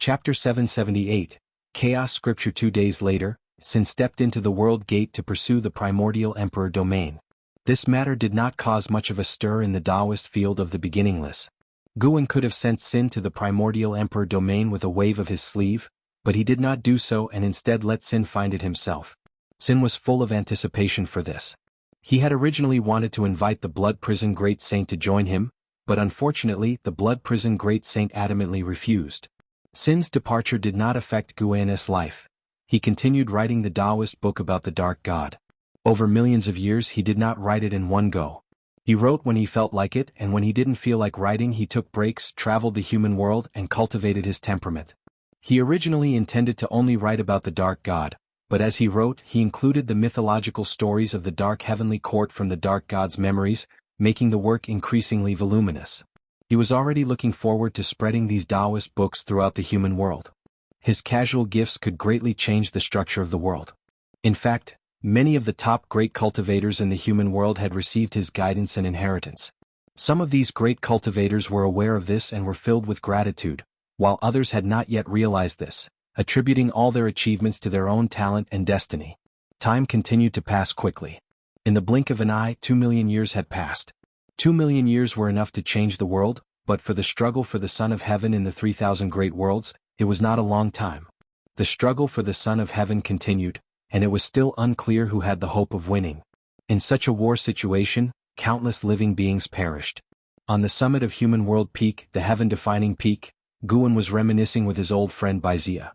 Chapter 778, Chaos Scripture. 2 days later, Sin stepped into the World Gate to pursue the primordial Emperor domain. This matter did not cause much of a stir in the Taoist field of the beginningless. Guan could have sent Sin to the primordial Emperor domain with a wave of his sleeve, but he did not do so and instead let Sin find it himself. Sin was full of anticipation for this. He had originally wanted to invite the Blood Prison Great Saint to join him, but unfortunately the Blood Prison Great Saint adamantly refused. Sin's departure did not affect Guan's life. He continued writing the Taoist book about the Dark God. Over millions of years he did not write it in one go. He wrote when he felt like it, and when he didn't feel like writing he took breaks, traveled the human world, and cultivated his temperament. He originally intended to only write about the Dark God, but as he wrote he included the mythological stories of the Dark Heavenly Court from the Dark God's memories, making the work increasingly voluminous. He was already looking forward to spreading these Taoist books throughout the human world. His casual gifts could greatly change the structure of the world. In fact, many of the top great cultivators in the human world had received his guidance and inheritance. Some of these great cultivators were aware of this and were filled with gratitude, while others had not yet realized this, attributing all their achievements to their own talent and destiny. Time continued to pass quickly. In the blink of an eye, 2 million years had passed. 2 million years were enough to change the world, but for the struggle for the Son of Heaven in the 3,000 great worlds, it was not a long time. The struggle for the Son of Heaven continued, and it was still unclear who had the hope of winning. In such a war situation, countless living beings perished. On the summit of Human World Peak, the heaven-defining peak, Guan was reminiscing with his old friend Baizia.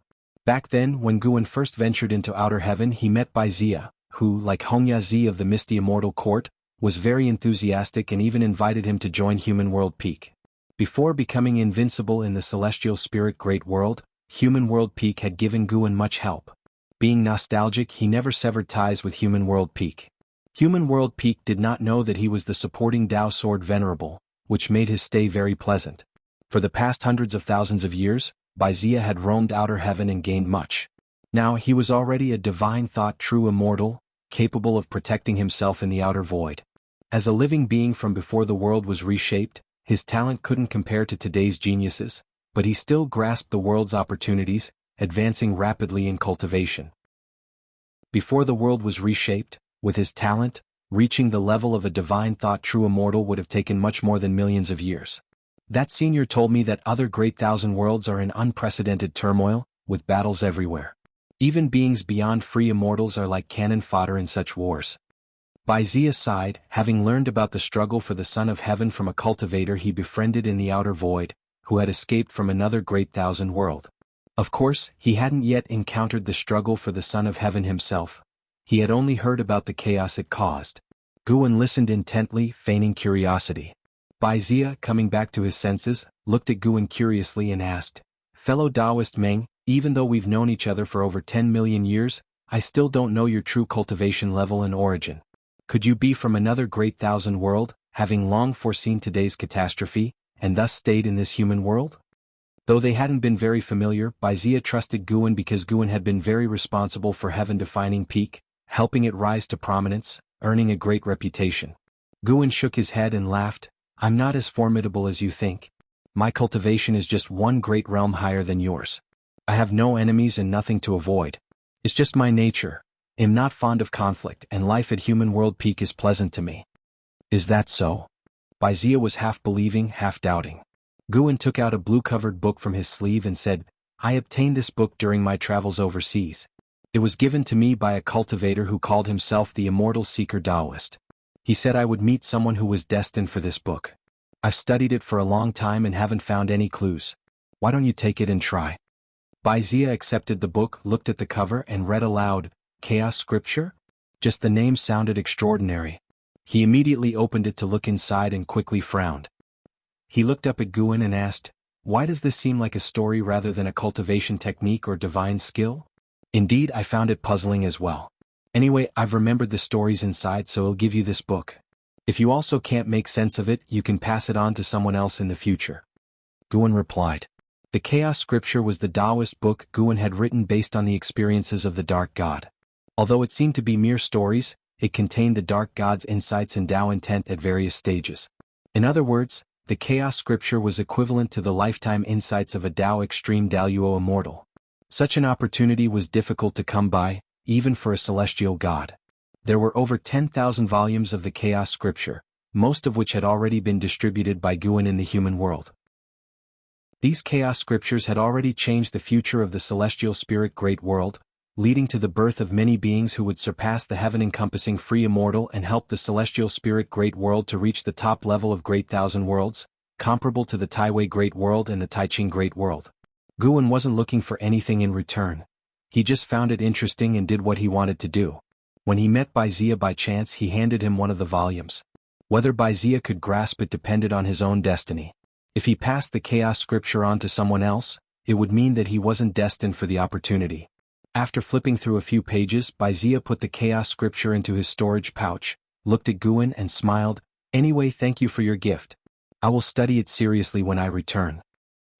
Back then, when Guan first ventured into outer heaven, he met Baizia, who, like Hongya of the misty immortal court, was very enthusiastic and even invited him to join Human World Peak. Before becoming invincible in the celestial spirit great world, Human World Peak had given Guan much help. Being nostalgic, he never severed ties with Human World Peak. Human World Peak did not know that he was the supporting Tao Sword Venerable, which made his stay very pleasant. For the past hundreds of thousands of years, Baizia had roamed outer heaven and gained much. Now he was already a divine thought true immortal, capable of protecting himself in the outer void. As a living being from before the world was reshaped, his talent couldn't compare to today's geniuses, but he still grasped the world's opportunities, advancing rapidly in cultivation. Before the world was reshaped, with his talent, reaching the level of a divine thought true immortal would have taken much more than millions of years. That senior told me that other great thousand worlds are in unprecedented turmoil, with battles everywhere. Even beings beyond free immortals are like cannon fodder in such wars. Baizia sighed, having learned about the struggle for the Son of Heaven from a cultivator he befriended in the outer void, who had escaped from another great thousand world. Of course, he hadn't yet encountered the struggle for the Son of Heaven himself. He had only heard about the chaos it caused. Guan listened intently, feigning curiosity. Baizia, coming back to his senses, looked at Guan curiously and asked, "Fellow Taoist Meng, even though we've known each other for over 10 million years, I still don't know your true cultivation level and origin. Could you be from another great thousand world, having long foreseen today's catastrophe, and thus stayed in this human world?" Though they hadn't been very familiar, Baizia trusted Guan because Guan had been very responsible for heaven-defining peak, helping it rise to prominence, earning a great reputation. Guan shook his head and laughed, "I'm not as formidable as you think. My cultivation is just one great realm higher than yours. I have no enemies and nothing to avoid. It's just my nature. I'm not fond of conflict, and life at Human World Peak is pleasant to me." "Is that so?" Baizia was half believing, half doubting. Guan took out a blue-covered book from his sleeve and said, "I obtained this book during my travels overseas. It was given to me by a cultivator who called himself the Immortal Seeker Taoist. He said I would meet someone who was destined for this book. I've studied it for a long time and haven't found any clues. Why don't you take it and try?" Baizia accepted the book, looked at the cover and read aloud, "Chaos Scripture?" Just the name sounded extraordinary. He immediately opened it to look inside and quickly frowned. He looked up at Guan and asked, "Why does this seem like a story rather than a cultivation technique or divine skill?" "Indeed, I found it puzzling as well. Anyway, I've remembered the stories inside, so I'll give you this book. If you also can't make sense of it, you can pass it on to someone else in the future." Guan replied. The Chaos Scripture was the Taoist book Guan had written based on the experiences of the Dark God. Although it seemed to be mere stories, it contained the Dark God's insights and Tao intent at various stages. In other words, the Chaos Scripture was equivalent to the lifetime insights of a Tao Extreme Daluo Immortal. Such an opportunity was difficult to come by, even for a celestial god. There were over 10,000 volumes of the Chaos Scripture, most of which had already been distributed by Guan in the human world. These Chaos Scriptures had already changed the future of the celestial spirit great world, leading to the birth of many beings who would surpass the heaven-encompassing free immortal and help the celestial spirit great world to reach the top level of great thousand worlds, comparable to the Taiwei great world and the Taiqing great world. Guan wasn't looking for anything in return. He just found it interesting and did what he wanted to do. When he met Baizia by chance, he handed him one of the volumes. Whether Baizia could grasp it depended on his own destiny. If he passed the Chaos Scripture on to someone else, it would mean that he wasn't destined for the opportunity. After flipping through a few pages, Baizia put the Chaos Scripture into his storage pouch, looked at Guan and smiled. "Anyway, thank you for your gift. I will study it seriously when I return."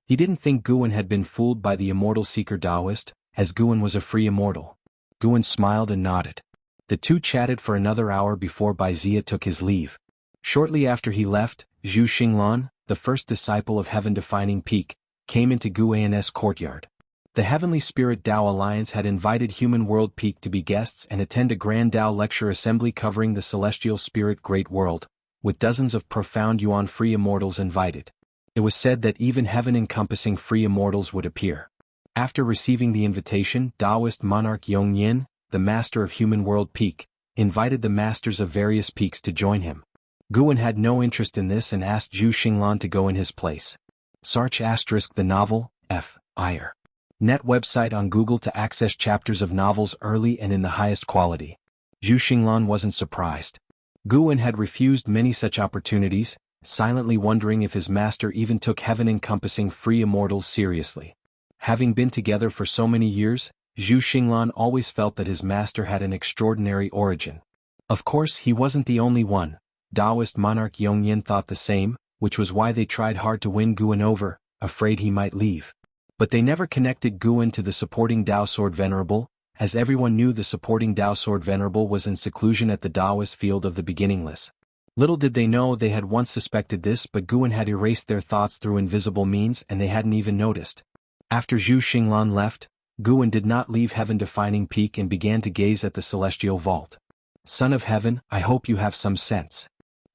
He didn't think Guan had been fooled by the immortal seeker Taoist, as Guan was a free immortal. Guan smiled and nodded. The two chatted for another hour before Baizia took his leave. Shortly after he left, Zhu Xinglan, the first disciple of heaven-defining peak, came into Guan's courtyard. The Heavenly Spirit Tao Alliance had invited Human World Peak to be guests and attend a grand Tao lecture assembly covering the celestial spirit great world, with dozens of profound Yuan free immortals invited. It was said that even heaven-encompassing free immortals would appear. After receiving the invitation, Taoist monarch Yongyin, the master of Human World Peak, invited the masters of various peaks to join him. Guan had no interest in this and asked Zhu Xinglan to go in his place. Search * the novel, F. Ire. Net website on Google to access chapters of novels early and in the highest quality. Zhu Xinglan wasn't surprised. Guan had refused many such opportunities, silently wondering if his master even took heaven-encompassing free immortals seriously. Having been together for so many years, Zhu Xinglan always felt that his master had an extraordinary origin. Of course, he wasn't the only one. Taoist monarch Yongyin thought the same, which was why they tried hard to win Guan over, afraid he might leave. But they never connected Guan to the supporting Tao Sword Venerable, as everyone knew the supporting Tao Sword Venerable was in seclusion at the Taoist field of the beginningless. Little did they know they had once suspected this, but Guan had erased their thoughts through invisible means and they hadn't even noticed. After Zhu Xinglan left, Guan did not leave heaven-defining peak and began to gaze at the celestial vault. "Son of Heaven, I hope you have some sense."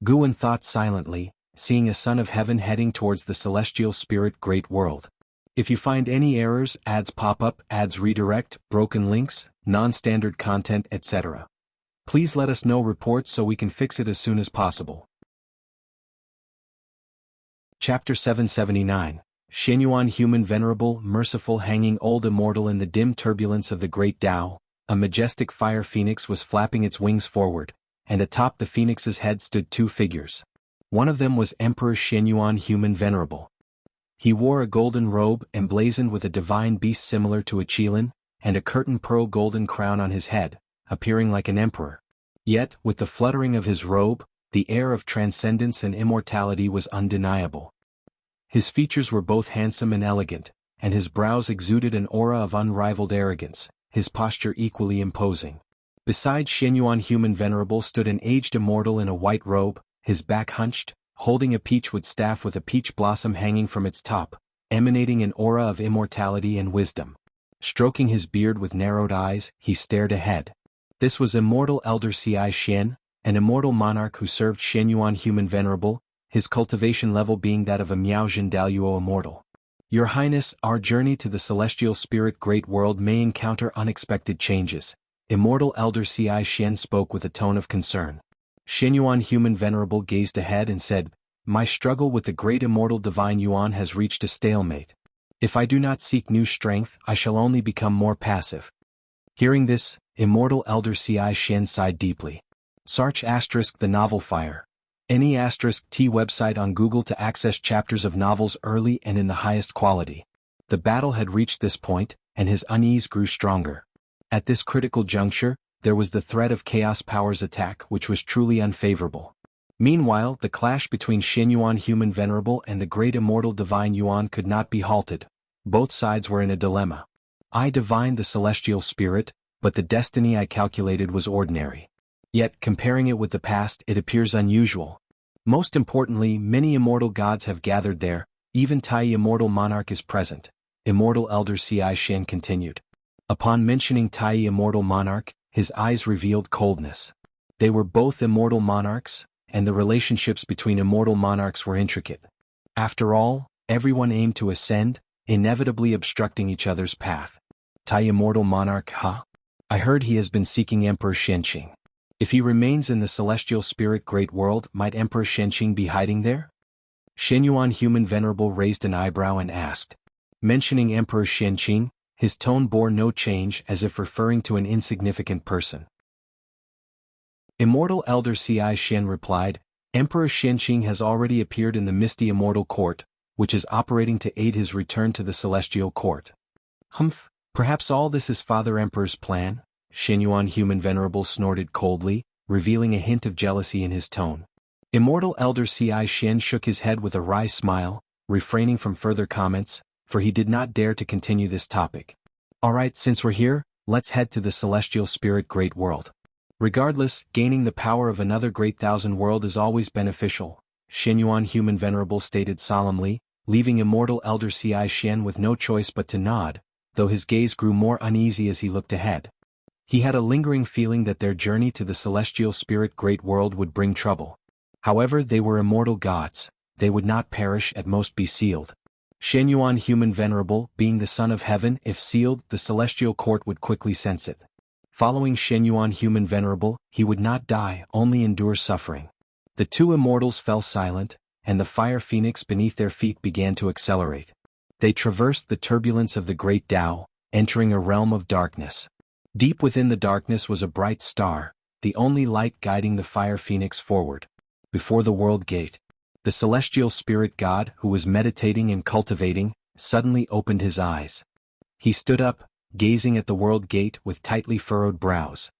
Guan thought silently, seeing a son of heaven heading towards the celestial spirit great world. If you find any errors, ads pop up, ads redirect, broken links, non-standard content, etc., please let us know reports so we can fix it as soon as possible. Chapter 779, Shenyuan Human Venerable, Merciful Hanging Old Immortal. In the dim turbulence of the great Tao, a majestic fire phoenix was flapping its wings forward, and atop the phoenix's head stood two figures. One of them was Emperor Shenyuan Human Venerable. He wore a golden robe emblazoned with a divine beast similar to a qilin, and a curtain pearl golden crown on his head, appearing like an emperor. Yet, with the fluttering of his robe, the air of transcendence and immortality was undeniable. His features were both handsome and elegant, and his brows exuded an aura of unrivaled arrogance, his posture equally imposing. Beside Shenyuan Human Venerable stood an aged immortal in a white robe, his back hunched, holding a peachwood staff with a peach blossom hanging from its top, emanating an aura of immortality and wisdom. Stroking his beard with narrowed eyes, he stared ahead. This was Immortal Elder Ci Xian, an immortal monarch who served Shenyuan Human Venerable, his cultivation level being that of a Miaojin Daluo Immortal. "Your Highness, our journey to the celestial spirit great world may encounter unexpected changes." Immortal Elder Ci Xian spoke with a tone of concern. Shenyuan Human Venerable gazed ahead and said, "My struggle with the great immortal divine Yuan has reached a stalemate. If I do not seek new strength, I shall only become more passive." Hearing this, Immortal Elder Ci Xian sighed deeply. Search * the novel Fire. Any *T website on Google to access chapters of novels early and in the highest quality. The battle had reached this point, and his unease grew stronger. At this critical juncture, there was the threat of Chaos Power's attack, which was truly unfavorable. Meanwhile, the clash between Shenyuan Human Venerable and the great immortal divine Yuan could not be halted. Both sides were in a dilemma. I divined the celestial spirit, but the destiny I calculated was ordinary. Yet, comparing it with the past, it appears unusual. Most importantly, many immortal gods have gathered there, even Tai Immortal Monarch is present. Immortal Elder Ci Xian continued. Upon mentioning Tai Immortal Monarch, his eyes revealed coldness. They were both immortal monarchs, and the relationships between immortal monarchs were intricate. After all, everyone aimed to ascend, inevitably obstructing each other's path. Tai Immortal Monarch, huh? I heard he has been seeking Emperor Shenqing. If he remains in the celestial spirit great world, might Emperor Shenqing be hiding there? Shenyuan Human Venerable raised an eyebrow and asked. Mentioning Emperor Shenqing, his tone bore no change, as if referring to an insignificant person. Immortal Elder Ci Xian replied, Emperor Shenqing has already appeared in the Misty Immortal Court, which is operating to aid his return to the Celestial Court. Humph, perhaps all this is Father Emperor's plan? Shenyuan Human Venerable snorted coldly, revealing a hint of jealousy in his tone. Immortal Elder Ci Xian shook his head with a wry smile, refraining from further comments, for he did not dare to continue this topic. Alright, since we're here, let's head to the Celestial Spirit Great World. Regardless, gaining the power of another Great Thousand World is always beneficial, Shenyuan Human Venerable stated solemnly, leaving Immortal Elder Ci Xian with no choice but to nod, though his gaze grew more uneasy as he looked ahead. He had a lingering feeling that their journey to the Celestial Spirit Great World would bring trouble. However, they were immortal gods, they would not perish, at most be sealed. Shenyuan Human Venerable, being the Son of Heaven, if sealed, the Celestial Court would quickly sense it. Following Shenyuan Human Venerable, he would not die, only endure suffering. The two immortals fell silent, and the fire phoenix beneath their feet began to accelerate. They traversed the turbulence of the great Tao, entering a realm of darkness. Deep within the darkness was a bright star, the only light guiding the fire phoenix forward. Before the world gate, the celestial spirit god, who was meditating and cultivating, suddenly opened his eyes. He stood up, gazing at the world gate with tightly furrowed brows.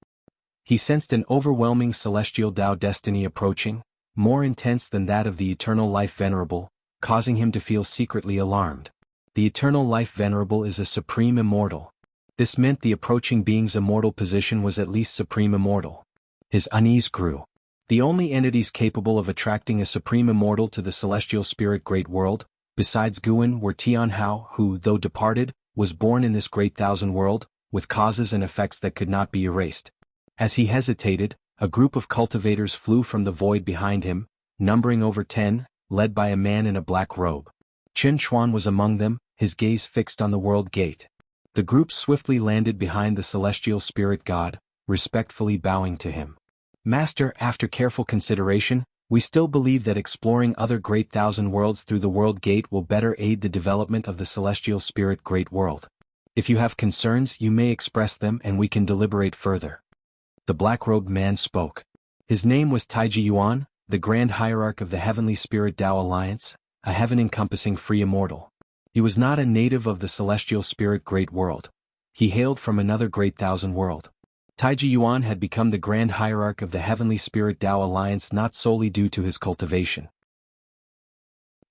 He sensed an overwhelming celestial Tao destiny approaching, more intense than that of the Eternal Life Venerable, causing him to feel secretly alarmed. The Eternal Life Venerable is a supreme immortal. This meant the approaching being's immortal position was at least supreme immortal. His unease grew. The only entities capable of attracting a supreme immortal to the celestial spirit great world, besides Guan, were Tianhao, who, though departed, was born in this great thousand world, with causes and effects that could not be erased. As he hesitated, a group of cultivators flew from the void behind him, numbering over 10, led by a man in a black robe. Chen Chuan was among them, his gaze fixed on the world gate. The group swiftly landed behind the celestial spirit god, respectfully bowing to him. Master, after careful consideration, we still believe that exploring other great thousand worlds through the world gate will better aid the development of the celestial spirit great world. If you have concerns, you may express them and we can deliberate further. The black-robed man spoke. His name was Taiji Yuan, the Grand Hierarch of the Heavenly Spirit Tao Alliance, a heaven-encompassing free immortal. He was not a native of the celestial spirit great world. He hailed from another great thousand world. Taiji Yuan had become the Grand Hierarch of the Heavenly Spirit Tao Alliance not solely due to his cultivation.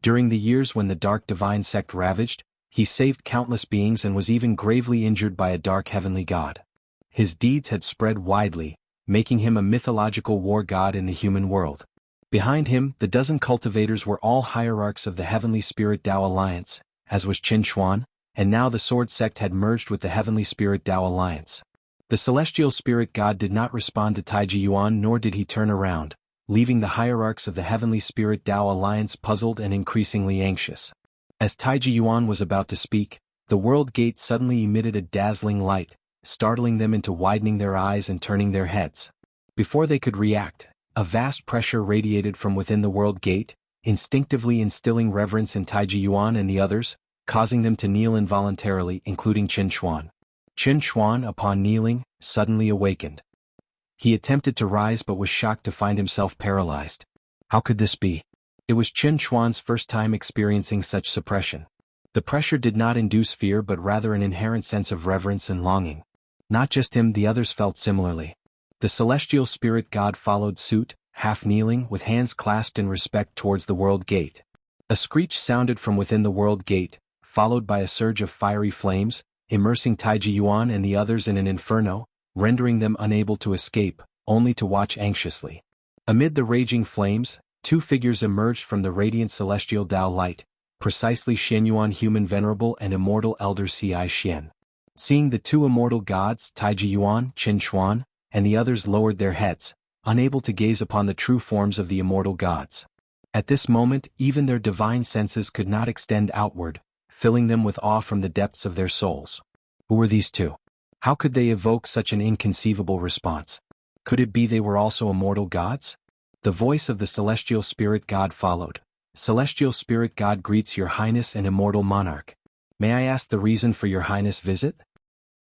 During the years when the Dark Divine Sect ravaged, he saved countless beings and was even gravely injured by a dark heavenly god. His deeds had spread widely, making him a mythological war god in the human world. Behind him, the dozen cultivators were all hierarchs of the Heavenly Spirit Tao Alliance, as was Chen Chuan, and now the Sword Sect had merged with the Heavenly Spirit Tao Alliance. The celestial spirit god did not respond to Taiji Yuan, nor did he turn around, leaving the hierarchs of the Heavenly Spirit Tao Alliance puzzled and increasingly anxious. As Taiji Yuan was about to speak, the world gate suddenly emitted a dazzling light, startling them into widening their eyes and turning their heads. Before they could react, a vast pressure radiated from within the world gate, instinctively instilling reverence in Taiji Yuan and the others, causing them to kneel involuntarily, including Chen Chuan. Chen Chuan, upon kneeling, suddenly awakened. He attempted to rise but was shocked to find himself paralyzed. How could this be? It was Chen Chuan's first time experiencing such suppression. The pressure did not induce fear but rather an inherent sense of reverence and longing. Not just him, the others felt similarly. The celestial spirit god followed suit, half kneeling, with hands clasped in respect towards the world gate. A screech sounded from within the world gate, followed by a surge of fiery flames, immersing Taiji Yuan and the others in an inferno, rendering them unable to escape, only to watch anxiously. Amid the raging flames, Two figures emerged from the radiant celestial Tao light, precisely Shenyuan Human Venerable and Immortal Elder Ci Xian. Seeing the two immortal gods, Taiji Yuan, Qin Chuan, and the others lowered their heads, unable to gaze upon the true forms of the immortal gods. At this moment, even their divine senses could not extend outward, filling them with awe from the depths of their souls. Who were these two? How could they evoke such an inconceivable response? Could it be they were also immortal gods? The voice of the celestial spirit god followed. Celestial spirit god greets your highness and immortal monarch. May I ask the reason for your highness' visit?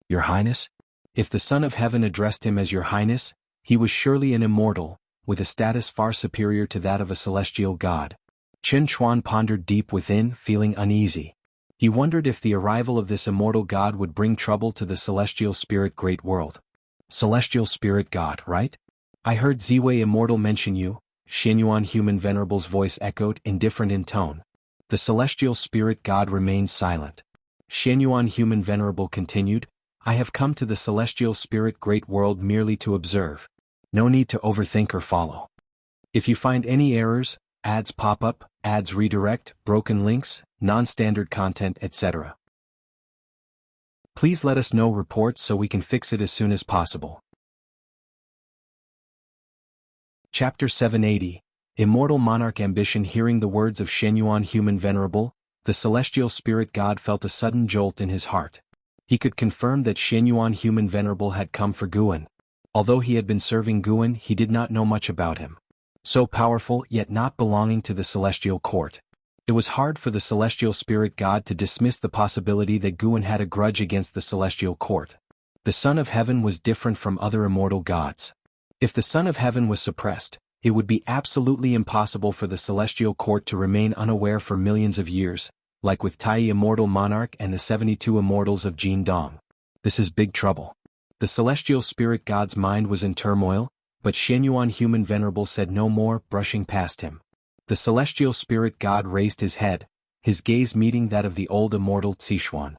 Your highness? If the Son of Heaven addressed him as your highness, he was surely an immortal, with a status far superior to that of a celestial god. Qin Chuan pondered deep within, feeling uneasy. He wondered if the arrival of this immortal god would bring trouble to the celestial spirit great world. Celestial spirit god, right? I heard Ziwei Immortal mention you, Shenyuan Human Venerable's voice echoed, indifferent in tone. The celestial spirit god remained silent. Shenyuan Human Venerable continued, I have come to the celestial spirit great world merely to observe. No need to overthink or follow. If you find any errors, ads pop up, ads redirect, broken links, non-standard content, etc. Please let us know reports so we can fix it as soon as possible. Chapter 780, Immortal Monarch Ambition. Hearing the words of Shenyuan Human Venerable, the celestial spirit god felt a sudden jolt in his heart. He could confirm that Shenyuan Human Venerable had come for Guan. Although he had been serving Guan, he did not know much about him. So powerful, yet not belonging to the celestial court. It was hard for the celestial spirit god to dismiss the possibility that Guan had a grudge against the celestial court. The Son of Heaven was different from other immortal gods. If the Son of Heaven was suppressed, it would be absolutely impossible for the celestial court to remain unaware for millions of years, like with Tai Immortal Monarch and the 72 immortals of Jin Dong. This is big trouble. The celestial spirit god's mind was in turmoil, but Shenyuan Human Venerable said no more, brushing past him. The celestial spirit god raised his head, his gaze meeting that of the old immortal Zixuan.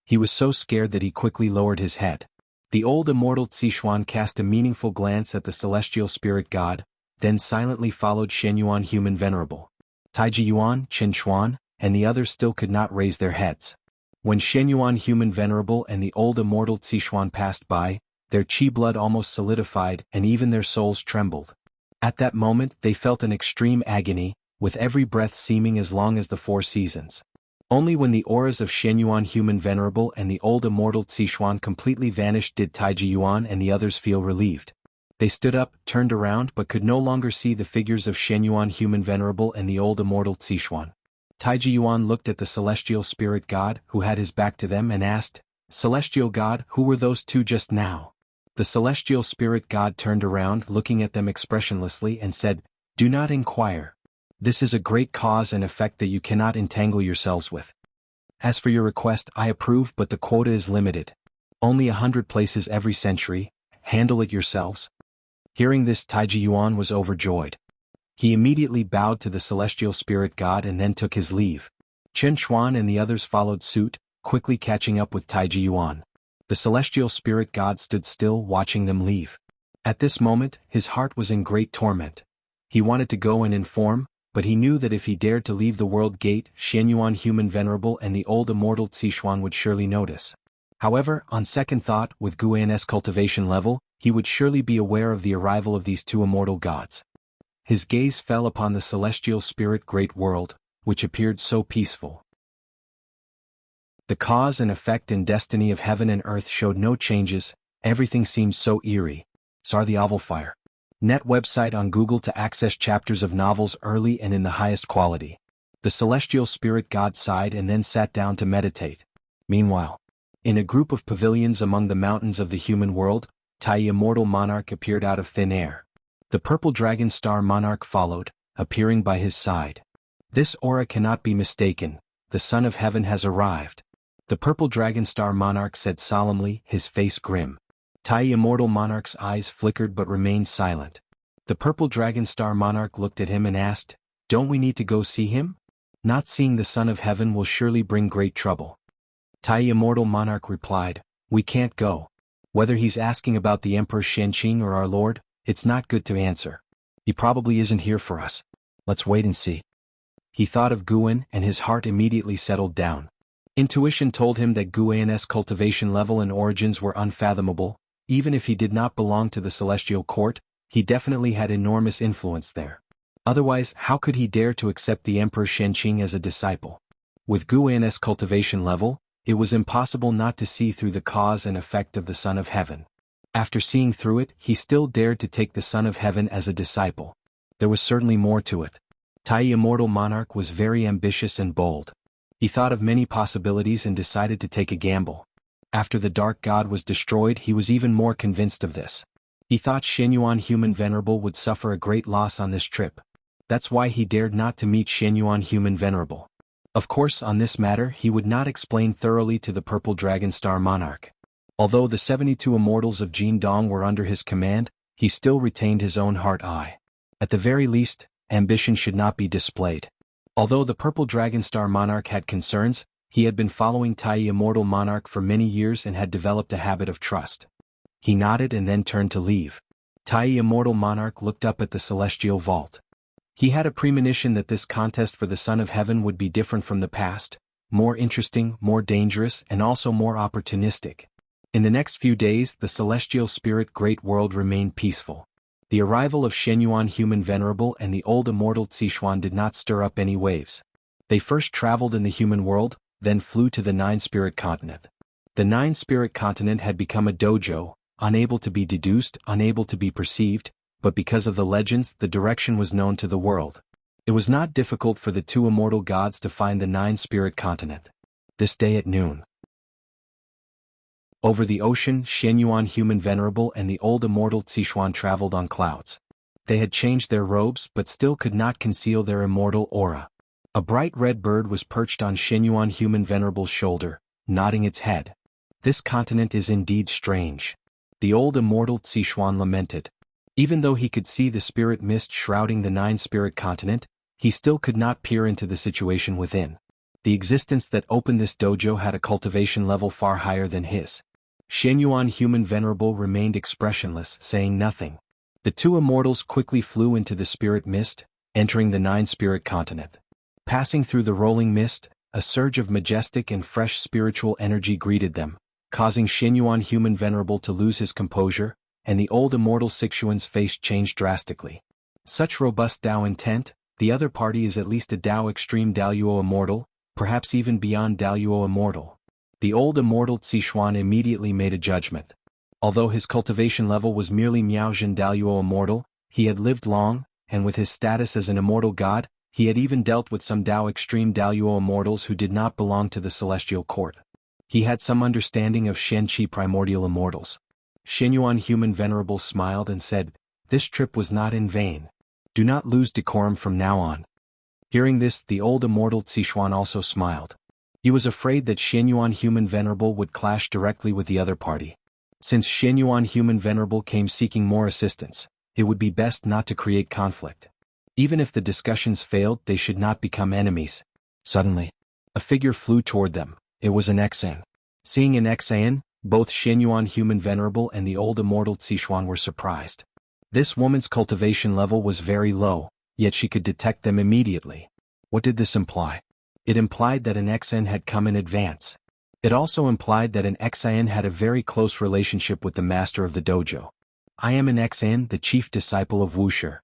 He was so scared that he quickly lowered his head. The old immortal Zixuan cast a meaningful glance at the celestial spirit god, then silently followed Shenyuan Human Venerable. Taiji Yuan, Qin Chuan, and the others still could not raise their heads. When Shenyuan Human Venerable and the old immortal Zixuan passed by, their chi blood almost solidified and even their souls trembled. At that moment they felt an extreme agony, with every breath seeming as long as the 4 seasons. Only when the auras of Shenyuan Human Venerable and the old immortal Zixuan completely vanished did Taiji Yuan and the others feel relieved. They stood up, turned around but could no longer see the figures of Shenyuan Human Venerable and the old immortal Zixuan. Taiji Yuan looked at the celestial spirit god, who had his back to them, and asked, Celestial god, who were those two just now? The celestial spirit god turned around, looking at them expressionlessly, and said, Do not inquire. This is a great cause and effect that you cannot entangle yourselves with. As for your request, I approve, but the quota is limited. Only 100 places every century. Handle it yourselves. Hearing this, Taiji Yuan was overjoyed. He immediately bowed to the celestial spirit god and then took his leave. Qin Chuan and the others followed suit, quickly catching up with Taiji Yuan. The celestial spirit god stood still, watching them leave. At this moment, his heart was in great torment. He wanted to go and inform, but he knew that if he dared to leave the world gate, Shenyuan Human Venerable and the old immortal Zixuan would surely notice. However, on second thought, with Guan's cultivation level, he would surely be aware of the arrival of these two immortal gods. His gaze fell upon the celestial spirit great world, which appeared so peaceful. The cause and effect and destiny of heaven and earth showed no changes, everything seemed so eerie. Sar the Ovalfire. Net website on Google to access chapters of novels early and in the highest quality. The celestial spirit god sighed and then sat down to meditate. Meanwhile, in a group of pavilions among the mountains of the human world, Tai Immortal Monarch appeared out of thin air. The purple dragon star monarch followed, appearing by his side. This aura cannot be mistaken, the Son of Heaven has arrived. The purple dragon star monarch said solemnly, his face grim. Tai Immortal Monarch's eyes flickered but remained silent. The purple dragon star monarch looked at him and asked, Don't we need to go see him? Not seeing the Son of Heaven will surely bring great trouble. Tai Immortal Monarch replied, We can't go. Whether he's asking about the Emperor Shenqing or our Lord, it's not good to answer. He probably isn't here for us. Let's wait and see. He thought of Guan and his heart immediately settled down. Intuition told him that Guan's cultivation level and origins were unfathomable. Even if he did not belong to the celestial court, he definitely had enormous influence there. Otherwise, how could he dare to accept the Emperor Shenqing as a disciple? With Guan's cultivation level, it was impossible not to see through the cause and effect of the Son of Heaven. After seeing through it, he still dared to take the Son of Heaven as a disciple. There was certainly more to it. Tai Immortal Monarch was very ambitious and bold. He thought of many possibilities and decided to take a gamble. After the Dark God was destroyed, he was even more convinced of this. He thought Shenyuan Human Venerable would suffer a great loss on this trip. That's why he dared not to meet Shenyuan Human Venerable. Of course, on this matter he would not explain thoroughly to the Purple Dragon Star Monarch. Although the 72 immortals of Jindong were under his command, he still retained his own heart-eye. At the very least, ambition should not be displayed. Although the Purple Dragon Star Monarch had concerns, he had been following Tai Immortal Monarch for many years and had developed a habit of trust. He nodded and then turned to leave. Tai Immortal Monarch looked up at the celestial vault. He had a premonition that this contest for the Son of Heaven would be different from the past, more interesting, more dangerous, and also more opportunistic. In the next few days, the celestial spirit great world remained peaceful. The arrival of Shenyuan Human Venerable and the old immortal Zixuan did not stir up any waves. They first traveled in the human world, then flew to the Nine-Spirit Continent. The Nine-Spirit Continent had become a dojo, unable to be deduced, unable to be perceived, but because of the legends, the direction was known to the world. It was not difficult for the two immortal gods to find the Nine-Spirit Continent. This day at noon. Over the ocean, Shenyuan Human Venerable and the old immortal Zixuan traveled on clouds. They had changed their robes but still could not conceal their immortal aura. A bright red bird was perched on Shenyuan Human Venerable's shoulder, nodding its head. This continent is indeed strange. The old immortal Zixuan lamented. Even though he could see the spirit mist shrouding the Nine-Spirit Continent, he still could not peer into the situation within. The existence that opened this dojo had a cultivation level far higher than his. Shenyuan Human Venerable remained expressionless, saying nothing. The two immortals quickly flew into the spirit mist, entering the Nine-Spirit Continent. Passing through the rolling mist, a surge of majestic and fresh spiritual energy greeted them, causing Shenyuan Human Venerable to lose his composure, and the old immortal Zixuan's face changed drastically. Such robust Dao intent, the other party is at least a Dao Extreme Daluo Immortal, perhaps even beyond Daluo Immortal. The old immortal Zixuan immediately made a judgment. Although his cultivation level was merely Miaozhen Daluo Immortal, he had lived long, and with his status as an immortal god, he had even dealt with some Dao Extreme Daluo Immortals who did not belong to the celestial court. He had some understanding of Shenqi primordial immortals. Shenyuan Human Venerable smiled and said, "This trip was not in vain. Do not lose decorum from now on." Hearing this, the old immortal Zixuan also smiled. He was afraid that Shenyuan Human Venerable would clash directly with the other party. Since Shenyuan Human Venerable came seeking more assistance, it would be best not to create conflict. Even if the discussions failed, they should not become enemies. Suddenly, a figure flew toward them. It was an Xan. Seeing an Xan, both Shenyuan Human Venerable and the old immortal Zixuan were surprised. This woman's cultivation level was very low, yet she could detect them immediately. What did this imply? It implied that an Xan had come in advance. It also implied that an Xan had a very close relationship with the master of the dojo. "I am an Xan, the chief disciple of Wuxia.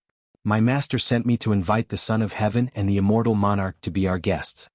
My master sent me to invite the Son of Heaven and the immortal monarch to be our guests."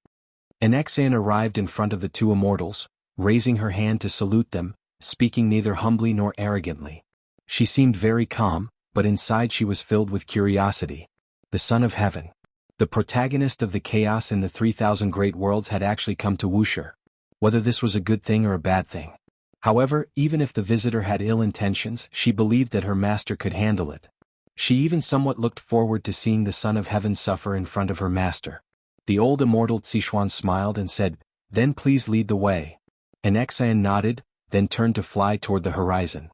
An Xan arrived in front of the two immortals, raising her hand to salute them, speaking neither humbly nor arrogantly. She seemed very calm, but inside she was filled with curiosity. The Son of Heaven, the protagonist of the chaos in the 3,000 great worlds, had actually come to Wuxia. Whether this was a good thing or a bad thing. However, even if the visitor had ill intentions, she believed that her master could handle it. She even somewhat looked forward to seeing the Son of Heaven suffer in front of her master. The old immortal Zixuan smiled and said, "Then please lead the way." An Xan nodded, then turned to fly toward the horizon.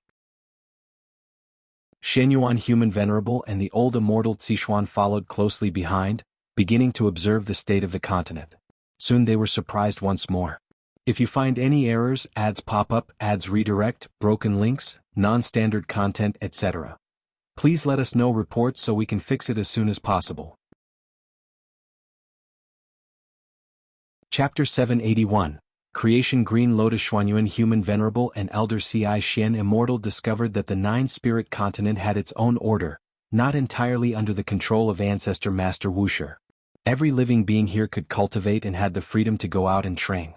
Shenyuan Human Venerable and the old immortal Zixuan followed closely behind, beginning to observe the state of the continent. Soon they were surprised once more. If you find any errors, ads pop up, ads redirect, broken links, non-standard content, etc., please let us know reports so we can fix it as soon as possible. Chapter 781, Creation. Green Lotus. Xuanyuan Human Venerable and Elder Ci Xian Immortal discovered that the nine-spirit continent had its own order, not entirely under the control of ancestor Master Wuxia. Every living being here could cultivate and had the freedom to go out and train.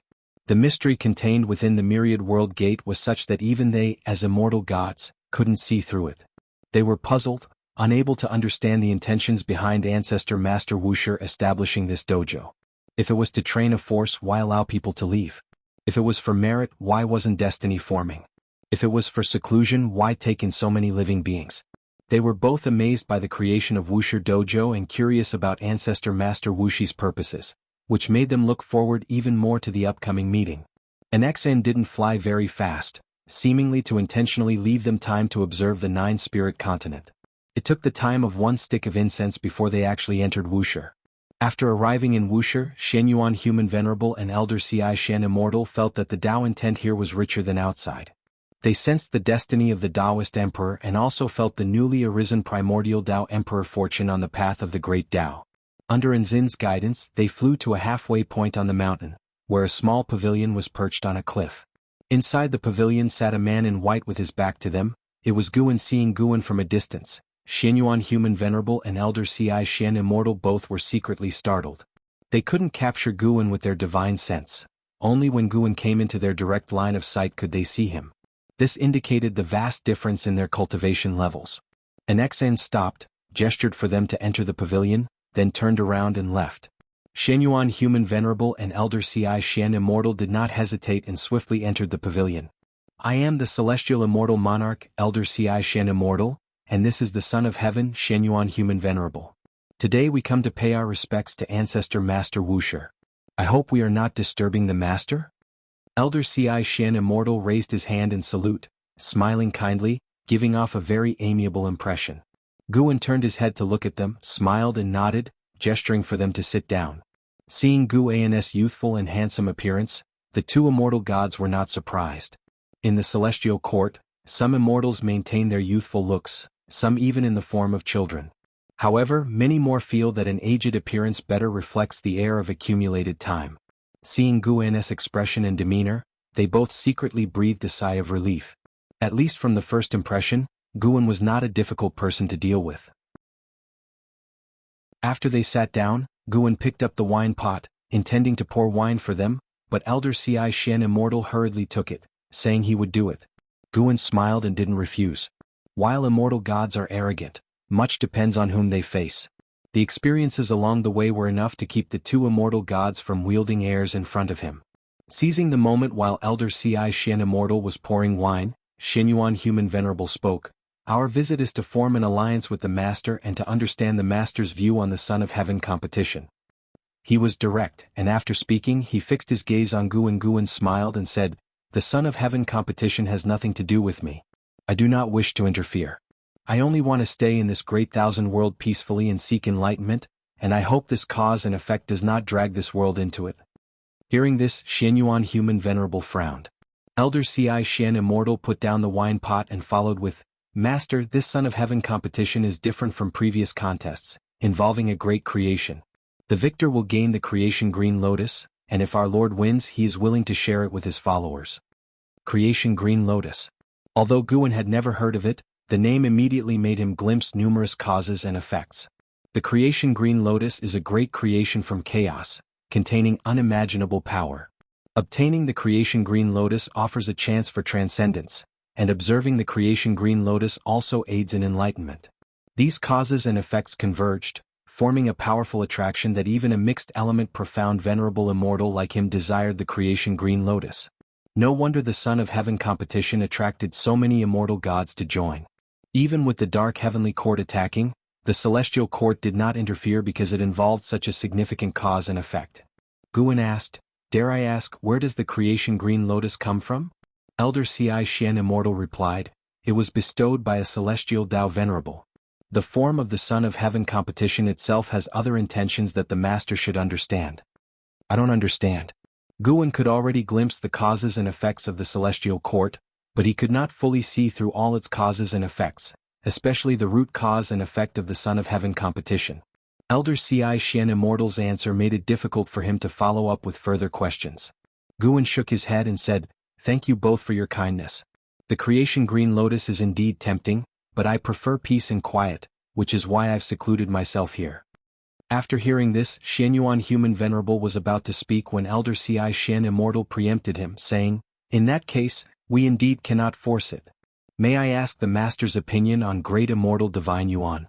The mystery contained within the myriad world gate was such that even they, as immortal gods, couldn't see through it. They were puzzled, unable to understand the intentions behind ancestor Master Wuxia establishing this dojo. If it was to train a force, why allow people to leave? If it was for merit, why wasn't destiny forming? If it was for seclusion, why take in so many living beings? They were both amazed by the creation of Wuxia Dojo and curious about ancestor Master Wuxia's purposes, which made them look forward even more to the upcoming meeting. An XN didn't fly very fast, seemingly to intentionally leave them time to observe the nine-spirit continent. It took the time of one stick of incense before they actually entered Wuxia. After arriving in Wuxia, Shenyuan Human Venerable and Elder Ci Xian Immortal felt that the Tao intent here was richer than outside. They sensed the destiny of the Taoist Emperor and also felt the newly arisen primordial Tao Emperor fortune on the path of the great Tao. Under Enzin's guidance, they flew to a halfway point on the mountain, where a small pavilion was perched on a cliff. Inside the pavilion sat a man in white with his back to them. It was Guan. Seeing Guan from a distance, Shenyuan Human Venerable and Elder Ci Xian Immortal both were secretly startled. They couldn't capture Guan with their divine sense. Only when Guan came into their direct line of sight could they see him. This indicated the vast difference in their cultivation levels. An XN stopped, gestured for them to enter the pavilion, then turned around and left. Shenyuan Human Venerable and Elder Ci Xian Immortal did not hesitate and swiftly entered the pavilion. I am the Celestial Immortal Monarch, Elder Ci Xian Immortal, and this is the Son of Heaven, Shenyuan Human Venerable. Today we come to pay our respects to Ancestor Master Wuxia. I hope we are not disturbing the Master? Elder Ci Xian Immortal raised his hand in salute, smiling kindly, giving off a very amiable impression. Guan turned his head to look at them, smiled and nodded, gesturing for them to sit down. Seeing Guan's youthful and handsome appearance, the two immortal gods were not surprised. In the celestial court, some immortals maintain their youthful looks, some even in the form of children. However, many more feel that an aged appearance better reflects the air of accumulated time. Seeing Guan's expression and demeanor, they both secretly breathed a sigh of relief. At least from the first impression, Guan was not a difficult person to deal with. After they sat down, Guan picked up the wine pot, intending to pour wine for them, but Elder Ci Xian Immortal hurriedly took it, saying he would do it. Guan smiled and didn't refuse. While immortal gods are arrogant, much depends on whom they face. The experiences along the way were enough to keep the two immortal gods from wielding airs in front of him. Seizing the moment while Elder Ci Xian Immortal was pouring wine, Shenyuan Human Venerable spoke. Our visit is to form an alliance with the Master and to understand the Master's view on the Son of Heaven competition. He was direct, and after speaking he fixed his gaze on Guan. Guan smiled and said, The Son of Heaven competition has nothing to do with me. I do not wish to interfere. I only want to stay in this great thousand world peacefully and seek enlightenment, and I hope this cause and effect does not drag this world into it. Hearing this, Shenyuan Human Venerable frowned. Elder Ci Xian Immortal put down the wine pot and followed with, Master, this Son of Heaven competition is different from previous contests, involving a great creation. The victor will gain the creation Green Lotus, and if our Lord wins he is willing to share it with his followers. Creation Green Lotus. Although Guan had never heard of it, the name immediately made him glimpse numerous causes and effects. The creation Green Lotus is a great creation from chaos, containing unimaginable power. Obtaining the creation Green Lotus offers a chance for transcendence, and observing the creation Green Lotus also aids in enlightenment. These causes and effects converged, forming a powerful attraction that even a mixed-element profound venerable immortal like him desired the creation Green Lotus. No wonder the Son of Heaven competition attracted so many immortal gods to join. Even with the dark heavenly court attacking, the celestial court did not interfere because it involved such a significant cause and effect. Guan asked, Dare I ask, where does the creation Green Lotus come from? Elder Ci Xian Immortal replied, It was bestowed by a celestial Tao Venerable. The form of the Son of Heaven competition itself has other intentions that the Master should understand. I don't understand. Guan could already glimpse the causes and effects of the celestial court, but he could not fully see through all its causes and effects, especially the root cause and effect of the Son of Heaven competition. Elder Ci Xian Immortal's answer made it difficult for him to follow up with further questions. Guan shook his head and said, "Thank you both for your kindness. The creation green lotus is indeed tempting, but I prefer peace and quiet, which is why I've secluded myself here." After hearing this, Xianyuan Human Venerable was about to speak when Elder Ci Xian Immortal preempted him, saying, "In that case, we indeed cannot force it. May I ask the Master's opinion on Great Immortal Divine Yuan?"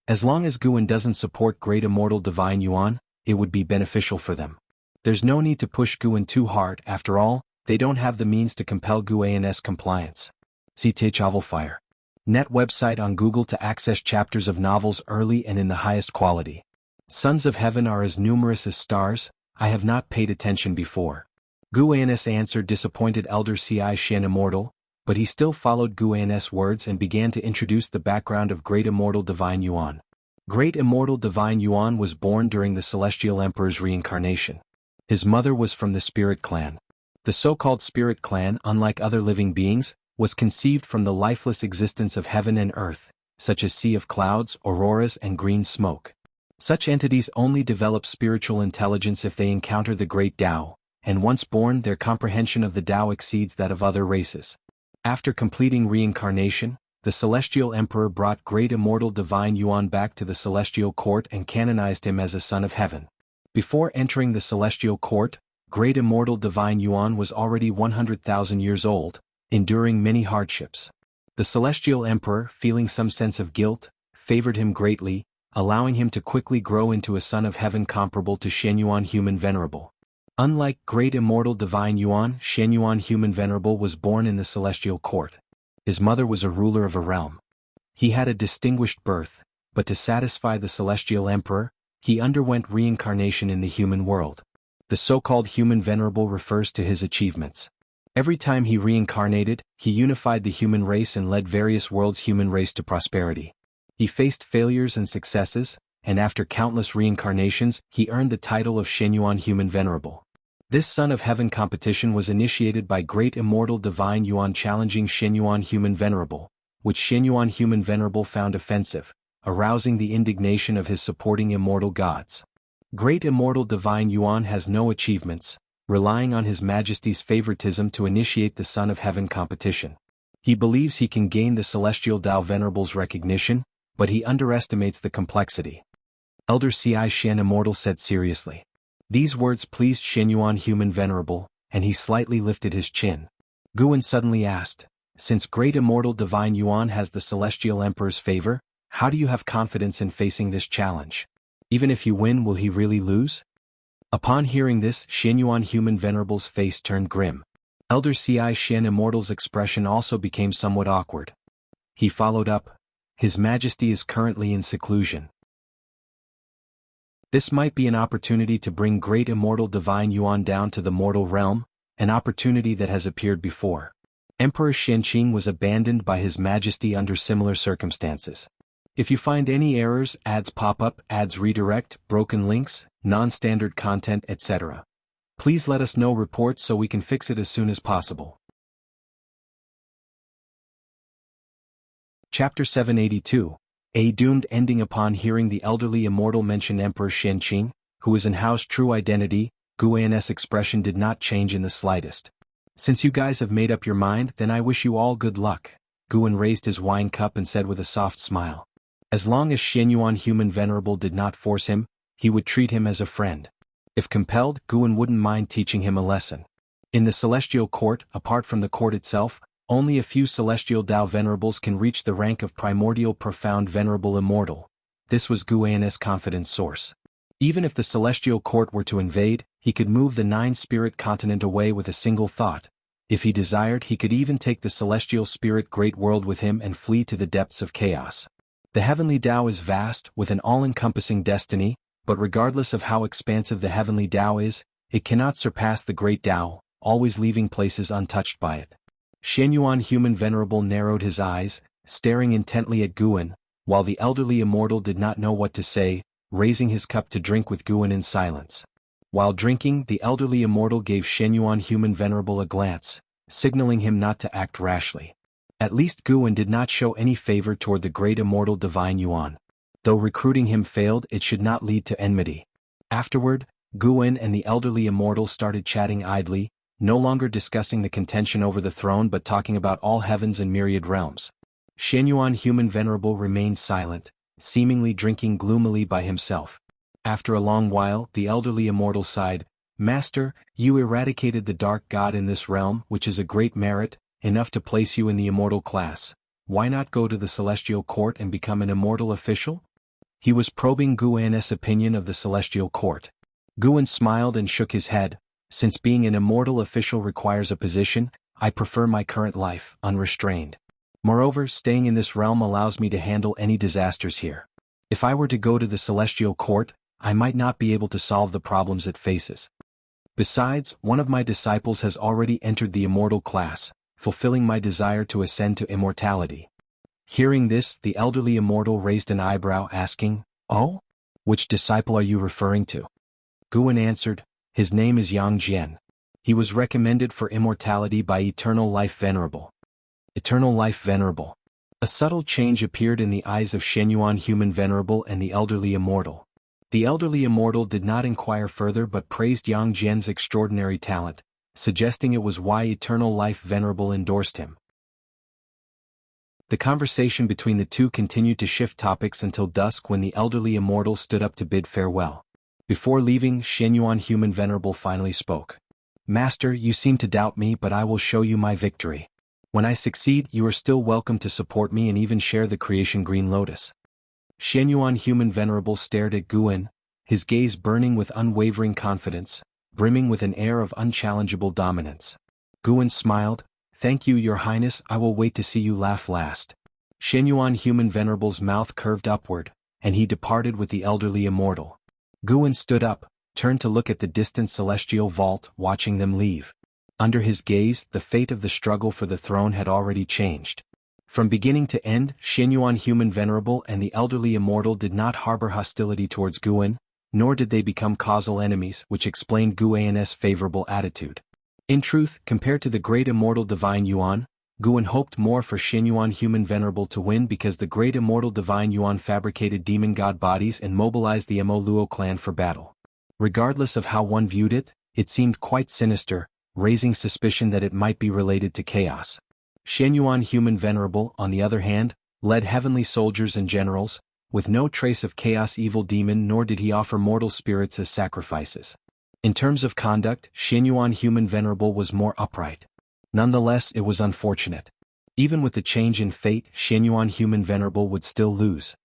As long as Guan doesn't support Great Immortal Divine Yuan, it would be beneficial for them. There's no need to push Guan too hard, after all, they don't have the means to compel Guan's compliance. See Chavel Fire. Net website on Google to access chapters of novels early and in the highest quality. Sons of Heaven are as numerous as stars, I have not paid attention before. Guan's answer disappointed Elder Ci Xian Immortal, but he still followed Guan's words and began to introduce the background of Great Immortal Divine Yuan. Great Immortal Divine Yuan was born during the Celestial Emperor's reincarnation. His mother was from the Spirit Clan. The so-called Spirit Clan, unlike other living beings, was conceived from the lifeless existence of heaven and earth, such as sea of clouds, auroras and green smoke. Such entities only develop spiritual intelligence if they encounter the great Tao, and once born their comprehension of the Tao exceeds that of other races. After completing reincarnation, the Celestial Emperor brought Great Immortal Divine Yuan back to the Celestial Court and canonized him as a son of heaven. Before entering the Celestial Court, Great Immortal Divine Yuan was already 100,000 years old, enduring many hardships. The Celestial Emperor, feeling some sense of guilt, favored him greatly, allowing him to quickly grow into a son of heaven comparable to Xianyuan Human Venerable. Unlike Great Immortal Divine Yuan, Xianyuan Human Venerable was born in the Celestial Court. His mother was a ruler of a realm. He had a distinguished birth, but to satisfy the Celestial Emperor, he underwent reincarnation in the human world. The so-called Human Venerable refers to his achievements. Every time he reincarnated, he unified the human race and led various worlds' human race to prosperity. He faced failures and successes, and after countless reincarnations, he earned the title of Xianyuan Human Venerable. This Son of Heaven competition was initiated by Great Immortal Divine Yuan challenging Xianyuan Human Venerable, which Xianyuan Human Venerable found offensive, arousing the indignation of his supporting immortal gods. Great Immortal Divine Yuan has no achievements, relying on His Majesty's favoritism to initiate the Son of Heaven competition. He believes he can gain the Celestial Tao Venerable's recognition, but he underestimates the complexity. Elder Ci Xian Immortal said seriously. These words pleased Xianyuan Human Venerable, and he slightly lifted his chin. Guan suddenly asked, "Since Great Immortal Divine Yuan has the Celestial Emperor's favor, how do you have confidence in facing this challenge? Even if you win, will he really lose?" Upon hearing this, Xianyuan Human Venerable's face turned grim. Elder Ci Xian Immortal's expression also became somewhat awkward. He followed up, "His Majesty is currently in seclusion. This might be an opportunity to bring Great Immortal Divine Yuan down to the mortal realm, an opportunity that has appeared before. Emperor Shenqing was abandoned by His Majesty under similar circumstances. If you find any errors, ads pop up, ads redirect, broken links, non-standard content, etc., please let us know reports so we can fix it as soon as possible." Chapter 782. A doomed ending. Upon hearing the elderly immortal mention Emperor Shenqing, who is in Hao's true identity, Guan's expression did not change in the slightest. "Since you guys have made up your mind, then I wish you all good luck." Guan raised his wine cup and said with a soft smile. As long as Xianyuan Human Venerable did not force him, he would treat him as a friend. If compelled, Guan wouldn't mind teaching him a lesson. In the Celestial Court, apart from the court itself, only a few Celestial Tao Venerables can reach the rank of Primordial Profound Venerable Immortal. This was Guan's confidence source. Even if the Celestial Court were to invade, he could move the 9-spirit continent away with a single thought. If he desired, he could even take the Celestial Spirit Great World with him and flee to the depths of chaos. The Heavenly Tao is vast, with an all-encompassing destiny, but regardless of how expansive the Heavenly Tao is, it cannot surpass the Great Tao, always leaving places untouched by it. Xianyuan Human Venerable narrowed his eyes, staring intently at Guan, while the elderly immortal did not know what to say, raising his cup to drink with Guan in silence. While drinking, the elderly immortal gave Xianyuan Human Venerable a glance, signaling him not to act rashly. At least Guan did not show any favor toward the Great Immortal Divine Yuan. Though recruiting him failed, it should not lead to enmity. Afterward, Guwen and the elderly immortal started chatting idly, no longer discussing the contention over the throne but talking about all heavens and myriad realms. Shenyuan Human Venerable remained silent, seemingly drinking gloomily by himself. After a long while, the elderly immortal sighed, "Master, you eradicated the dark god in this realm, which is a great merit, enough to place you in the immortal class. Why not go to the celestial court and become an immortal official?" He was probing Guwen's opinion of the celestial court. Guwen smiled and shook his head. "Since being an immortal official requires a position, I prefer my current life, unrestrained. Moreover, staying in this realm allows me to handle any disasters here. If I were to go to the celestial court, I might not be able to solve the problems it faces. Besides, one of my disciples has already entered the immortal class, fulfilling my desire to ascend to immortality." Hearing this, the elderly immortal raised an eyebrow, asking, "Oh? Which disciple are you referring to?" Guwen answered, "His name is Yang Jian. He was recommended for immortality by Eternal Life Venerable." Eternal Life Venerable. A subtle change appeared in the eyes of Shenyuan Human Venerable and the elderly immortal. The elderly immortal did not inquire further but praised Yang Jian's extraordinary talent, suggesting it was why Eternal Life Venerable endorsed him. The conversation between the two continued to shift topics until dusk when the elderly immortal stood up to bid farewell. Before leaving, Shenyuan Human Venerable finally spoke. "Master, you seem to doubt me, but I will show you my victory. When I succeed, you are still welcome to support me and even share the creation Green Lotus." Shenyuan Human Venerable stared at Guwen, his gaze burning with unwavering confidence, brimming with an air of unchallengeable dominance. Guwen smiled, "Thank you, Your Highness, I will wait to see you laugh last." Shenyuan Human Venerable's mouth curved upward, and he departed with the elderly immortal. Guwen stood up, turned to look at the distant celestial vault, watching them leave. Under his gaze, the fate of the struggle for the throne had already changed. From beginning to end, Shenyuan Human Venerable and the elderly immortal did not harbor hostility towards Guwen, nor did they become causal enemies, which explained Guwen's favorable attitude. In truth, compared to the great immortal divine Yuan, Guwen hoped more for Shenyuan Human Venerable to win because the great immortal divine Yuan fabricated demon god bodies and mobilized the Mo Luo clan for battle. Regardless of how one viewed it, it seemed quite sinister, raising suspicion that it might be related to chaos. Shenyuan Human Venerable, on the other hand, led heavenly soldiers and generals, with no trace of chaos evil demon, nor did he offer mortal spirits as sacrifices. In terms of conduct, Shenyuan Human Venerable was more upright. Nonetheless, it was unfortunate. Even with the change in fate, Shenyuan Human Venerable would still lose.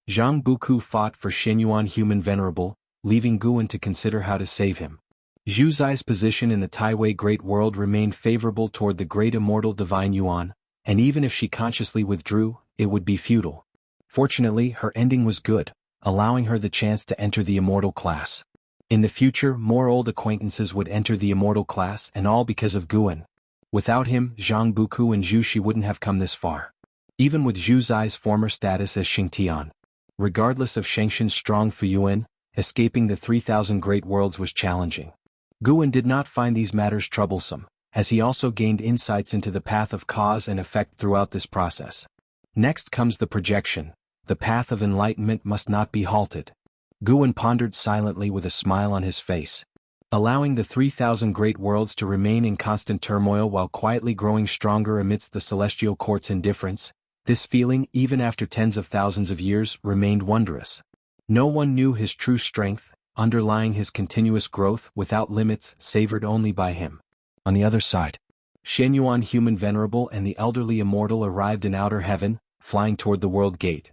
Jianghu fought for Shenyuan Human Venerable, leaving Guwen to consider how to save him. Zhu Zai's position in the Taiwei Great World remained favorable toward the great immortal divine Yuan, and even if she consciously withdrew, it would be futile. Fortunately, her ending was good, allowing her the chance to enter the immortal class. In the future, more old acquaintances would enter the immortal class, and all because of Guwen. Without him, Jianghu and Zhu Shi wouldn't have come this far. Even with Zhu Zai's former status as Xingtian. Regardless of Shengshen's strong Fuyuan, escaping the 3,000 Great Worlds was challenging. Guwen did not find these matters troublesome, as he also gained insights into the path of cause and effect throughout this process. Next comes the projection. The path of enlightenment must not be halted. Guwen pondered silently with a smile on his face. Allowing the 3,000 Great Worlds to remain in constant turmoil while quietly growing stronger amidst the celestial court's indifference, this feeling, even after tens of thousands of years, remained wondrous. No one knew his true strength, underlying his continuous growth without limits, savored only by him. On the other side, Shenyuan Human Venerable and the elderly immortal arrived in outer heaven, flying toward the world gate.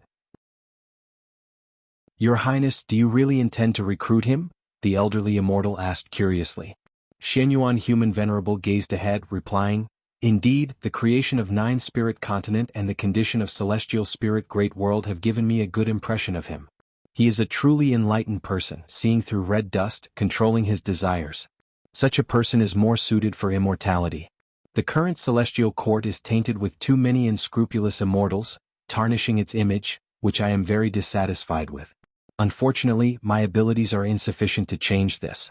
"Your Highness, do you really intend to recruit him?" the elderly immortal asked curiously. Shenyuan Human Venerable gazed ahead, replying, "Indeed, the creation of 9 spirit continent and the condition of celestial spirit great world have given me a good impression of him. He is a truly enlightened person, seeing through red dust, controlling his desires. Such a person is more suited for immortality. The current celestial court is tainted with too many unscrupulous immortals, tarnishing its image, which I am very dissatisfied with. Unfortunately, my abilities are insufficient to change this."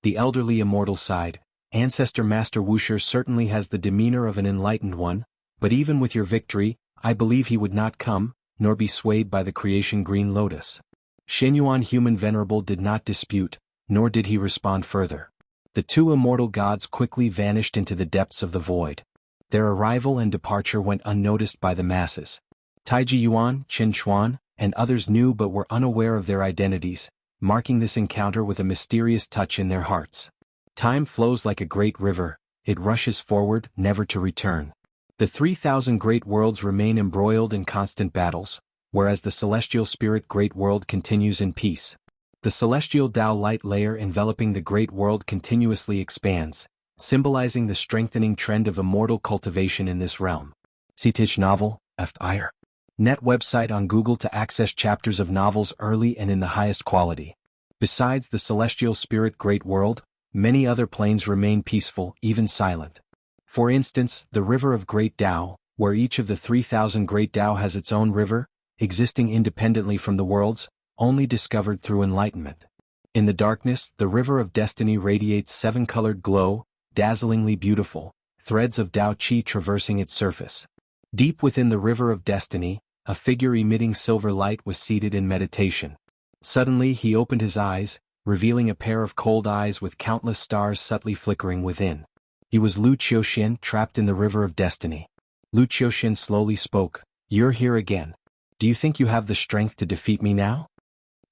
The elderly immortal sighed. "Ancestor Master Wuxia certainly has the demeanor of an enlightened one, but even with your victory, I believe he would not come, nor be swayed by the creation green lotus. Shenyuan Human Venerable did not dispute, nor did he respond further. The two immortal gods quickly vanished into the depths of the void. Their arrival and departure went unnoticed by the masses. Taiji Yuan, Qin Chuan, and others knew but were unaware of their identities, marking this encounter with a mysterious touch in their hearts. Time flows like a great river, it rushes forward, never to return. The 3,000 great worlds remain embroiled in constant battles, whereas the celestial spirit great world continues in peace. The celestial Tao light layer enveloping the great world continuously expands, symbolizing the strengthening trend of immortal cultivation in this realm. Citich novel, F.I.R. Net website on Google to access chapters of novels early and in the highest quality. Besides the celestial spirit great world, many other planes remain peaceful, even silent. For instance, the river of Great Tao, where each of the 3,000 great Tao has its own river, existing independently from the worlds, only discovered through enlightenment. In the darkness, the river of destiny radiates seven-colored glow, dazzlingly beautiful, threads of Tao Qi traversing its surface. Deep within the river of destiny, a figure emitting silver light was seated in meditation. Suddenly he opened his eyes, revealing a pair of cold eyes with countless stars subtly flickering within. He was Lu Qiuxian, trapped in the river of destiny. Lu Qiuxian slowly spoke, "You're here again. Do you think you have the strength to defeat me now?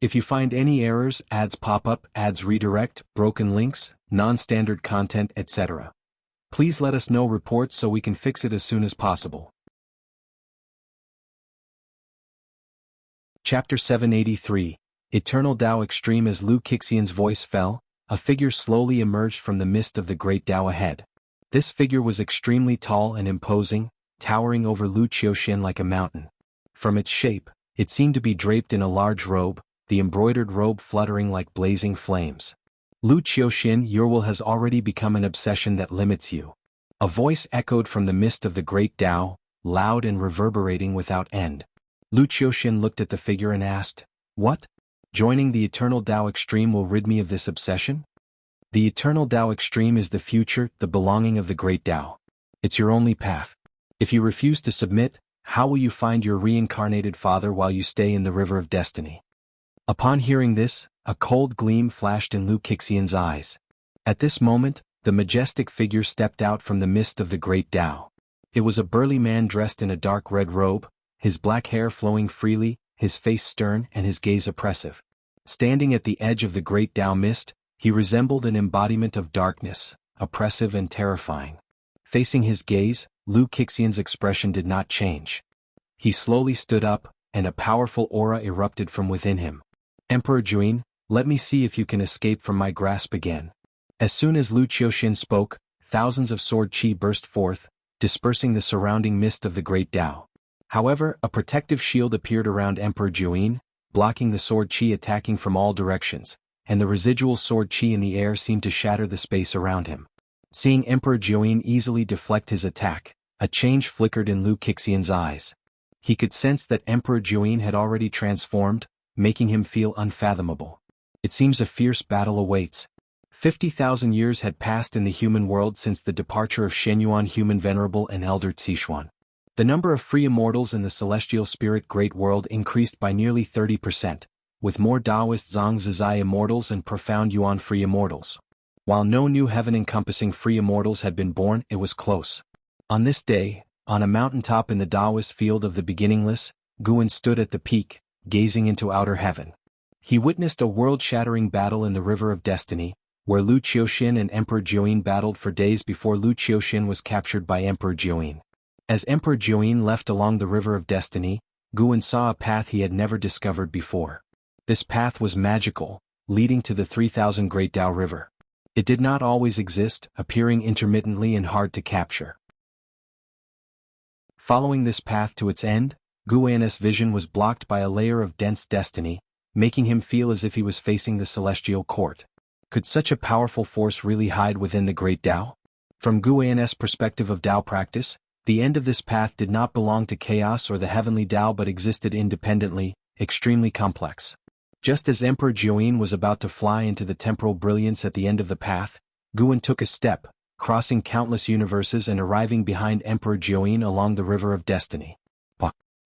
If you find any errors, ads pop up, ads redirect, broken links, non-standard content, etc. Please let us know reports so we can fix it as soon as possible." Chapter 783, Eternal Tao Extreme. As Lu Qiuxian's voice fell, a figure slowly emerged from the mist of the great Tao ahead. This figure was extremely tall and imposing, towering over Lu Qiuxian like a mountain. From its shape, it seemed to be draped in a large robe, the embroidered robe fluttering like blazing flames. "Lu Qiuxian, your will has already become an obsession that limits you." A voice echoed from the mist of the great Tao, loud and reverberating without end. Lu Qiuxian looked at the figure and asked, "What? Joining the Eternal Tao Extreme will rid me of this obsession?" The Eternal Tao Extreme is the future, the belonging of the great Tao. It's your only path. If you refuse to submit, how will you find your reincarnated father while you stay in the river of destiny? Upon hearing this, a cold gleam flashed in Lu Qiuxian's eyes. At this moment, the majestic figure stepped out from the mist of the great Tao. It was a burly man dressed in a dark red robe, his black hair flowing freely, his face stern and his gaze oppressive. Standing at the edge of the great Tao mist, he resembled an embodiment of darkness, oppressive and terrifying. Facing his gaze, Lu Qiuxian's expression did not change. He slowly stood up, and a powerful aura erupted from within him. "Emperor Juin, let me see if you can escape from my grasp again." As soon as Lu Qiuxian spoke, thousands of sword qi burst forth, dispersing the surrounding mist of the great Tao. However, a protective shield appeared around Emperor Juin, blocking the sword qi attacking from all directions, and the residual sword qi in the air seemed to shatter the space around him. Seeing Emperor Juin easily deflect his attack, a change flickered in Lu Qiuxian's eyes. He could sense that Emperor Juin had already transformed, making him feel unfathomable. It seems a fierce battle awaits. 50,000 years had passed in the human world since the departure of Shenyuan Human Venerable and Elder Zixuan. The number of free immortals in the celestial spirit great world increased by nearly 30%, with more Taoist Zhangzizai immortals and profound Yuan free immortals. While no new heaven-encompassing free immortals had been born, it was close. On this day, on a mountaintop in the Taoist field of the beginningless, Guan stood at the peak, gazing into outer heaven. He witnessed a world-shattering battle in the River of Destiny, where Lu Qiuxian and Emperor Jiuyin battled for days before Lu Qiuxian was captured by Emperor Jiuyin. As Emperor Jiuyin left along the River of Destiny, Guan saw a path he had never discovered before. This path was magical, leading to the 3,000 Great Tao River. It did not always exist, appearing intermittently and hard to capture. Following this path to its end, Guan's vision was blocked by a layer of dense destiny, making him feel as if he was facing the celestial court. Could such a powerful force really hide within the Great Tao? From Guan's perspective of Tao practice, the end of this path did not belong to chaos or the heavenly Tao but existed independently, extremely complex. Just as Emperor Jiuyin was about to fly into the temporal brilliance at the end of the path, Guan took a step, crossing countless universes and arriving behind Emperor Jiuyin along the River of Destiny.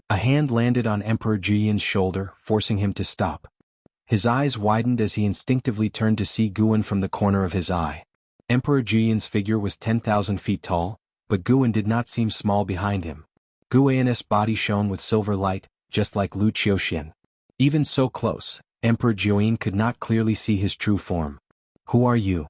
A hand landed on Emperor Jiyan's shoulder, forcing him to stop. His eyes widened as he instinctively turned to see Guan from the corner of his eye. Emperor Jiyan's figure was 10,000 feet tall, but Guan did not seem small behind him. Guan's body shone with silver light, just like Lu Qiuxian. Even so close, Emperor Jiyan could not clearly see his true form. "Who are you?"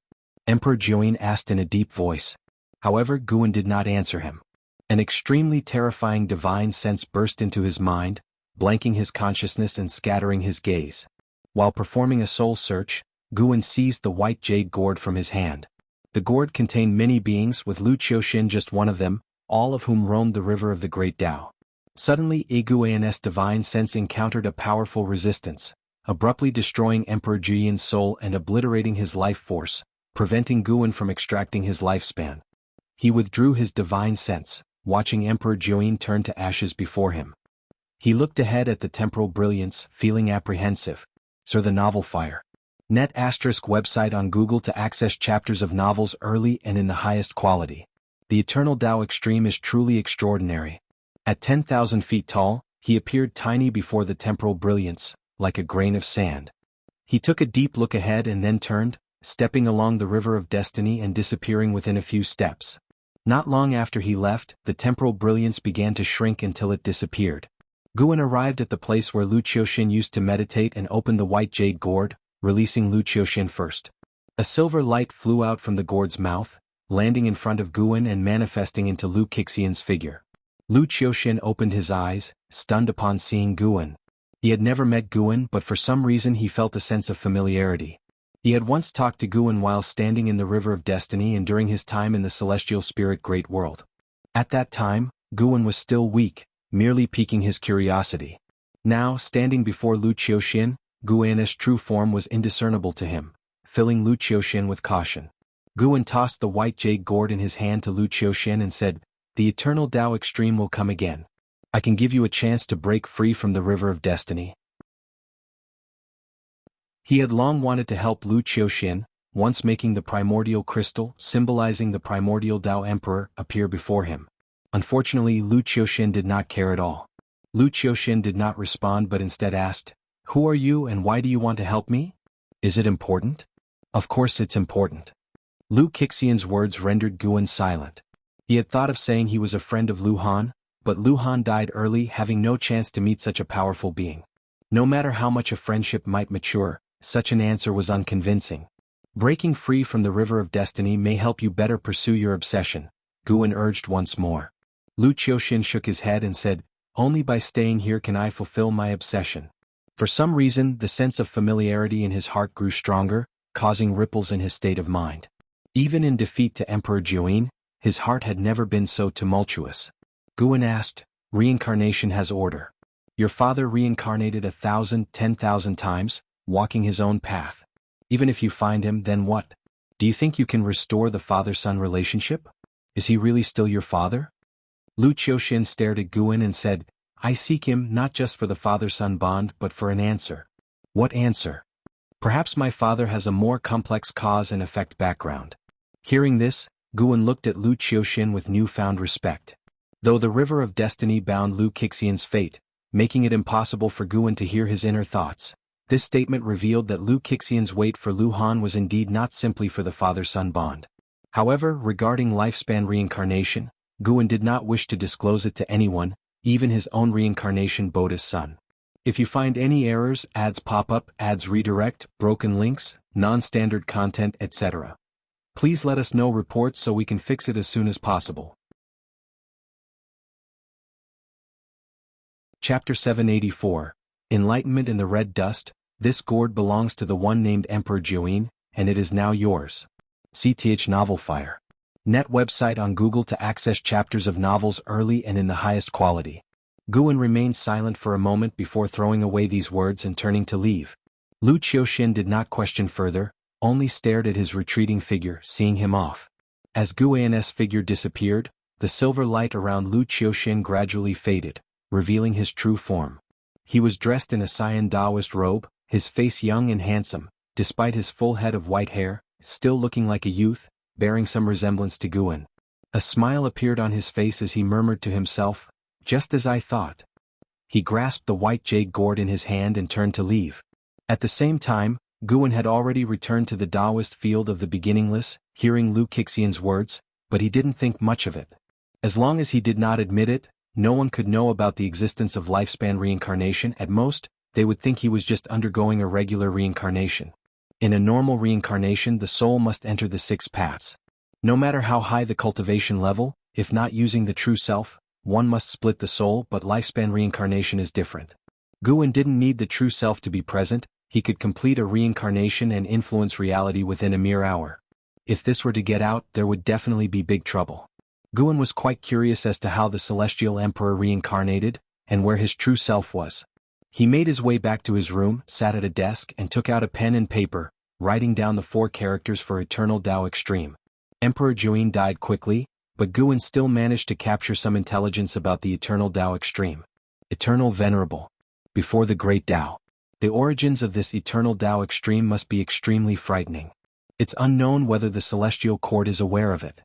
Emperor Jiyan asked in a deep voice. However, Guan did not answer him. An extremely terrifying divine sense burst into his mind, blanking his consciousness and scattering his gaze. While performing a soul search, Guan seized the white jade gourd from his hand. The gourd contained many beings, with Lu Qiuxian just one of them, all of whom roamed the river of the Great Tao. Suddenly, Guan's divine sense encountered a powerful resistance, abruptly destroying Emperor Jiyan's soul and obliterating his life force, preventing Guan from extracting his lifespan. He withdrew his divine sense, watching Emperor Jiyan turn to ashes before him. He looked ahead at the temporal brilliance, feeling apprehensive. Sir, the novel Fire. Net ** website on Google to access chapters of novels early and in the highest quality. The Eternal Tao Extreme is truly extraordinary. At 10,000 feet tall, he appeared tiny before the temporal brilliance, like a grain of sand. He took a deep look ahead and then turned, stepping along the river of destiny and disappearing within a few steps. Not long after he left, the temporal brilliance began to shrink until it disappeared. Guan arrived at the place where Lu Qiuxian used to meditate and opened the white jade gourd, releasing Lu Qiuxian first. A silver light flew out from the gourd's mouth, landing in front of Guan and manifesting into Lu Qiuxian's figure. Lu Qiuxian opened his eyes, stunned upon seeing Guan. He had never met Guan, but for some reason he felt a sense of familiarity. He had once talked to Guan while standing in the River of Destiny and during his time in the Celestial Spirit Great World. At that time, Guan was still weak, merely piquing his curiosity. Now, standing before Lu Qiuxian, Guan's true form was indiscernible to him, filling Lu Qiuxian with caution. Guan tossed the white jade gourd in his hand to Lu Qiuxian and said, "The Eternal Tao Extreme will come again. I can give you a chance to break free from the River of Destiny." He had long wanted to help Lu Qiuxian, once making the primordial crystal, symbolizing the primordial Tao Emperor, appear before him. Unfortunately, Lu Qiuxian did not care at all. Lu Qiuxian did not respond but instead asked, "Who are you and why do you want to help me? Is it important?" "Of course it's important." Lu Qiuxian's words rendered Guan silent. He had thought of saying he was a friend of Lu Han, but Lu Han died early, having no chance to meet such a powerful being. No matter how much a friendship might mature, such an answer was unconvincing. "Breaking free from the River of Destiny may help you better pursue your obsession," Guan urged once more. Lu Qiuxian shook his head and said, "Only by staying here can I fulfill my obsession." For some reason, the sense of familiarity in his heart grew stronger, causing ripples in his state of mind. Even in defeat to Emperor Jiyan, his heart had never been so tumultuous. Guan asked, "Reincarnation has order. Your father reincarnated 1,000, 10,000 times, walking his own path. Even if you find him, then what? Do you think you can restore the father-son relationship? Is he really still your father?" Lu Qiuxian stared at Guan and said, "I seek him not just for the father-son bond but for an answer." "What answer?" "Perhaps my father has a more complex cause and effect background." Hearing this, Guan looked at Lu Qiuxian with newfound respect. Though the River of Destiny bound Lu Qiuxian's fate, making it impossible for Guan to hear his inner thoughts, this statement revealed that Lu Qiuxian's wait for Lu Han was indeed not simply for the father-son bond. However, regarding lifespan reincarnation, Guan did not wish to disclose it to anyone, even his own reincarnation Boda's son. If you find any errors, ads pop up, ads redirect, broken links, non-standard content, etc., please let us know reports so we can fix it as soon as possible. Chapter 784, Enlightenment in the Red Dust. This gourd belongs to the one named Emperor Jiyan, and it is now yours. CTH Novel Fire. Net website on Google to access chapters of novels early and in the highest quality. Guan remained silent for a moment before throwing away these words and turning to leave. Lu Qiuxian did not question further, only stared at his retreating figure, seeing him off. As Guan's figure disappeared, the silver light around Lu Qiuxian gradually faded, revealing his true form. He was dressed in a cyan Taoist robe, his face young and handsome, despite his full head of white hair, still looking like a youth, bearing some resemblance to Guan. A smile appeared on his face as he murmured to himself, "Just as I thought." he grasped the white jade gourd in his hand and turned to leave. At the same time, Guan had already returned to the Taoist field of the beginningless, hearing Lu Qixian's words, but he didn't think much of it. As long as he did not admit it, no one could know about the existence of lifespan reincarnation. At most, they would think he was just undergoing a regular reincarnation. In a normal reincarnation, the soul must enter the 6 paths. No matter how high the cultivation level, if not using the true self, one must split the soul, but lifespan reincarnation is different. Guan didn't need the true self to be present, he could complete a reincarnation and influence reality within a mere hour. If this were to get out, there would definitely be big trouble. Guan was quite curious as to how the Celestial Emperor reincarnated, and where his true self was. He made his way back to his room, sat at a desk and took out a pen and paper, writing down the 4 characters for Eternal Tao Extreme. Emperor Jianghu died quickly, but Guan still managed to capture some intelligence about the Eternal Tao Extreme. Eternal Venerable. Before the Great Tao. The origins of this Eternal Tao Extreme must be extremely frightening. It's unknown whether the Celestial Court is aware of it.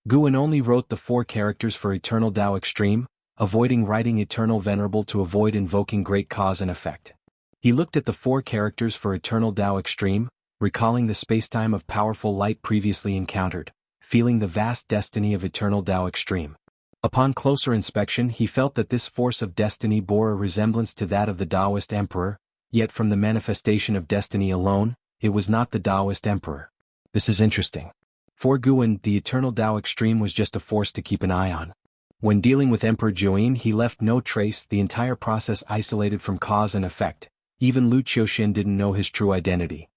Guan only wrote the 4 characters for Eternal Tao Extreme, avoiding writing Eternal Venerable to avoid invoking great cause and effect. He looked at the 4 characters for Eternal Tao Extreme, recalling the spacetime of powerful light previously encountered, feeling the vast destiny of Eternal Tao Extreme. Upon closer inspection, he felt that this force of destiny bore a resemblance to that of the Taoist Emperor, yet from the manifestation of destiny alone, it was not the Taoist Emperor. This is interesting. For Guan, the Eternal Tao Extreme was just a force to keep an eye on. When dealing with Emperor Jianghu, he left no trace, the entire process isolated from cause and effect. Even Lu Qixian didn't know his true identity.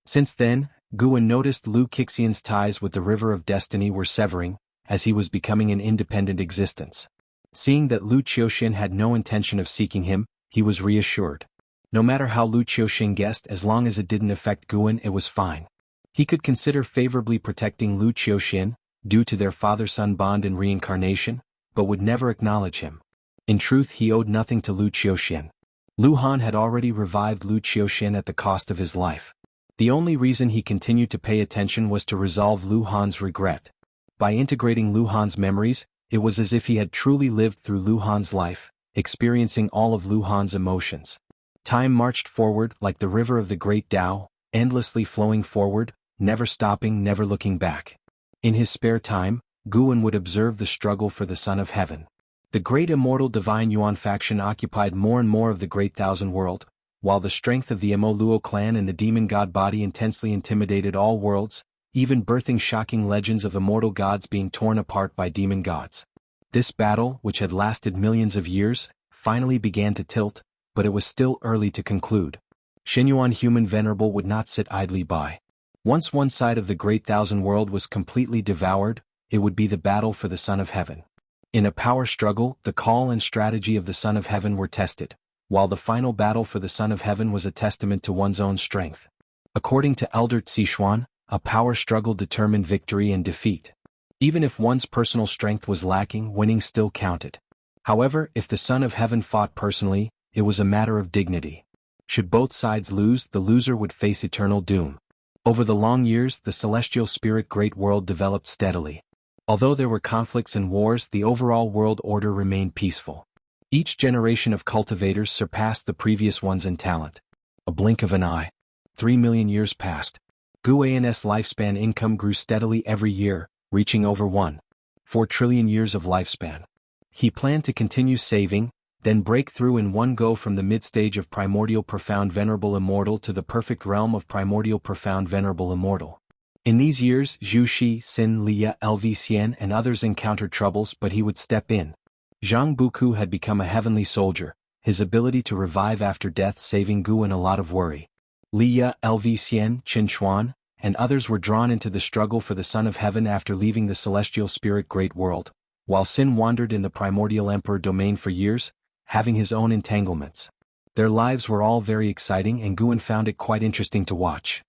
Since then, Guan noticed Lu Qixian's ties with the River of Destiny were severing, as he was becoming an independent existence. Seeing that Lu Qixian had no intention of seeking him, he was reassured. No matter how Lu Qixian guessed, as long as it didn't affect Guan, it was fine. He could consider favorably protecting Lu Qixian, due to their father-son bond in reincarnation, but would never acknowledge him. In truth, he owed nothing to Lu Qixian. Lu Han had already revived Lu Qixian at the cost of his life. The only reason he continued to pay attention was to resolve Lu Han's regret. By integrating Lu Han's memories, it was as if he had truly lived through Lu Han's life, experiencing all of Lu Han's emotions. Time marched forward like the river of the Great Tao, endlessly flowing forward, never stopping, never looking back. In his spare time, Guan would observe the struggle for the Son of Heaven. The great immortal divine Yuan faction occupied more and more of the Great Thousand World, while the strength of the Mo Luo clan and the demon god body intensely intimidated all worlds, even birthing shocking legends of immortal gods being torn apart by demon gods. This battle, which had lasted millions of years, finally began to tilt, but it was still early to conclude. Shenyuan Human Venerable would not sit idly by. Once one side of the Great Thousand World was completely devoured, it would be the battle for the Son of Heaven. In a power struggle, the call and strategy of the Son of Heaven were tested, while the final battle for the Son of Heaven was a testament to one's own strength. According to Elder Xishuan, a power struggle determined victory and defeat. Even if one's personal strength was lacking, winning still counted. However, if the Son of Heaven fought personally, it was a matter of dignity. Should both sides lose, the loser would face eternal doom. Over the long years, the celestial spirit great world developed steadily. Although there were conflicts and wars, the overall world order remained peaceful. Each generation of cultivators surpassed the previous ones in talent. A blink of an eye. 3 million years passed. Guan's lifespan income grew steadily every year, reaching over 1.4 trillion years of lifespan. He planned to continue saving, then break through in one go from the mid-stage of Primordial Profound Venerable Immortal to the perfect realm of Primordial Profound Venerable Immortal. In these years, Zhu Shi, Xin Liya, Lv Xian and others encountered troubles, but he would step in. Zhang Buku had become a heavenly soldier, his ability to revive after death saving Guan a lot of worry. Liya, Lv Xian, Qin Xuan, and others were drawn into the struggle for the Son of Heaven after leaving the celestial spirit great world, while Xin wandered in the primordial emperor domain for years, having his own entanglements. Their lives were all very exciting and Guan found it quite interesting to watch.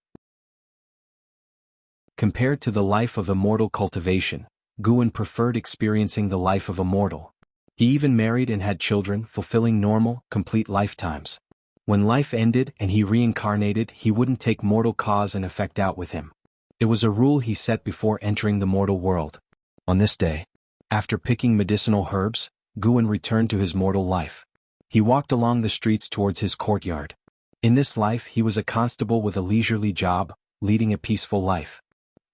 Compared to the life of immortal cultivation, Guan preferred experiencing the life of immortal. He even married and had children, fulfilling normal, complete lifetimes. When life ended and he reincarnated, he wouldn't take mortal cause and effect out with him. It was a rule he set before entering the mortal world. On this day, after picking medicinal herbs, Guan returned to his mortal life. He walked along the streets towards his courtyard. In this life he was a constable with a leisurely job, leading a peaceful life.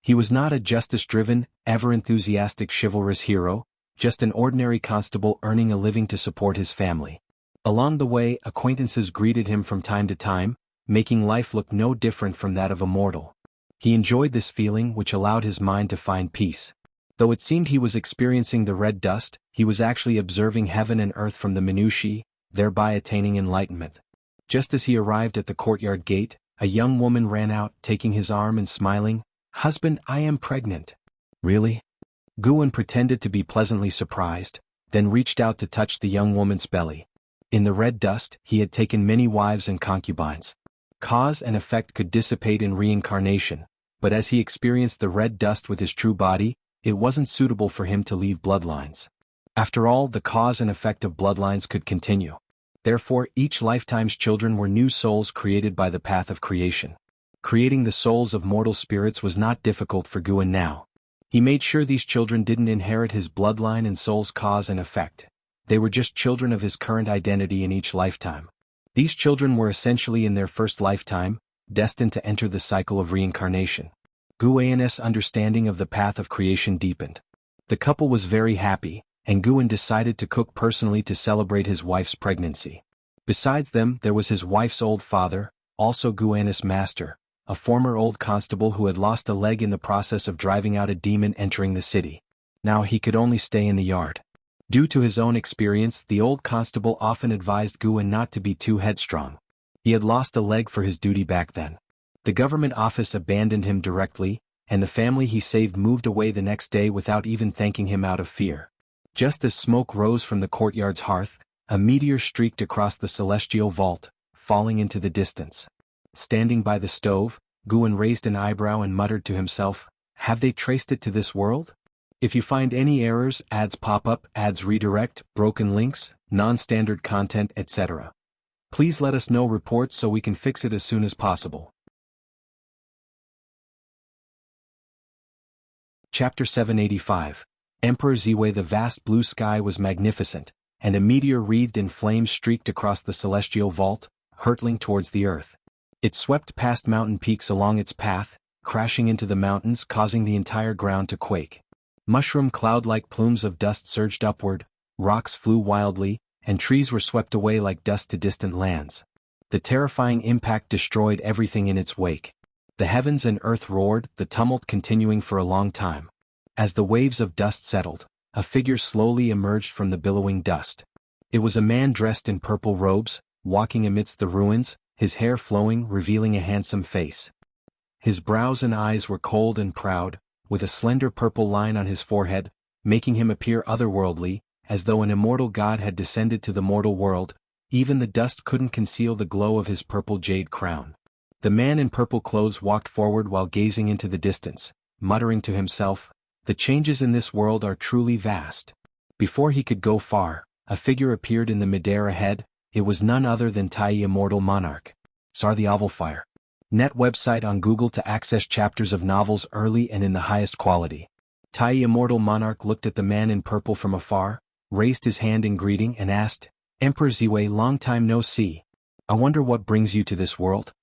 He was not a justice-driven, ever-enthusiastic chivalrous hero, just an ordinary constable earning a living to support his family. Along the way, acquaintances greeted him from time to time, making life look no different from that of a mortal. He enjoyed this feeling, which allowed his mind to find peace. Though it seemed he was experiencing the red dust, he was actually observing heaven and earth from the minutiae, thereby attaining enlightenment. Just as he arrived at the courtyard gate, a young woman ran out, taking his arm and smiling, "Husband, I am pregnant." "Really?" Guan pretended to be pleasantly surprised, then reached out to touch the young woman's belly. In the red dust, he had taken many wives and concubines. Cause and effect could dissipate in reincarnation, but as he experienced the red dust with his true body, it wasn't suitable for him to leave bloodlines. After all, the cause and effect of bloodlines could continue. Therefore, each lifetime's children were new souls created by the path of creation. Creating the souls of mortal spirits was not difficult for Guan now. He made sure these children didn't inherit his bloodline and soul's cause and effect. They were just children of his current identity in each lifetime. These children were essentially in their first lifetime, destined to enter the cycle of reincarnation. Guan's understanding of the path of creation deepened. The couple was very happy, and Guan decided to cook personally to celebrate his wife's pregnancy. Besides them, there was his wife's old father, also Guan's master, a former old constable who had lost a leg in the process of driving out a demon entering the city. Now he could only stay in the yard. Due to his own experience, the old constable often advised Guan not to be too headstrong. He had lost a leg for his duty back then. The government office abandoned him directly, and the family he saved moved away the next day without even thanking him out of fear. Just as smoke rose from the courtyard's hearth, a meteor streaked across the celestial vault, falling into the distance. Standing by the stove, Guan raised an eyebrow and muttered to himself, "Have they traced it to this world? If you find any errors, ads pop up, ads redirect, broken links, non-standard content, etc. Please let us know reports so we can fix it as soon as possible." Chapter 785. Emperor Ziwei. The vast blue sky was magnificent, and a meteor wreathed in flames streaked across the celestial vault, hurtling towards the earth. It swept past mountain peaks along its path, crashing into the mountains, causing the entire ground to quake. Mushroom cloud-like plumes of dust surged upward, rocks flew wildly, and trees were swept away like dust to distant lands. The terrifying impact destroyed everything in its wake. The heavens and earth roared, the tumult continuing for a long time. As the waves of dust settled, a figure slowly emerged from the billowing dust. It was a man dressed in purple robes, walking amidst the ruins, his hair flowing, revealing a handsome face. His brows and eyes were cold and proud, with a slender purple line on his forehead, making him appear otherworldly, as though an immortal god had descended to the mortal world. Even the dust couldn't conceal the glow of his purple jade crown. The man in purple clothes walked forward while gazing into the distance, muttering to himself, "The changes in this world are truly vast." Before he could go far, a figure appeared in the midair ahead. It was none other than Tai Immortal Monarch. Sar the Ovalfire. Net website on Google to access chapters of novels early and in the highest quality. Tai Immortal Monarch looked at the man in purple from afar, raised his hand in greeting and asked, "Emperor Ziwei, long time no see. I wonder what brings you to this world?"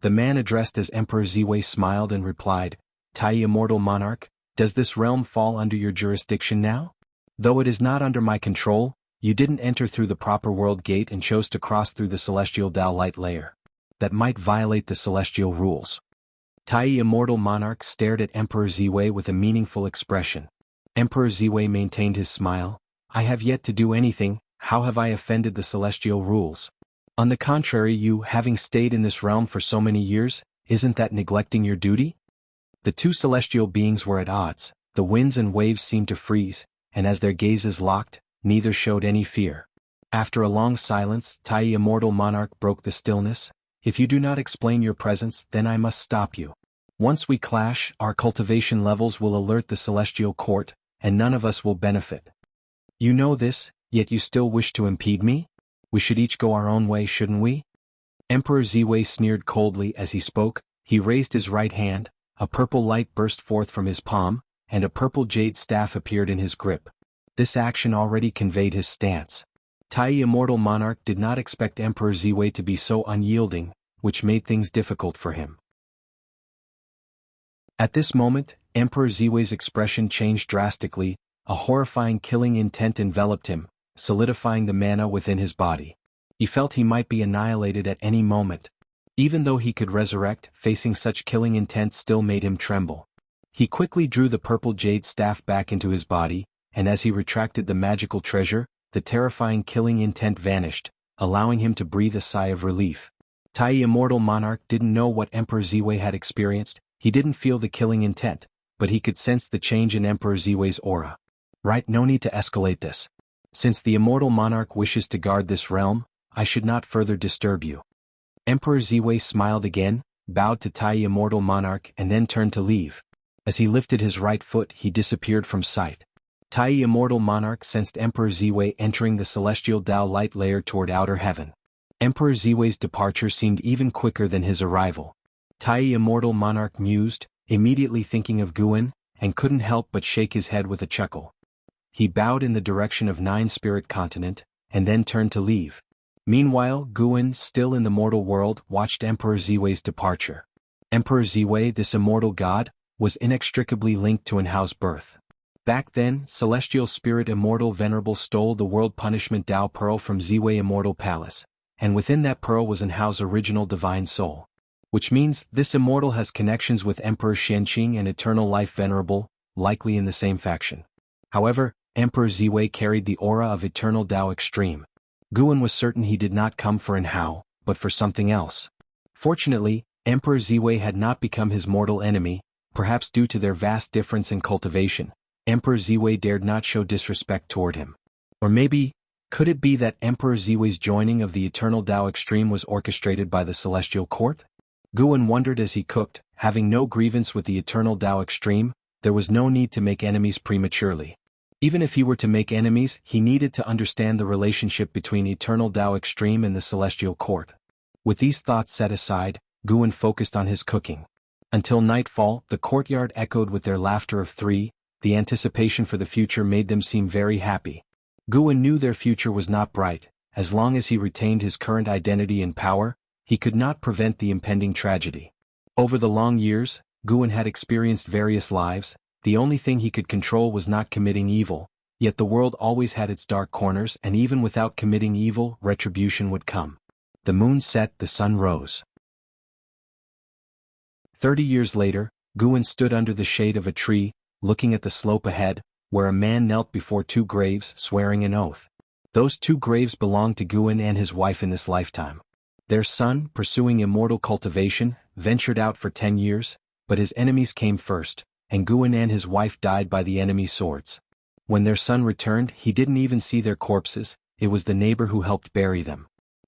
The man addressed as Emperor Ziwei smiled and replied, "Tai Immortal Monarch, does this realm fall under your jurisdiction now? Though it is not under my control, you didn't enter through the proper world gate and chose to cross through the celestial Tao light layer. That might violate the celestial rules." Tai Immortal Monarch stared at Emperor Ziwei with a meaningful expression. Emperor Ziwei maintained his smile. "I have yet to do anything. How have I offended the celestial rules? On the contrary, you, having stayed in this realm for so many years, isn't that neglecting your duty?" The two celestial beings were at odds. The winds and waves seemed to freeze, and as their gazes locked, neither showed any fear. After a long silence, Tai Immortal Monarch broke the stillness. "If you do not explain your presence, then I must stop you. Once we clash, our cultivation levels will alert the celestial court, and none of us will benefit. You know this, yet you still wish to impede me? We should each go our own way, shouldn't we?" Emperor Ziwei sneered coldly as he spoke. He raised his right hand, a purple light burst forth from his palm, and a purple jade staff appeared in his grip. This action already conveyed his stance. Tai Immortal Monarch did not expect Emperor Ziwei to be so unyielding, which made things difficult for him. At this moment, Emperor Ziwei's expression changed drastically, a horrifying killing intent enveloped him, solidifying the mana within his body. He felt he might be annihilated at any moment. Even though he could resurrect, facing such killing intent still made him tremble. He quickly drew the purple jade staff back into his body, and as he retracted the magical treasure, the terrifying killing intent vanished, allowing him to breathe a sigh of relief. Tai Immortal Monarch didn't know what Emperor Ziwei had experienced. He didn't feel the killing intent, but he could sense the change in Emperor Ziwei's aura. Right, no need to escalate this. Since the Immortal Monarch wishes to guard this realm, I should not further disturb you. Emperor Ziwei smiled again, bowed to Tai Immortal Monarch and then turned to leave. As he lifted his right foot, he disappeared from sight. Tai Immortal Monarch sensed Emperor Ziwei entering the celestial Tao light layer toward outer heaven. Emperor Ziwei's departure seemed even quicker than his arrival. Tai Immortal Monarch mused, immediately thinking of Guan, and couldn't help but shake his head with a chuckle. He bowed in the direction of Nine Spirit Continent, and then turned to leave. Meanwhile, Guan, still in the mortal world, watched Emperor Ziwei's departure. Emperor Ziwei, this immortal god, was inextricably linked to Enhao's birth. Back then, Celestial Spirit Immortal Venerable stole the World Punishment Tao Pearl from Ziwei Immortal Palace, and within that pearl was Enhao's original divine soul. Which means, this immortal has connections with Emperor Xianqing and Eternal Life Venerable, likely in the same faction. However, Emperor Ziwei carried the aura of Eternal Tao Extreme. Guan was certain he did not come for Enhao, but for something else. Fortunately, Emperor Ziwei had not become his mortal enemy, perhaps due to their vast difference in cultivation. Emperor Ziwei dared not show disrespect toward him. Or maybe, could it be that Emperor Ziwei's joining of the Eternal Tao Extreme was orchestrated by the Celestial Court? Guan wondered as he cooked. Having no grievance with the Eternal Tao Extreme, there was no need to make enemies prematurely. Even if he were to make enemies, he needed to understand the relationship between Eternal Tao Extreme and the Celestial Court. With these thoughts set aside, Guan focused on his cooking. Until nightfall, the courtyard echoed with their laughter of three. The anticipation for the future made them seem very happy. Guan knew their future was not bright. As long as he retained his current identity and power, he could not prevent the impending tragedy. Over the long years, Guan had experienced various lives. The only thing he could control was not committing evil, yet the world always had its dark corners, and even without committing evil, retribution would come. The moon set, the sun rose. 30 years later, Guan stood under the shade of a tree, looking at the slope ahead, where a man knelt before two graves, swearing an oath. Those two graves belonged to Guan and his wife in this lifetime. Their son, pursuing immortal cultivation, ventured out for 10 years, but his enemies came first, and Guan and his wife died by the enemy's swords. When their son returned, he didn't even see their corpses. It was the neighbor who helped bury them.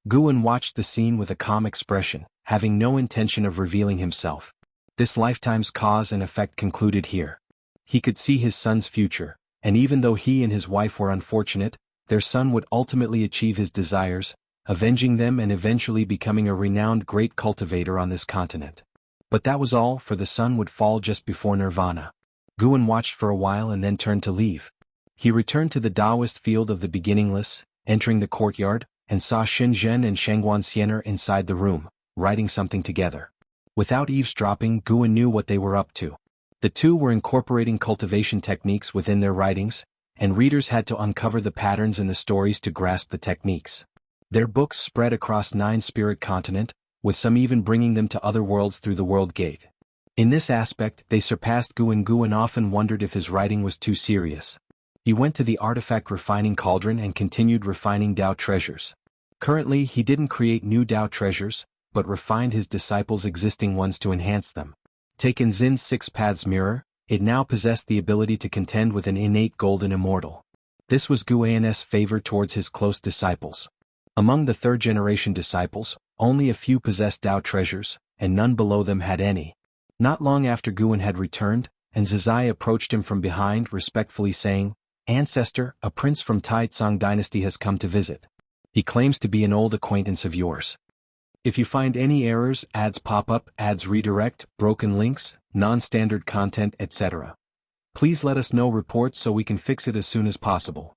Guan watched the scene with a calm expression, having no intention of revealing himself. This lifetime's cause and effect concluded here. He could see his son's future, and even though he and his wife were unfortunate, their son would ultimately achieve his desires, avenging them and eventually becoming a renowned great cultivator on this continent. But that was all, for the sun would fall just before nirvana. Guan watched for a while and then turned to leave. He returned to the Taoist field of the beginningless, entering the courtyard, and saw Shenzhen and Shangguan Xiener inside the room, writing something together. Without eavesdropping, Guan knew what they were up to. The two were incorporating cultivation techniques within their writings, and readers had to uncover the patterns in the stories to grasp the techniques. Their books spread across 9 spirit continent, with some even bringing them to other worlds through the World Gate. In this aspect, they surpassed Guan. Guan often wondered if his writing was too serious. He went to the artifact refining cauldron and continued refining Tao treasures. Currently, he didn't create new Tao treasures, but refined his disciples' existing ones to enhance them. Taken Zin's 6 Paths mirror, it now possessed the ability to contend with an innate golden immortal. This was Guan's favor towards his close disciples. Among the 3rd-generation disciples, only a few possessed Tao treasures, and none below them had any. Not long after Guan had returned, and Zizai approached him from behind, respectfully saying, "Ancestor, a prince from Tai Tsang dynasty has come to visit. He claims to be an old acquaintance of yours. If you find any errors, ads pop up, ads redirect, broken links, non-standard content, etc. Please let us know reports so we can fix it as soon as possible.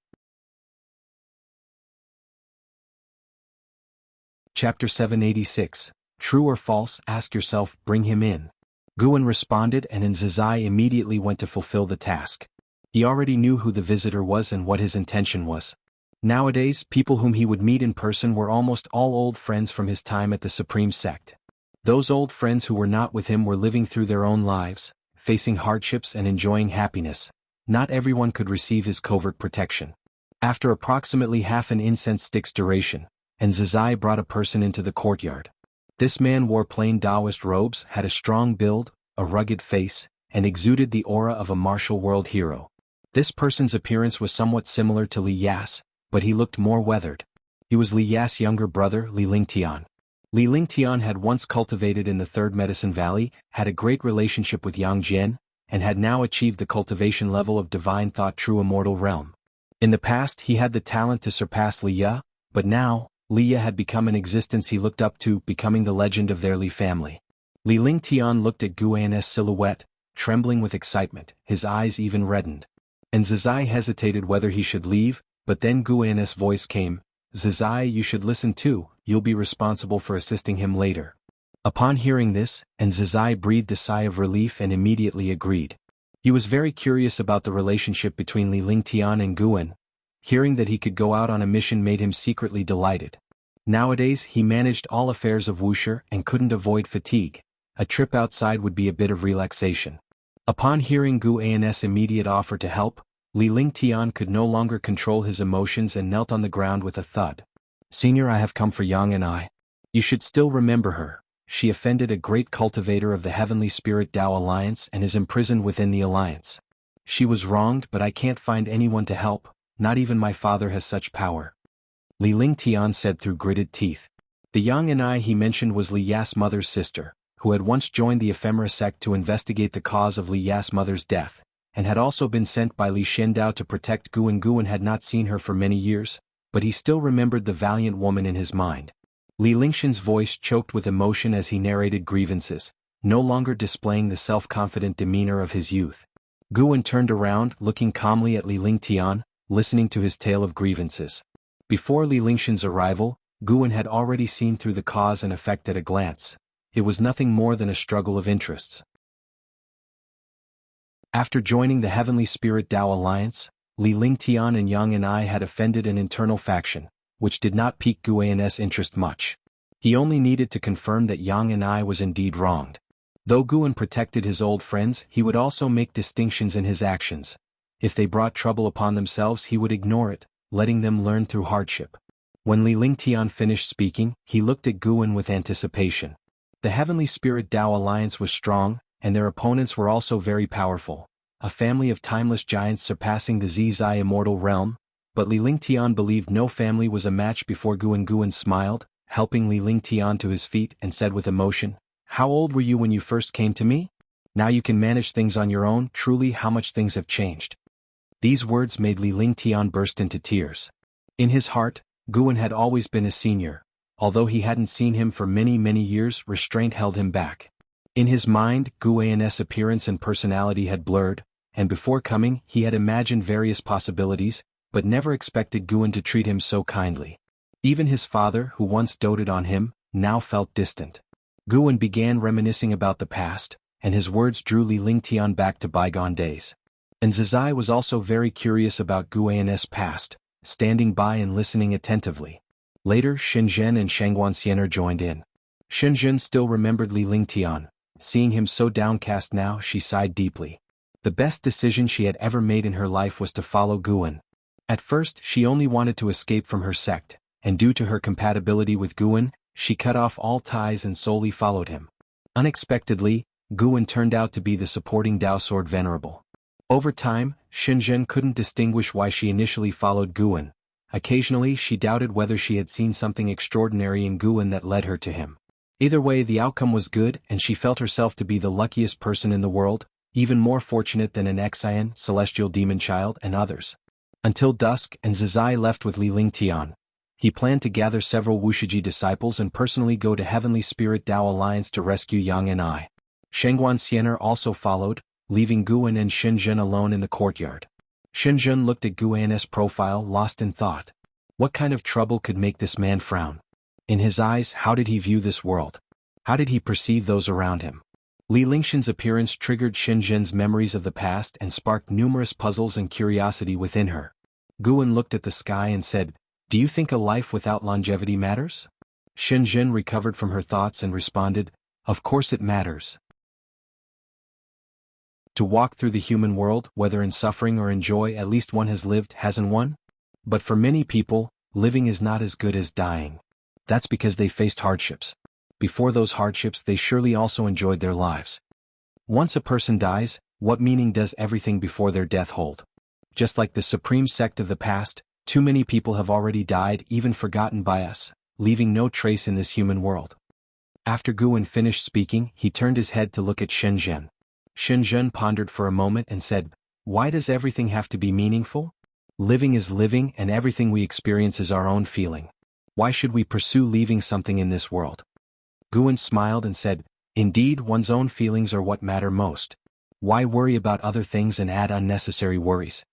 Chapter 786. True or false? Ask yourself, bring him in. Guan responded, and Zizai immediately went to fulfill the task. He already knew who the visitor was and what his intention was. Nowadays, people whom he would meet in person were almost all old friends from his time at the Supreme Sect. Those old friends who were not with him were living through their own lives, facing hardships and enjoying happiness. Not everyone could receive his covert protection. After approximately half an incense stick's duration, Zizai brought a person into the courtyard. This man wore plain Taoist robes, had a strong build, a rugged face, and exuded the aura of a martial world hero. This person's appearance was somewhat similar to Li Yas, but he looked more weathered. He was Li Yas' younger brother, Li Lingtian. Li Lingtian had once cultivated in the Third Medicine Valley, had a great relationship with Yang Jian, and had now achieved the cultivation level of divine thought true immortal realm. In the past he had the talent to surpass Li Ya, but now, Li Ya had become an existence he looked up to, becoming the legend of their Li family. Li Lingtian looked at Guan's silhouette, trembling with excitement, his eyes even reddened. Zizai hesitated whether he should leave, but then Guan's voice came, "Zizai, you should listen too, you'll be responsible for assisting him later." Upon hearing this, Zizai breathed a sigh of relief and immediately agreed. He was very curious about the relationship between Li Lingtian and Guan. Hearing that he could go out on a mission made him secretly delighted. Nowadays he managed all affairs of Wuxia and couldn't avoid fatigue. A trip outside would be a bit of relaxation. Upon hearing Guan's immediate offer to help, Li Lingtian could no longer control his emotions and knelt on the ground with a thud. "Senior, I have come for Yang and I. You should still remember her. She offended a great cultivator of the Heavenly Spirit Tao Alliance and is imprisoned within the Alliance. She was wronged, but I can't find anyone to help, not even my father has such power." Li Lingtian said through gritted teeth. The Yang and I he mentioned was Li Yas' mother's sister, who had once joined the Ephemera sect to investigate the cause of Li Yas' mother's death, and had also been sent by Li Xiandao to protect Guan. Guan had not seen her for many years, but he still remembered the valiant woman in his mind. Li Lingxian's voice choked with emotion as he narrated grievances, no longer displaying the self-confident demeanor of his youth. Guan turned around, looking calmly at Li Lingtian, listening to his tale of grievances. Before Li Lingxian's arrival, Guan had already seen through the cause and effect at a glance. It was nothing more than a struggle of interests. After joining the Heavenly Spirit Tao Alliance, Li Lingtian and Yang and I had offended an internal faction, which did not pique Guan's interest much. He only needed to confirm that Yang and I was indeed wronged. Though Guan protected his old friends, he would also make distinctions in his actions. If they brought trouble upon themselves, he would ignore it, letting them learn through hardship. When Li Lingtian finished speaking, he looked at Guan with anticipation. The Heavenly Spirit Tao Alliance was strong, and their opponents were also very powerful. A family of timeless giants surpassing the Zizai immortal realm, but Li Lingtian believed no family was a match before Guan. Guan smiled, helping Li Lingtian to his feet and said with emotion, "How old were you when you first came to me? Now you can manage things on your own. Truly how much things have changed." These words made Li Lingtian burst into tears. In his heart, Guan had always been a senior. Although he hadn't seen him for many years, restraint held him back. In his mind, Guan's appearance and personality had blurred, and before coming he had imagined various possibilities, but never expected Guan to treat him so kindly. Even his father, who once doted on him, now felt distant. Guan began reminiscing about the past, and his words drew Li Lingtian back to bygone days. And Zizai was also very curious about Guan's past, standing by and listening attentively. Later Shenzhen and Shangguanxianer joined in. Shenzhen still remembered Li Lingtian. Seeing him so downcast now, she sighed deeply. The best decision she had ever made in her life was to follow Guan. At first she only wanted to escape from her sect, and due to her compatibility with Guan, she cut off all ties and solely followed him. Unexpectedly, Guan turned out to be the supporting Tao Sword Venerable. Over time, Shenzhen couldn't distinguish why she initially followed Guan. Occasionally she doubted whether she had seen something extraordinary in Guan that led her to him. Either way, the outcome was good, and she felt herself to be the luckiest person in the world, even more fortunate than an Xian, celestial demon child, and others. Until dusk, and Zizai left with Li Lingtian. He planned to gather several Wuxia disciples and personally go to Heavenly Spirit Tao Alliance to rescue Yang and I. Shangguanxianer also followed, leaving Guan and Shenzhen alone in the courtyard. Shenzhen looked at Guan's profile, lost in thought. What kind of trouble could make this man frown? In his eyes, how did he view this world? How did he perceive those around him? Li Lingxin's appearance triggered Shenzhen's memories of the past and sparked numerous puzzles and curiosity within her. Guan looked at the sky and said, "Do you think a life without longevity matters?" Shenzhen recovered from her thoughts and responded, "Of course it matters. To walk through the human world, whether in suffering or in joy, at least one has lived, hasn't one? But for many people, living is not as good as dying. That's because they faced hardships. Before those hardships, they surely also enjoyed their lives. Once a person dies, what meaning does everything before their death hold? Just like the supreme sect of the past, too many people have already died, even forgotten by us, leaving no trace in this human world." After Guan finished speaking, he turned his head to look at Shenzhen. Shenzhen pondered for a moment and said, "Why does everything have to be meaningful? Living is living, and everything we experience is our own feeling. Why should we pursue leaving something in this world?" Guan smiled and said, "Indeed, one's own feelings are what matter most. Why worry about other things and add unnecessary worries?"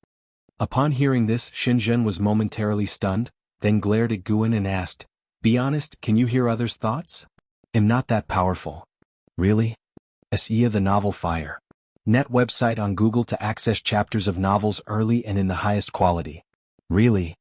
Upon hearing this, Shenzhen was momentarily stunned, then glared at Guan and asked, "Be honest, can you hear others' thoughts?" "I'm not that powerful." "Really?" Sia the Novel Fire. Net website on Google to access chapters of novels early and in the highest quality. "Really?"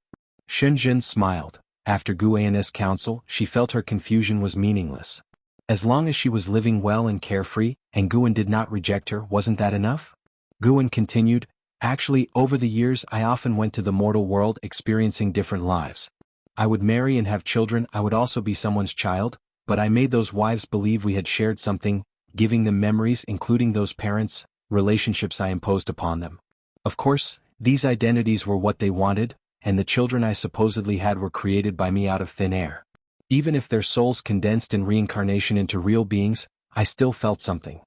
Shenzhen smiled. After Guan's counsel, she felt her confusion was meaningless. As long as she was living well and carefree, and Guan did not reject her, wasn't that enough? Guan continued, "Actually, over the years I often went to the mortal world experiencing different lives. I would marry and have children, I would also be someone's child, but I made those wives believe we had shared something, giving them memories including those parents, relationships I imposed upon them. Of course, these identities were what they wanted, and the children I supposedly had were created by me out of thin air. Even if their souls condensed in reincarnation into real beings, I still felt something.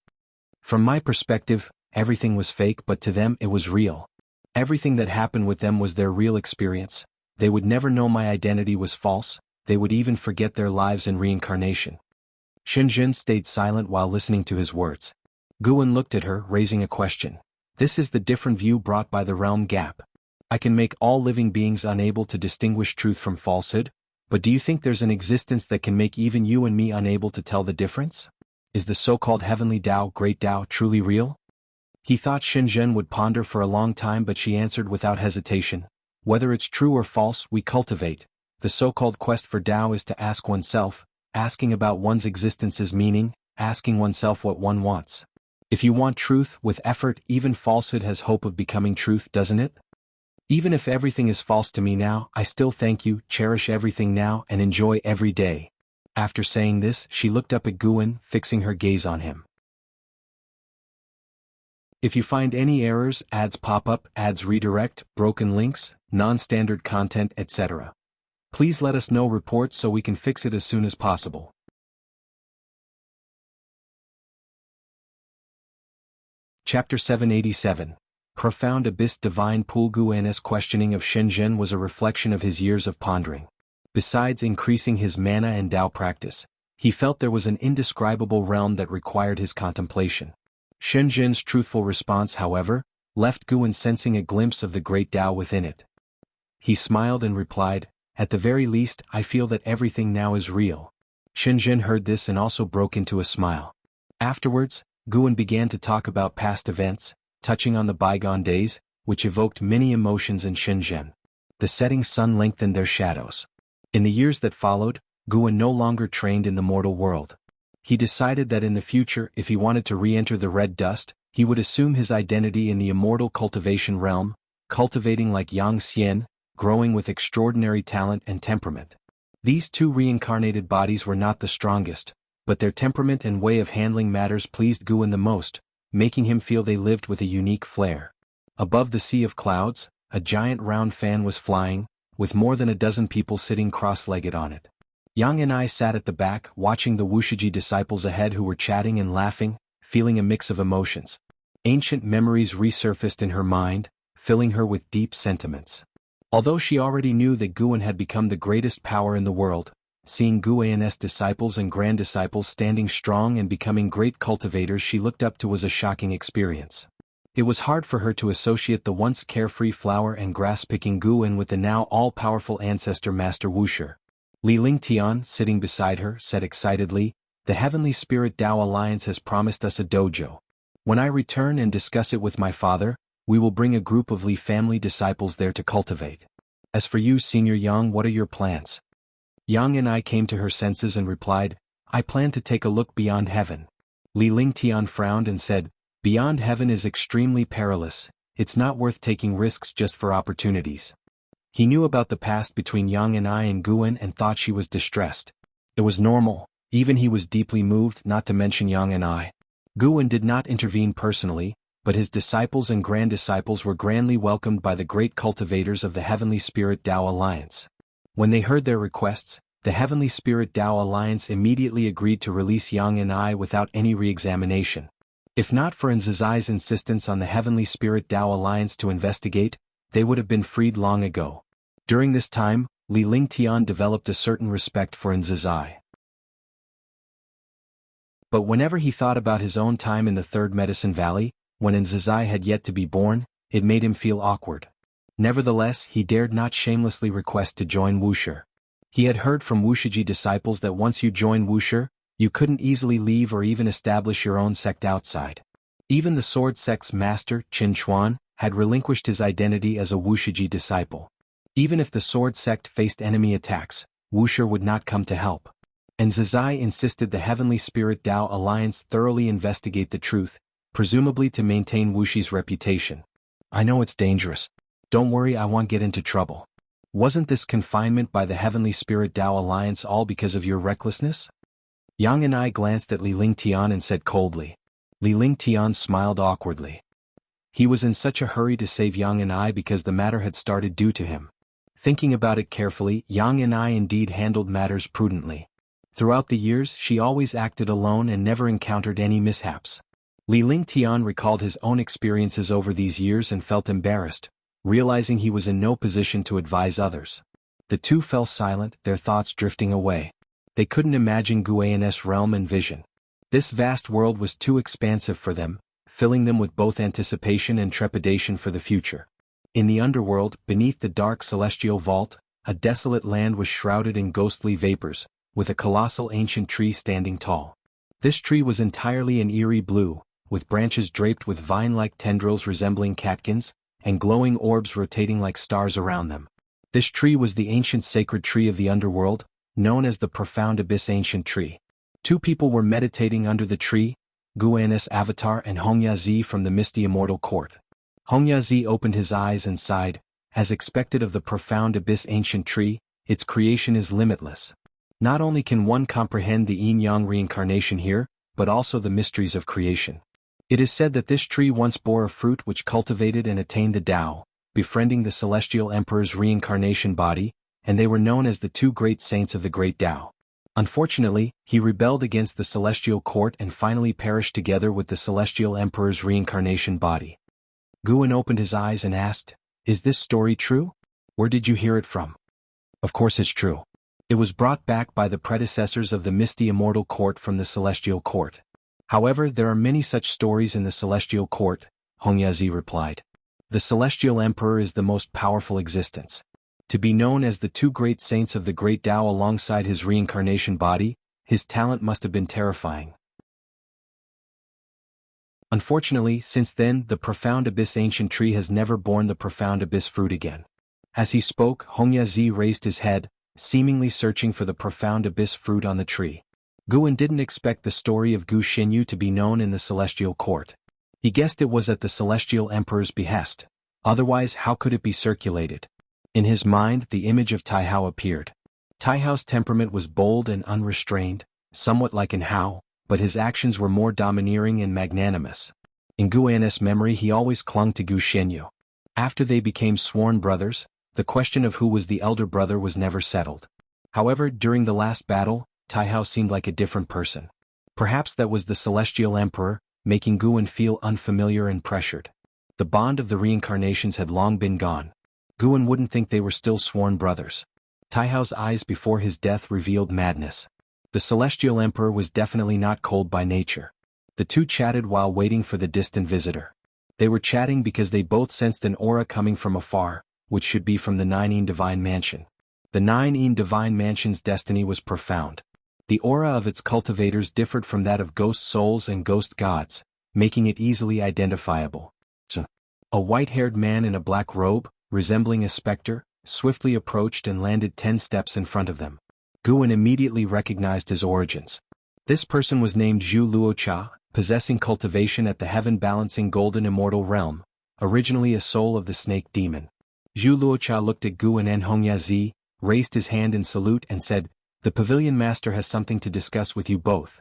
From my perspective, everything was fake, but to them it was real. Everything that happened with them was their real experience. They would never know my identity was false, they would even forget their lives in reincarnation." Shenzhen stayed silent while listening to his words. Guan looked at her, raising a question. "This is the different view brought by the realm gap. I can make all living beings unable to distinguish truth from falsehood, but do you think there's an existence that can make even you and me unable to tell the difference? Is the so-called heavenly Tao, great Tao, truly real?" He thought Shenzhen would ponder for a long time, but she answered without hesitation, "Whether it's true or false, we cultivate. The so-called quest for Tao is to ask oneself, asking about one's existence's meaning, asking oneself what one wants. If you want truth, with effort, even falsehood has hope of becoming truth, doesn't it? Even if everything is false to me now, I still thank you, cherish everything now, and enjoy every day." After saying this, she looked up at Guan, fixing her gaze on him. If you find any errors, ads pop up, ads redirect, broken links, non-standard content, etc., please let us know, reports, so we can fix it as soon as possible. Chapter 787. Profound Abyss. Divine Pool. Guan's questioning of Shenzhen was a reflection of his years of pondering. Besides increasing his mana and Tao practice, he felt there was an indescribable realm that required his contemplation. Shenzhen's truthful response, however, left Guan sensing a glimpse of the great Tao within it. He smiled and replied, "At the very least, I feel that everything now is real." Shenzhen heard this and also broke into a smile. Afterwards, Guan began to talk about past events, touching on the bygone days, which evoked many emotions in Shenzhen. The setting sun lengthened their shadows. In the years that followed, Guan no longer trained in the mortal world. He decided that in the future, if he wanted to re-enter the red dust, he would assume his identity in the immortal cultivation realm, cultivating like Yang Xian, growing with extraordinary talent and temperament. These two reincarnated bodies were not the strongest, but their temperament and way of handling matters pleased Guan the most, making him feel they lived with a unique flair. Above the sea of clouds, a giant round fan was flying, with more than a dozen people sitting cross-legged on it. Yang and I sat at the back, watching the Wuxia disciples ahead who were chatting and laughing, feeling a mix of emotions. Ancient memories resurfaced in her mind, filling her with deep sentiments. Although she already knew that Guan had become the greatest power in the world, seeing Guan's disciples and grand disciples standing strong and becoming great cultivators she looked up to was a shocking experience. It was hard for her to associate the once carefree flower and grass-picking Guan with the now all-powerful ancestor Master Wuxia. Li Lingtian, sitting beside her, said excitedly, "The Heavenly Spirit Tao Alliance has promised us a dojo. When I return and discuss it with my father, we will bring a group of Li family disciples there to cultivate. As for you, Senior Yang, what are your plans?" Yang and I came to her senses and replied, "I plan to take a look beyond heaven." Li Lingtian frowned and said, "Beyond heaven is extremely perilous, it's not worth taking risks just for opportunities." He knew about the past between Yang and I and Guan and thought she was distressed. It was normal, even he was deeply moved, not to mention Yang and I. Guan did not intervene personally, but his disciples and grand disciples were grandly welcomed by the great cultivators of the Heavenly Spirit Tao Alliance. When they heard their requests, the Heavenly Spirit Tao Alliance immediately agreed to release Yang and I without any re-examination. If not for Nzai's insistence on the Heavenly Spirit Tao Alliance to investigate, they would have been freed long ago. During this time, Li Lingtian developed a certain respect for Nzai. But whenever he thought about his own time in the Third Medicine Valley, when Nzai had yet to be born, it made him feel awkward. Nevertheless, he dared not shamelessly request to join Wuxia. He had heard from Wuxia disciples that once you join Wuxia, you couldn't easily leave or even establish your own sect outside. Even the sword sect's master, Qin Chuan, had relinquished his identity as a Wuxia disciple. Even if the sword sect faced enemy attacks, Wuxia would not come to help. And Nzai insisted the Heavenly Spirit Tao Alliance thoroughly investigate the truth, presumably to maintain Wuxia's reputation. "I know it's dangerous. Don't worry, I won't get into trouble. Wasn't this confinement by the Heavenly Spirit Tao Alliance all because of your recklessness?" Yang and I glanced at Li Lingtian and said coldly. Li Lingtian smiled awkwardly. He was in such a hurry to save Yang and I because the matter had started due to him. Thinking about it carefully, Yang and I indeed handled matters prudently. Throughout the years, she always acted alone and never encountered any mishaps. Li Lingtian recalled his own experiences over these years and felt embarrassed, realizing he was in no position to advise others. The two fell silent, their thoughts drifting away. They couldn't imagine Guan's realm and vision. This vast world was too expansive for them, filling them with both anticipation and trepidation for the future. In the underworld, beneath the dark celestial vault, a desolate land was shrouded in ghostly vapors, with a colossal ancient tree standing tall. This tree was entirely an eerie blue, with branches draped with vine-like tendrils resembling catkins, and glowing orbs rotating like stars around them. This tree was the ancient sacred tree of the underworld, known as the Profound Abyss Ancient Tree. Two people were meditating under the tree, Guan's avatar and Hongyazi from the misty Immortal Court. Hongyazi opened his eyes and sighed, as expected of the Profound Abyss Ancient Tree, its creation is limitless. Not only can one comprehend the yin-yang reincarnation here, but also the mysteries of creation. It is said that this tree once bore a fruit which cultivated and attained the Tao, befriending the Celestial Emperor's reincarnation body, and they were known as the two great saints of the Great Tao. Unfortunately, he rebelled against the Celestial Court and finally perished together with the Celestial Emperor's reincarnation body. Guan opened his eyes and asked, "Is this story true? Where did you hear it from?" "Of course it's true. It was brought back by the predecessors of the misty Immortal Court from the Celestial Court. However, there are many such stories in the Celestial Court," Hongyazi replied. "The Celestial Emperor is the most powerful existence. To be known as the two great saints of the Great Tao alongside his reincarnation body, his talent must have been terrifying. Unfortunately, since then, the Profound Abyss Ancient Tree has never borne the Profound Abyss fruit again." As he spoke, Hongyazi raised his head, seemingly searching for the Profound Abyss fruit on the tree. Guan didn't expect the story of Gu Xinyu to be known in the Celestial Court. He guessed it was at the Celestial Emperor's behest. Otherwise, how could it be circulated? In his mind, the image of Taihao appeared. Taihao's temperament was bold and unrestrained, somewhat like an Hao, but his actions were more domineering and magnanimous. In Guan's memory, he always clung to Gu Xinyu. After they became sworn brothers, the question of who was the elder brother was never settled. However, during the last battle, Taihao seemed like a different person. Perhaps that was the Celestial Emperor, making Guan feel unfamiliar and pressured. The bond of the reincarnations had long been gone. Guan wouldn't think they were still sworn brothers. Taihao's eyes before his death revealed madness. The Celestial Emperor was definitely not cold by nature. The two chatted while waiting for the distant visitor. They were chatting because they both sensed an aura coming from afar, which should be from the Nine Divine Mansion. The Nine Divine Mansion's destiny was profound. The aura of its cultivators differed from that of ghost souls and ghost gods, making it easily identifiable. A white-haired man in a black robe, resembling a specter, swiftly approached and landed 10 steps in front of them. Guan immediately recognized his origins. This person was named Zhu Luocha, possessing cultivation at the heaven-balancing golden immortal realm, originally a soul of the snake demon. Zhu Luocha looked at Guan and Hongyazi, raised his hand in salute and said, "The pavilion master has something to discuss with you both."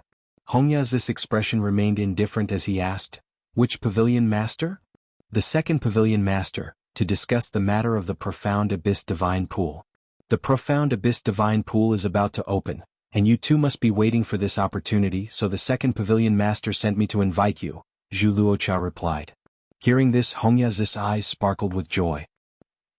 Hongyazi's expression remained indifferent as he asked, "Which pavilion master?" "The second pavilion master, to discuss the matter of the profound abyss divine pool. The profound abyss divine pool is about to open, and you two must be waiting for this opportunity, so the second pavilion master sent me to invite you," Zhu Luocha replied. Hearing this, Hongyazi's eyes sparkled with joy.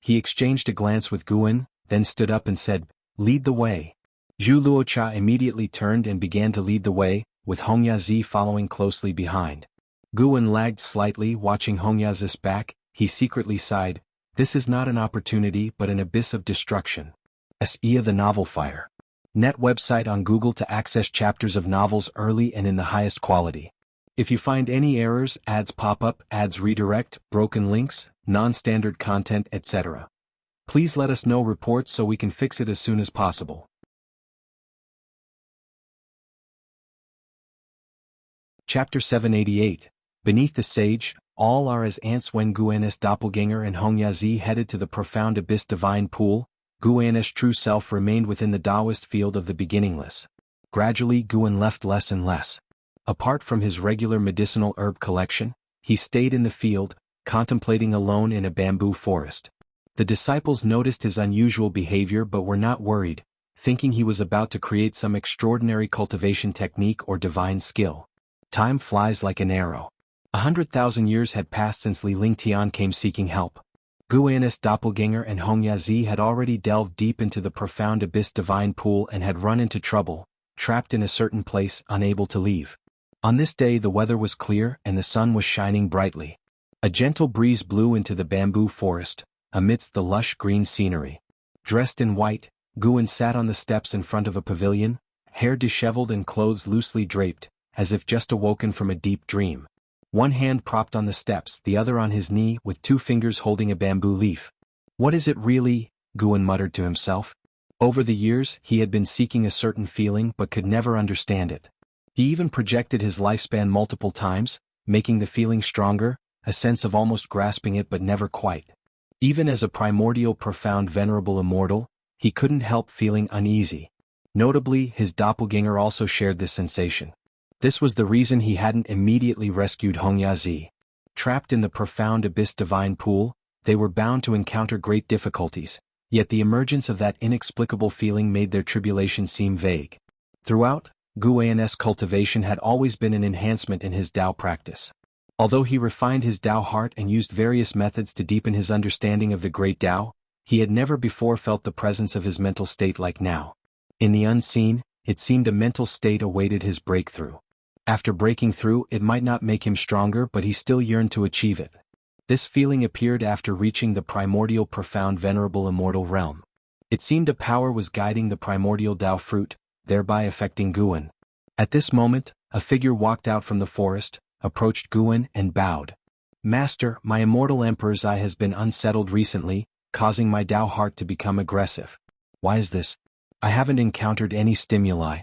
He exchanged a glance with Guan, then stood up and said, "Lead the way." Zhu Luocha immediately turned and began to lead the way, with Hongyazi following closely behind. Guan lagged slightly, watching Hongyazi's back. He secretly sighed, "This is not an opportunity but an abyss of destruction." S.E. the Novel Fire. Net website on Google to access chapters of novels early and in the highest quality. If you find any errors, ads pop up, ads redirect, broken links, non-standard content, etc., please let us know reports so we can fix it as soon as possible. Chapter 788. Beneath the Sage, all are as ants. When Guan's doppelganger and Hongyazi headed to the profound abyss divine pool, Guan's true self remained within the Taoist field of the beginningless. Gradually Guan left less and less. Apart from his regular medicinal herb collection, he stayed in the field, contemplating alone in a bamboo forest. The disciples noticed his unusual behavior but were not worried, thinking he was about to create some extraordinary cultivation technique or divine skill. Time flies like an arrow. 100,000 years had passed since Li Lingtian came seeking help. Guan's doppelganger and Hongyazi had already delved deep into the profound abyss divine pool and had run into trouble, trapped in a certain place, unable to leave. On this day the weather was clear and the sun was shining brightly. A gentle breeze blew into the bamboo forest, amidst the lush green scenery. Dressed in white, Guan sat on the steps in front of a pavilion, hair disheveled and clothes loosely draped, as if just awoken from a deep dream. One hand propped on the steps, the other on his knee, with 2 fingers holding a bamboo leaf. "What is it really?" Guan muttered to himself. Over the years, he had been seeking a certain feeling but could never understand it. He even projected his lifespan multiple times, making the feeling stronger, a sense of almost grasping it but never quite. Even as a primordial profound venerable immortal, he couldn't help feeling uneasy. Notably, his doppelganger also shared this sensation. This was the reason he hadn't immediately rescued Hongyazi. Trapped in the profound abyss divine pool, they were bound to encounter great difficulties, yet the emergence of that inexplicable feeling made their tribulation seem vague. Throughout, Guan's cultivation had always been an enhancement in his Tao practice. Although he refined his Tao heart and used various methods to deepen his understanding of the great Tao, he had never before felt the presence of his mental state like now. In the unseen, it seemed a mental state awaited his breakthrough. After breaking through, it might not make him stronger but he still yearned to achieve it. This feeling appeared after reaching the primordial profound venerable immortal realm. It seemed a power was guiding the primordial Tao fruit, thereby affecting Guan. At this moment, a figure walked out from the forest, approached Guan and bowed. "Master, my immortal emperor's eye has been unsettled recently, causing my Tao heart to become aggressive." "Why is this? I haven't encountered any stimuli."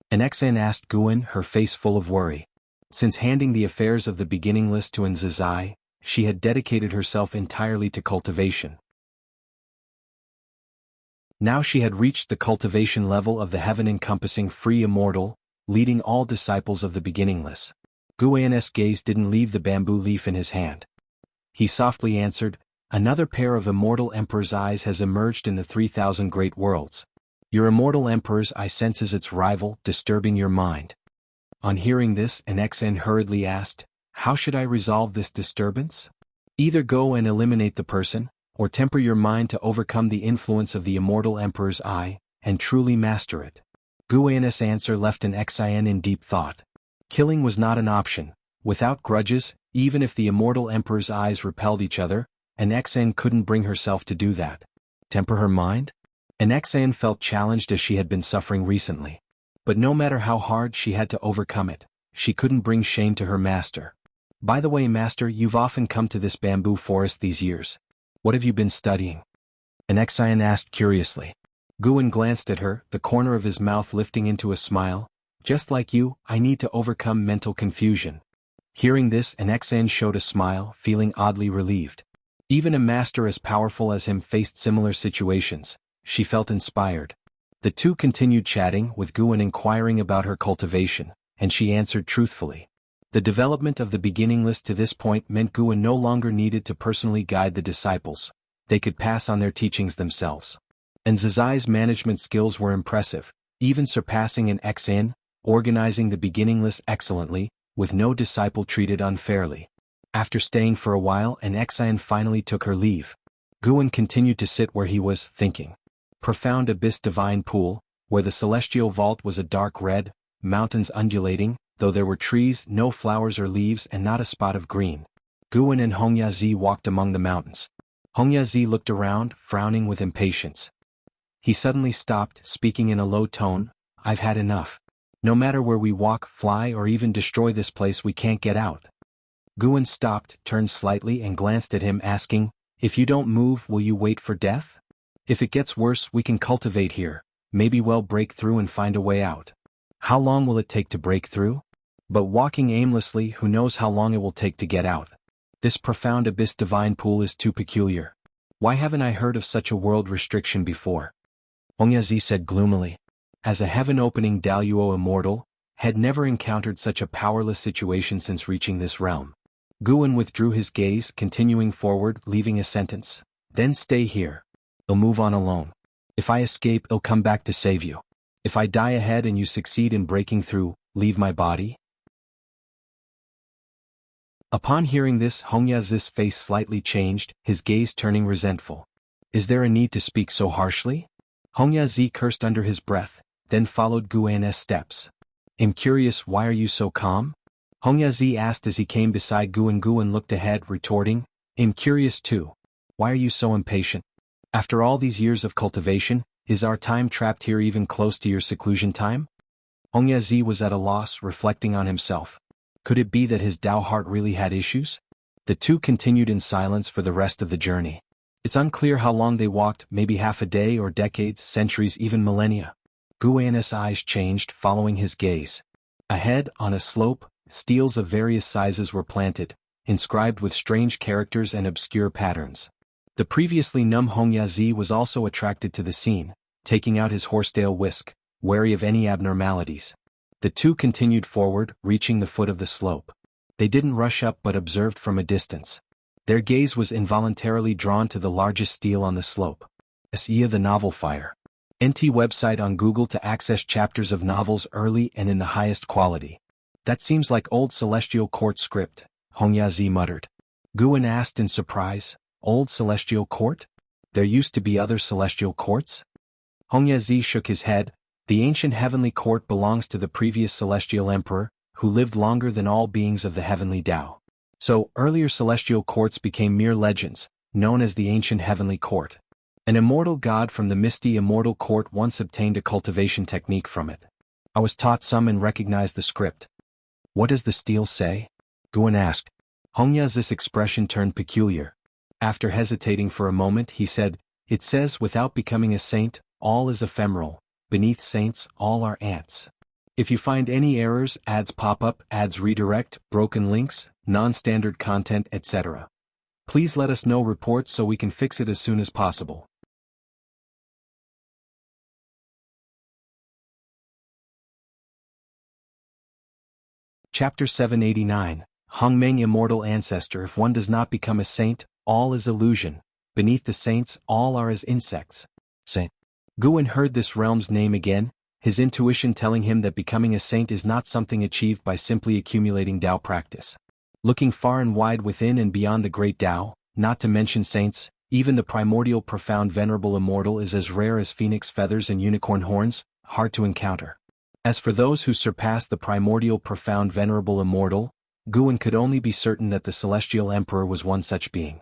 An Xan asked Guan, her face full of worry. Since handing the affairs of the beginningless to An Zizai, she had dedicated herself entirely to cultivation. Now she had reached the cultivation level of the heaven-encompassing free immortal, leading all disciples of the beginningless. Guan's gaze didn't leave the bamboo leaf in his hand. He softly answered, "Another pair of immortal emperor's eyes has emerged in the 3,000 great worlds. Your immortal emperor's eye senses its rival, disturbing your mind." On hearing this, an Xen hurriedly asked, "How should I resolve this disturbance?" "Either go and eliminate the person, or temper your mind to overcome the influence of the immortal emperor's eye, and truly master it." Guan's answer left an Xen in deep thought. Killing was not an option. Without grudges, even if the immortal emperor's eyes repelled each other, an Xan couldn't bring herself to do that. Temper her mind? An Xan felt challenged as she had been suffering recently. But no matter how hard she had to overcome it, she couldn't bring shame to her master. By the way, master, you've often come to this bamboo forest these years. What have you been studying? An Xan asked curiously. Guan glanced at her, the corner of his mouth lifting into a smile. Just like you, I need to overcome mental confusion. Hearing this, an Xan showed a smile, feeling oddly relieved. Even a master as powerful as him faced similar situations. She felt inspired. The two continued chatting, with Guan inquiring about her cultivation, and she answered truthfully. The development of the beginning list to this point meant Guan no longer needed to personally guide the disciples. They could pass on their teachings themselves. And Zizai's management skills were impressive, even surpassing an Xan, organizing the beginning list excellently, with no disciple treated unfairly. After staying for a while, an Xan finally took her leave. Guan continued to sit where he was, thinking. Profound abyss divine pool, where the celestial vault was a dark red, mountains undulating, though there were trees, no flowers or leaves and not a spot of green. Guan and Hongyazi walked among the mountains. Hongyazi looked around, frowning with impatience. He suddenly stopped, speaking in a low tone, I've had enough. No matter where we walk, fly or even destroy this place, we can't get out. Guan stopped, turned slightly and glanced at him, asking, if you don't move, will you wait for death? If it gets worse, we can cultivate here, maybe we'll break through and find a way out. How long will it take to break through? But walking aimlessly, who knows how long it will take to get out? This profound abyss divine pool is too peculiar. Why haven't I heard of such a world restriction before? Hongyazi said gloomily. As a heaven-opening Daluo immortal, had never encountered such a powerless situation since reaching this realm. Guan withdrew his gaze, continuing forward, leaving a sentence. Then stay here. I'll move on alone. If I escape, I'll come back to save you. If I die ahead and you succeed in breaking through, leave my body. Upon hearing this, Hongyazi's face slightly changed, his gaze turning resentful. Is there a need to speak so harshly? Hongyazi cursed under his breath, then followed Guan's steps. I'm curious, why are you so calm? Hongyazi asked as he came beside Guan. Guan looked ahead, retorting, I'm curious too. Why are you so impatient? After all these years of cultivation, is our time trapped here even close to your seclusion time? Hongyazi was at a loss, reflecting on himself. Could it be that his Tao heart really had issues? The two continued in silence for the rest of the journey. It's unclear how long they walked, maybe half a day or decades, centuries, even millennia. Guan's eyes changed, following his gaze. Ahead, on a slope, steels of various sizes were planted, inscribed with strange characters and obscure patterns. The previously numb Hongyazi was also attracted to the scene, taking out his horsetail whisk, wary of any abnormalities. The two continued forward, reaching the foot of the slope. They didn't rush up but observed from a distance. Their gaze was involuntarily drawn to the largest stele on the slope. Wuxia the Novel Fire. NT website on Google to access chapters of novels early and in the highest quality. That seems like old Celestial Court script, Hongyazi muttered. Guan asked in surprise, Old Celestial Court? There used to be other Celestial Courts? Hongyazi shook his head. The ancient heavenly court belongs to the previous celestial emperor, who lived longer than all beings of the heavenly Tao. So, earlier celestial courts became mere legends, known as the ancient heavenly court. An immortal god from the misty immortal court once obtained a cultivation technique from it. I was taught some and recognized the script. What does the stele say? Guan asked. Hongyazi's expression turned peculiar. After hesitating for a moment, he said, It says, without becoming a saint, all is ephemeral. Beneath saints, all are ants. If you find any errors, ads pop up, ads redirect, broken links, non-standard content, etc. Please let us know reports so we can fix it as soon as possible. Chapter 789, Hongmeng Immortal Ancestor. If one does not become a saint, all is illusion. Beneath the saints, all are as insects. Saint. Guan heard this realm's name again, his intuition telling him that becoming a saint is not something achieved by simply accumulating Tao practice. Looking far and wide within and beyond the great Tao, not to mention saints, even the primordial profound venerable immortal is as rare as phoenix feathers and unicorn horns, hard to encounter. As for those who surpass the primordial profound venerable immortal, Guan could only be certain that the Celestial Emperor was one such being.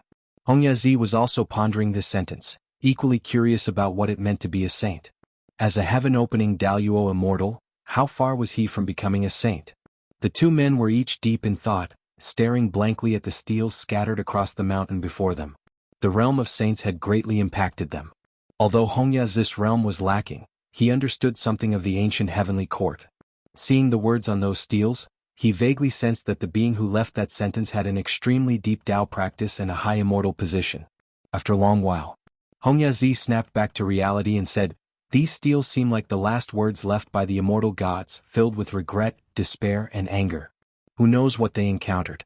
Hongyazi was also pondering this sentence, equally curious about what it meant to be a saint. As a heaven-opening Daluo immortal, how far was he from becoming a saint? The two men were each deep in thought, staring blankly at the steels scattered across the mountain before them. The realm of saints had greatly impacted them. Although Hongyazi's realm was lacking, he understood something of the ancient heavenly court. Seeing the words on those steels, he vaguely sensed that the being who left that sentence had an extremely deep Tao practice and a high immortal position. After a long while, Hongyazi snapped back to reality and said, "These steels seem like the last words left by the immortal gods, filled with regret, despair, and anger. Who knows what they encountered?"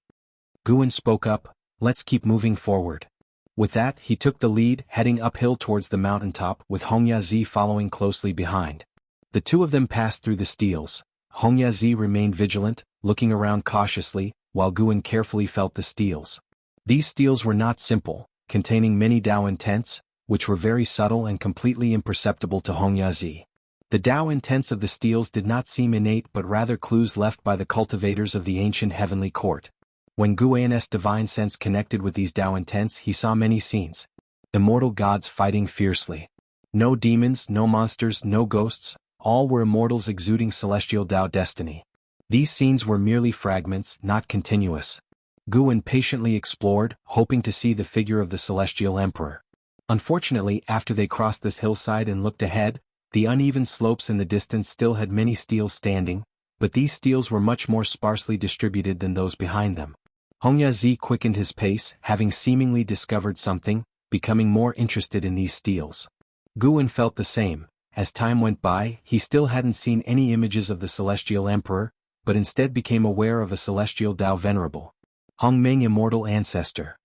Guan spoke up, "Let's keep moving forward." With that, he took the lead, heading uphill towards the mountaintop, with Hongyazi following closely behind. The two of them passed through the steels. Hongyazi remained vigilant, looking around cautiously, while Guan carefully felt the steels. These steels were not simple, containing many Tao intents, which were very subtle and completely imperceptible to Hongyazi. The Tao intents of the steels did not seem innate but rather clues left by the cultivators of the ancient heavenly court. When Guan's divine sense connected with these Tao intents, he saw many scenes. Immortal gods fighting fiercely. No demons, no monsters, no ghosts, all were immortals exuding celestial Tao destiny. These scenes were merely fragments, not continuous. Guan patiently explored, hoping to see the figure of the Celestial Emperor. Unfortunately, after they crossed this hillside and looked ahead, the uneven slopes in the distance still had many steels standing, but these steels were much more sparsely distributed than those behind them. Hongyazi quickened his pace, having seemingly discovered something, becoming more interested in these steels. Guan felt the same. As time went by, he still hadn't seen any images of the Celestial Emperor, but instead became aware of a celestial Tao venerable. Hongmeng Immortal Ancestor.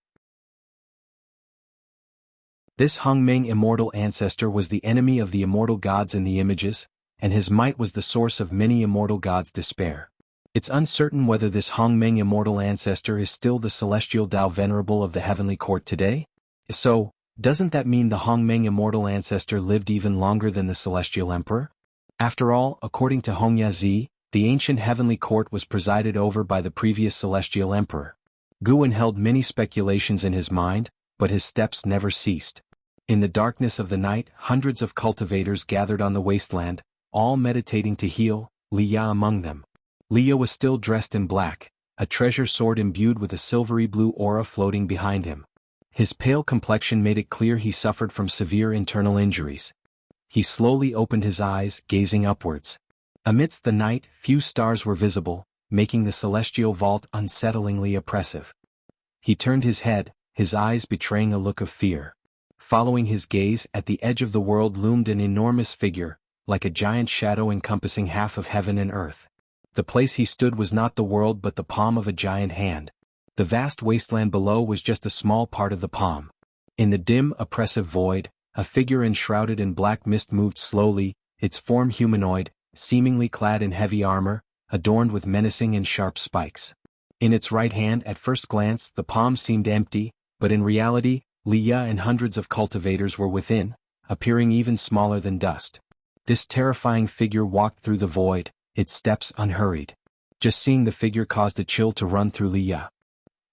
This Hongmeng Immortal Ancestor was the enemy of the immortal gods in the images, and his might was the source of many immortal gods' despair. It's uncertain whether this Hongmeng Immortal Ancestor is still the celestial Tao venerable of the heavenly court today. So, doesn't that mean the Hongmeng Immortal Ancestor lived even longer than the Celestial Emperor? After all, according to Hongyazi, the ancient heavenly court was presided over by the previous Celestial Emperor. Guan held many speculations in his mind, but his steps never ceased. In the darkness of the night, hundreds of cultivators gathered on the wasteland, all meditating to heal, Liya among them. Liya was still dressed in black, a treasure sword imbued with a silvery blue aura floating behind him. His pale complexion made it clear he suffered from severe internal injuries. He slowly opened his eyes, gazing upwards. Amidst the night, few stars were visible, making the celestial vault unsettlingly oppressive. He turned his head, his eyes betraying a look of fear. Following his gaze, at the edge of the world loomed an enormous figure, like a giant shadow encompassing half of heaven and earth. The place he stood was not the world but the palm of a giant hand. The vast wasteland below was just a small part of the palm. In the dim, oppressive void, a figure enshrouded in black mist moved slowly, its form humanoid, seemingly clad in heavy armor, adorned with menacing and sharp spikes. In its right hand, at first glance, the palm seemed empty, but in reality, Liya and hundreds of cultivators were within, appearing even smaller than dust. This terrifying figure walked through the void, its steps unhurried. Just seeing the figure caused a chill to run through Liya.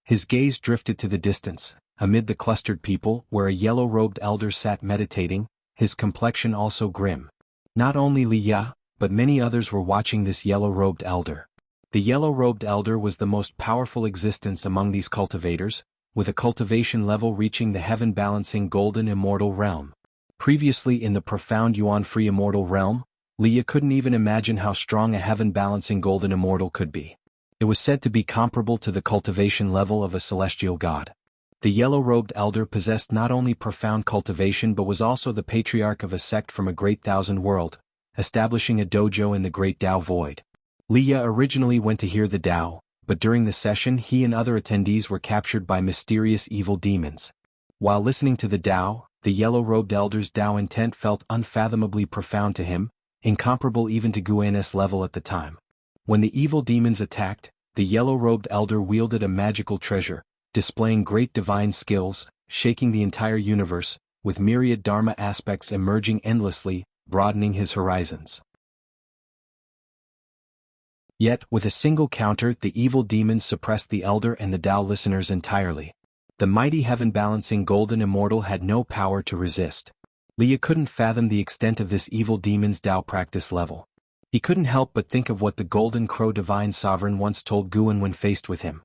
His gaze drifted to the distance, amid the clustered people, where a yellow-robed elder sat meditating, his complexion also grim. Not only Liya, but many others were watching this yellow-robed elder. The yellow-robed elder was the most powerful existence among these cultivators, with a cultivation level reaching the heaven-balancing golden immortal realm. Previously in the profound yuan-free immortal realm, Liya couldn't even imagine how strong a heaven-balancing golden immortal could be. It was said to be comparable to the cultivation level of a celestial god. The yellow-robed elder possessed not only profound cultivation but was also the patriarch of a sect from a great thousand world, establishing a dojo in the great Tao void. Liya originally went to hear the Tao, but during the session he and other attendees were captured by mysterious evil demons. While listening to the Tao, the yellow-robed elder's Tao intent felt unfathomably profound to him, incomparable even to Guan's level at the time. When the evil demons attacked, the yellow-robed elder wielded a magical treasure, displaying great divine skills, shaking the entire universe, with myriad dharma aspects emerging endlessly, broadening his horizons. Yet, with a single counter, the evil demons suppressed the elder and the Tao listeners entirely. The mighty heaven-balancing golden immortal had no power to resist. Leah couldn't fathom the extent of this evil demon's Tao practice level. He couldn't help but think of what the Golden Crow Divine Sovereign once told Guan when faced with him.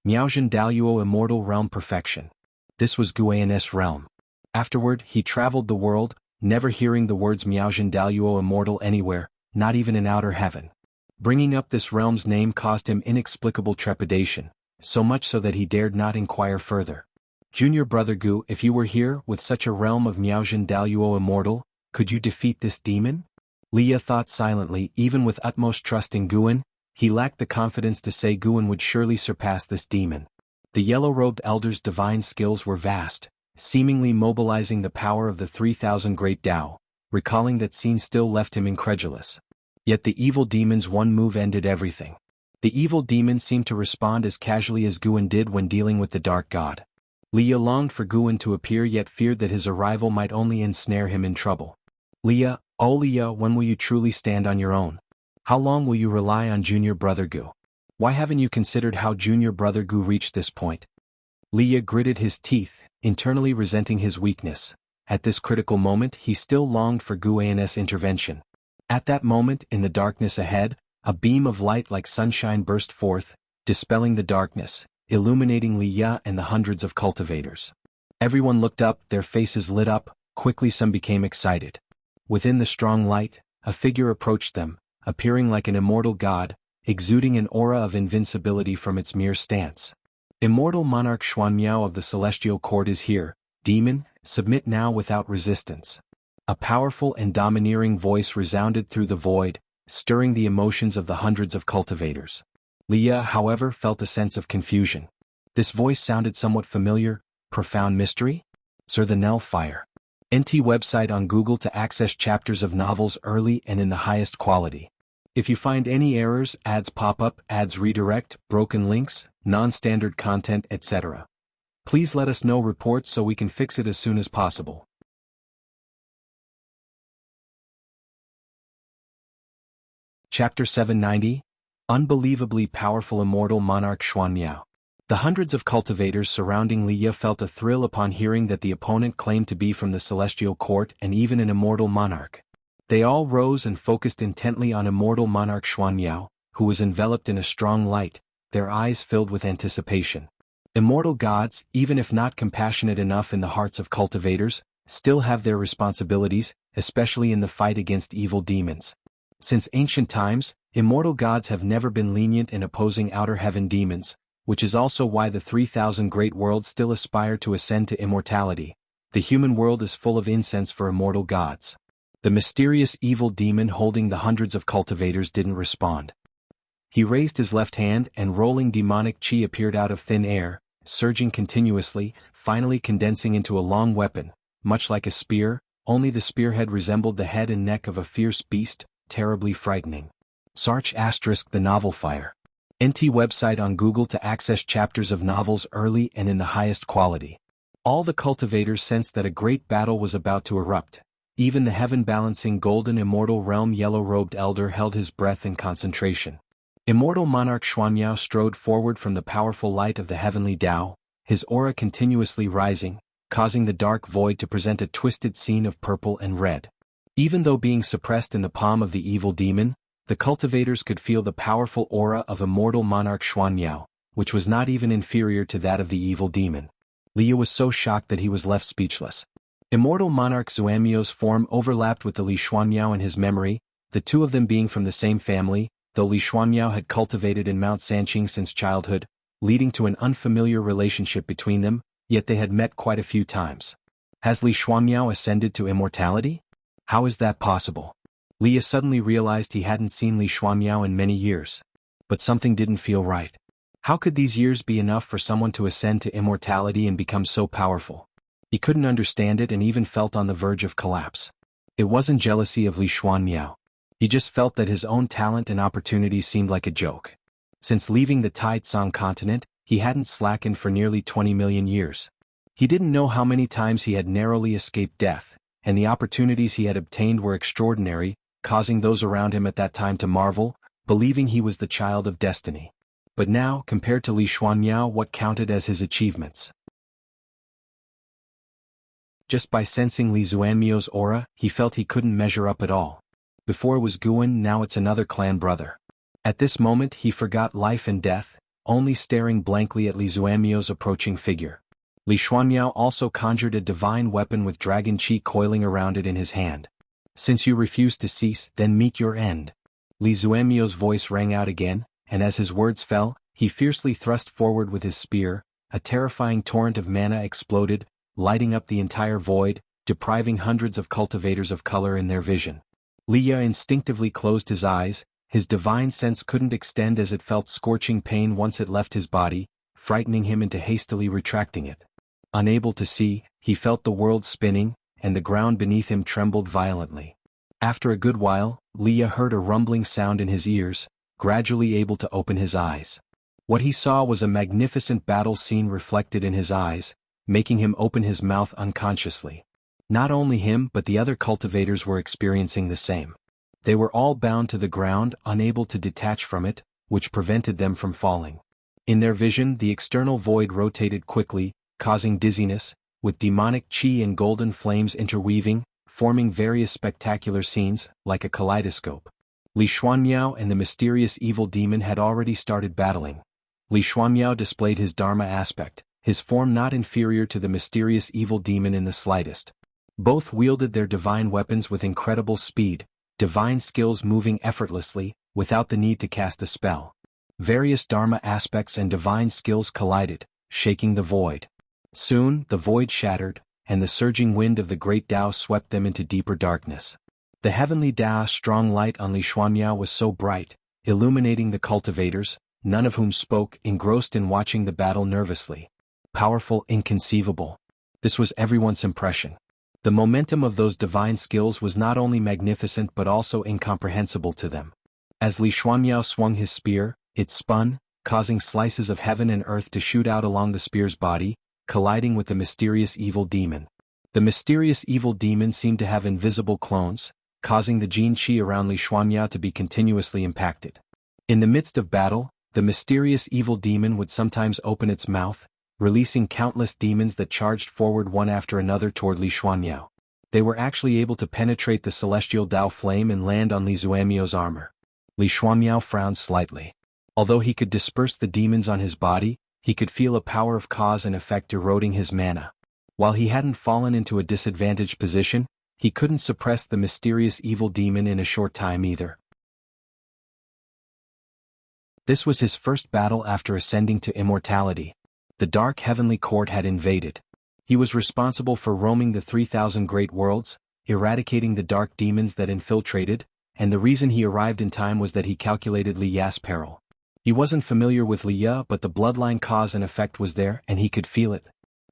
Miaozhen Daluo Immortal Realm Perfection. This was Guan's realm. Afterward, he traveled the world, never hearing the words Miaozhen Daluo Immortal anywhere, not even in outer heaven. Bringing up this realm's name caused him inexplicable trepidation, so much so that he dared not inquire further. Junior brother Gu, if you were here with such a realm of Miaozhen Daluo Immortal, could you defeat this demon? Leah thought silently. Even with utmost trust in Guan, he lacked the confidence to say Guan would surely surpass this demon. The yellow-robed elder's divine skills were vast, seemingly mobilizing the power of the 3,000 great Tao. Recalling that scene still left him incredulous. Yet the evil demon's one move ended everything. The evil demon seemed to respond as casually as Guan did when dealing with the dark god. Leah longed for Guan to appear yet feared that his arrival might only ensnare him in trouble. Leah, oh Leah, when will you truly stand on your own? How long will you rely on junior brother Gu? Why haven't you considered how junior brother Gu reached this point? Leah gritted his teeth, internally resenting his weakness. At this critical moment he still longed for Guan's intervention. At that moment, in the darkness ahead, a beam of light like sunshine burst forth, dispelling the darkness, illuminating Leah and the hundreds of cultivators. Everyone looked up, their faces lit up, quickly some became excited. Within the strong light, a figure approached them, appearing like an immortal god, exuding an aura of invincibility from its mere stance. Immortal monarch Xuanmiao of the celestial court is here, demon, submit now without resistance. A powerful and domineering voice resounded through the void, stirring the emotions of the hundreds of cultivators. Leah, however, felt a sense of confusion. This voice sounded somewhat familiar. Profound mystery? Sir the Nell Fire. NT website on Google to access chapters of novels early and in the highest quality. If you find any errors, ads pop up, ads redirect, broken links, non-standard content, etc., please let us know reports so we can fix it as soon as possible. Chapter 790, Unbelievably Powerful Immortal Monarch Xuanmiao. The hundreds of cultivators surrounding Leah felt a thrill upon hearing that the opponent claimed to be from the celestial court and even an immortal monarch. They all rose and focused intently on immortal monarch Xuanmiao, who was enveloped in a strong light, their eyes filled with anticipation. Immortal gods, even if not compassionate enough in the hearts of cultivators, still have their responsibilities, especially in the fight against evil demons. Since ancient times, immortal gods have never been lenient in opposing outer heaven demons, which is also why the 3,000 great worlds still aspire to ascend to immortality. The human world is full of incense for immortal gods. The mysterious evil demon holding the hundreds of cultivators didn't respond. He raised his left hand and rolling demonic chi appeared out of thin air, surging continuously, finally condensing into a long weapon, much like a spear, only the spearhead resembled the head and neck of a fierce beast, terribly frightening. Search * the novel Fire. NT website on Google to access chapters of novels early and in the highest quality. All the cultivators sensed that a great battle was about to erupt. Even the heaven-balancing golden immortal realm yellow-robed elder held his breath in concentration. Immortal monarch Xuanmiao strode forward from the powerful light of the heavenly Tao, his aura continuously rising, causing the dark void to present a twisted scene of purple and red. Even though being suppressed in the palm of the evil demon, the cultivators could feel the powerful aura of immortal monarch Xuanmiao, which was not even inferior to that of the evil demon. Leah was so shocked that he was left speechless. Immortal monarch Xuanmiao's form overlapped with the Li Xuanmiao in his memory, the two of them being from the same family, though Li Xuanmiao had cultivated in Mount Sanqing since childhood, leading to an unfamiliar relationship between them, yet they had met quite a few times. Has Li Xuanmiao ascended to immortality? How is that possible? Leah suddenly realized he hadn't seen Li Xuanmiao in many years. But something didn't feel right. How could these years be enough for someone to ascend to immortality and become so powerful? He couldn't understand it and even felt on the verge of collapse. It wasn't jealousy of Li Xuanmiao. He just felt that his own talent and opportunities seemed like a joke. Since leaving the Taitsong continent, he hadn't slackened for nearly 20 million years. He didn't know how many times he had narrowly escaped death, and the opportunities he had obtained were extraordinary, causing those around him at that time to marvel. believing he was the child of destiny. But now, compared to Li Xuanmiao, what counted as his achievements? Just by sensing Li Xuanmiao's aura, he felt he couldn't measure up at all. Before it was Guan, now it's another clan brother. At this moment he forgot life and death, only staring blankly at Li Xuanmiao's approaching figure. Li Xuanmiao also conjured a divine weapon with dragon qi coiling around it in his hand. Since you refuse to cease, then meet your end. Li Xuanmiao's voice rang out again, and as his words fell, he fiercely thrust forward with his spear. A terrifying torrent of mana exploded, lighting up the entire void, depriving hundreds of cultivators of color in their vision. Liya instinctively closed his eyes. His divine sense couldn't extend as it felt scorching pain once it left his body, frightening him into hastily retracting it. Unable to see, he felt the world spinning, and the ground beneath him trembled violently. After a good while, Liya heard a rumbling sound in his ears, gradually able to open his eyes. What he saw was a magnificent battle scene reflected in his eyes, making him open his mouth unconsciously. Not only him but the other cultivators were experiencing the same. They were all bound to the ground, unable to detach from it, which prevented them from falling. In their vision, the external void rotated quickly, causing dizziness, with demonic qi and golden flames interweaving, forming various spectacular scenes, like a kaleidoscope. Li Xuanmiao and the mysterious evil demon had already started battling. Li Xuanmiao displayed his Dharma aspect, his form not inferior to the mysterious evil demon in the slightest. Both wielded their divine weapons with incredible speed, divine skills moving effortlessly, without the need to cast a spell. Various Dharma aspects and divine skills collided, shaking the void. Soon, the void shattered, and the surging wind of the great Tao swept them into deeper darkness. The heavenly Tao's strong light on Li Xuanmiao was so bright, illuminating the cultivators, none of whom spoke, engrossed in watching the battle nervously. Powerful, inconceivable. This was everyone's impression. The momentum of those divine skills was not only magnificent but also incomprehensible to them. As Li Xuanmiao swung his spear, it spun, causing slices of heaven and earth to shoot out along the spear's body, colliding with the mysterious evil demon. The mysterious evil demon seemed to have invisible clones, causing the Jin Qi around Li Xuanmiao to be continuously impacted. In the midst of battle, the mysterious evil demon would sometimes open its mouth, releasing countless demons that charged forward one after another toward Li Xuanmiao. They were actually able to penetrate the celestial Tao flame and land on Li Xuanmiao's armor. Li Xuanmiao frowned slightly. Although he could disperse the demons on his body, he could feel a power of cause and effect eroding his mana. While he hadn't fallen into a disadvantaged position, he couldn't suppress the mysterious evil demon in a short time either. This was his first battle after ascending to immortality. The dark heavenly court had invaded. He was responsible for roaming the 3,000 great worlds, eradicating the dark demons that infiltrated, and the reason he arrived in time was that he calculated Li Ya's peril. He wasn't familiar with Li Ya, but the bloodline cause and effect was there and he could feel it.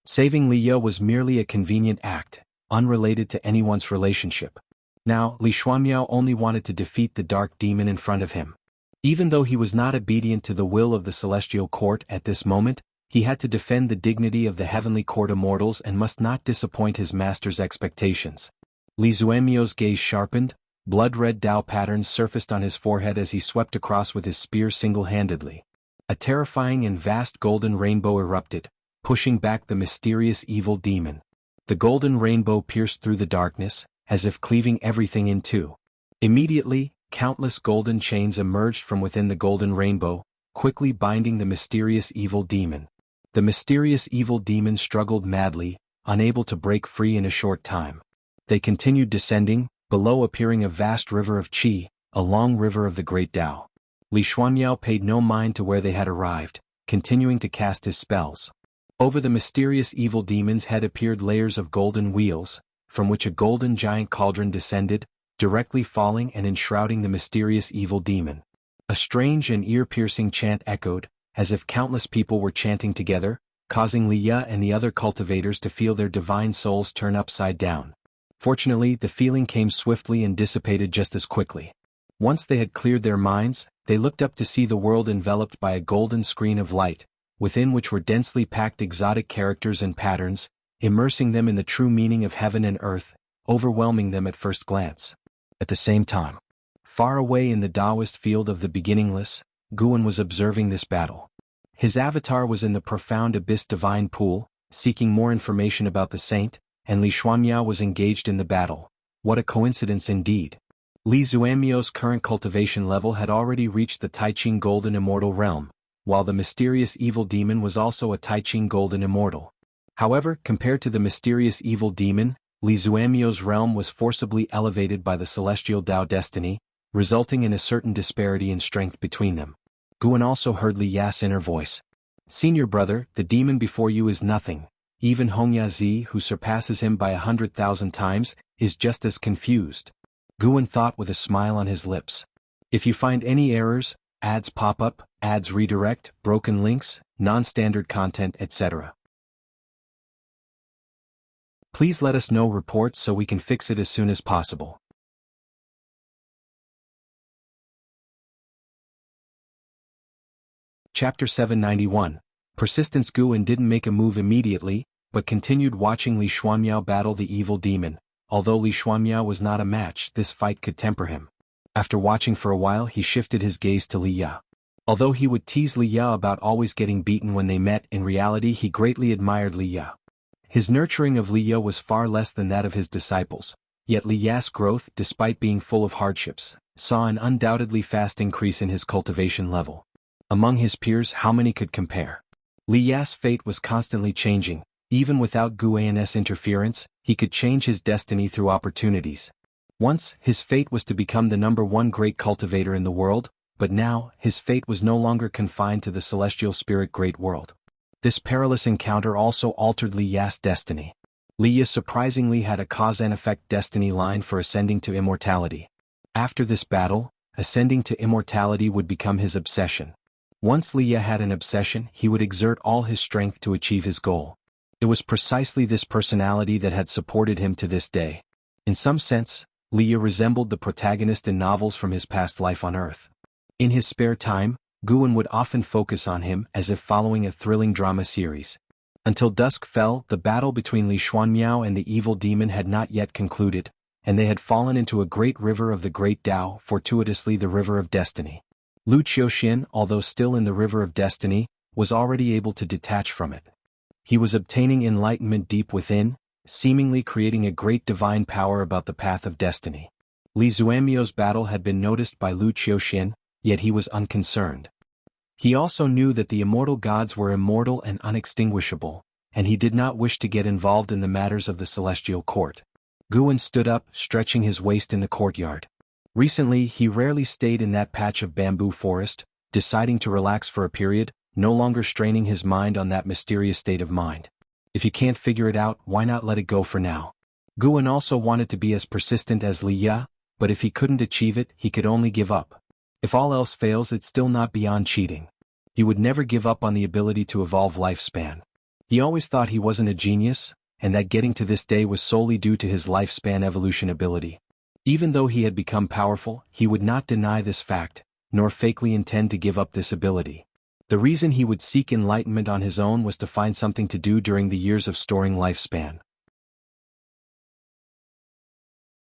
Saving Li Ya was merely a convenient act, unrelated to anyone's relationship. Now, Li Xuanmiao only wanted to defeat the dark demon in front of him. Even though he was not obedient to the will of the celestial court at this moment, he had to defend the dignity of the heavenly court immortals and must not disappoint his master's expectations. Li Xuanmiao's gaze sharpened, blood-red Tao patterns surfaced on his forehead as he swept across with his spear single-handedly. A terrifying and vast golden rainbow erupted, pushing back the mysterious evil demon. The golden rainbow pierced through the darkness, as if cleaving everything in two. Immediately, countless golden chains emerged from within the golden rainbow, quickly binding the mysterious evil demon. The mysterious evil demon struggled madly, unable to break free in a short time. They continued descending, below appearing a vast river of qi, a long river of the great Tao. Li Xuanmiao paid no mind to where they had arrived, continuing to cast his spells. Over the mysterious evil demon's head appeared layers of golden wheels, from which a golden giant cauldron descended, directly falling and enshrouding the mysterious evil demon. A strange and ear-piercing chant echoed, as if countless people were chanting together, causing Li Ya and the other cultivators to feel their divine souls turn upside down. Fortunately, the feeling came swiftly and dissipated just as quickly. Once they had cleared their minds, they looked up to see the world enveloped by a golden screen of light, within which were densely packed exotic characters and patterns, immersing them in the true meaning of heaven and earth, overwhelming them at first glance. At the same time, Far away in the Taoist field of the beginningless, Guan was observing this battle. His avatar was in the profound abyss divine pool, seeking more information about the saint, and Li Xuanmiao was engaged in the battle. What a coincidence indeed. Li Xuanmiao's current cultivation level had already reached the Taiqing Golden Immortal realm, while the mysterious evil demon was also a Taiqing Golden Immortal. However, compared to the mysterious evil demon, Li Xuanmiao's realm was forcibly elevated by the celestial Tao destiny, resulting in a certain disparity in strength between them. Guan also heard Li Ya's inner voice. Senior brother, the demon before you is nothing. Even Hongya Zi, who surpasses him by 100,000 times, is just as confused. Guan thought with a smile on his lips. If you find any errors, ads pop up, ads redirect, broken links, non-standard content, etc., please let us know reports so we can fix it as soon as possible. Chapter 791. Persistence. Guan didn't make a move immediately, but continued watching Li Xuanmiao battle the evil demon. Although Li Xuanmiao was not a match, this fight could temper him. After watching for a while, he shifted his gaze to Li Ya. Although he would tease Li Ya about always getting beaten when they met, in reality he greatly admired Li Ya. His nurturing of Li Ya was far less than that of his disciples, yet Li Ya's growth, despite being full of hardships, saw an undoubtedly fast increase in his cultivation level. Among his peers, how many could compare? Li Ya's fate was constantly changing. Even without Guan's interference, he could change his destiny through opportunities. Once, his fate was to become the #1 great cultivator in the world, but now, his fate was no longer confined to the celestial spirit great world. This perilous encounter also altered Li Ya's destiny. Li Ya surprisingly had a cause and effect destiny line for ascending to immortality. After this battle, ascending to immortality would become his obsession. Once Li Ya had an obsession, he would exert all his strength to achieve his goal. It was precisely this personality that had supported him to this day. In some sense, Li Ya resembled the protagonist in novels from his past life on Earth. In his spare time, Guan would often focus on him as if following a thrilling drama series. Until dusk fell, the battle between Li Xuanmiao and the evil demon had not yet concluded, and they had fallen into a great river of the great Tao, fortuitously the river of destiny. Lu Qiuxian, although still in the river of destiny, was already able to detach from it. He was obtaining enlightenment deep within, seemingly creating a great divine power about the path of destiny. Li Xuanmiao's battle had been noticed by Lu Qiuxian, yet he was unconcerned. He also knew that the immortal gods were immortal and unextinguishable, and he did not wish to get involved in the matters of the celestial court. Guan stood up, stretching his waist in the courtyard. Recently, he rarely stayed in that patch of bamboo forest, deciding to relax for a period, no longer straining his mind on that mysterious state of mind. If you can't figure it out, why not let it go for now? Guan also wanted to be as persistent as Li Ya, but if he couldn't achieve it, he could only give up. If all else fails, it's still not beyond cheating. He would never give up on the ability to evolve lifespan. He always thought he wasn't a genius, and that getting to this day was solely due to his lifespan evolution ability. Even though he had become powerful, he would not deny this fact, nor fakely intend to give up this ability. The reason he would seek enlightenment on his own was to find something to do during the years of storing lifespan.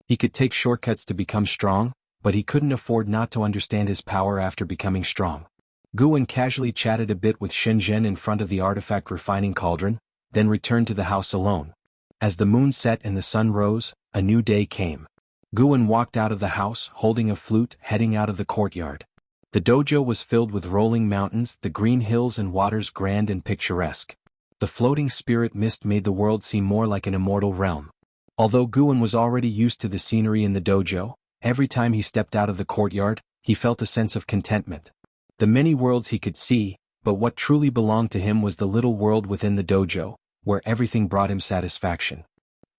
He could take shortcuts to become strong, but he couldn't afford not to understand his power after becoming strong. Guan casually chatted a bit with Shenzhen in front of the artifact refining cauldron, then returned to the house alone. As the moon set and the sun rose, a new day came. Guan walked out of the house, holding a flute, heading out of the courtyard. The dojo was filled with rolling mountains, the green hills and waters grand and picturesque. The floating spirit mist made the world seem more like an immortal realm. Although Guan was already used to the scenery in the dojo, every time he stepped out of the courtyard, he felt a sense of contentment. The many worlds he could see, but what truly belonged to him was the little world within the dojo, where everything brought him satisfaction.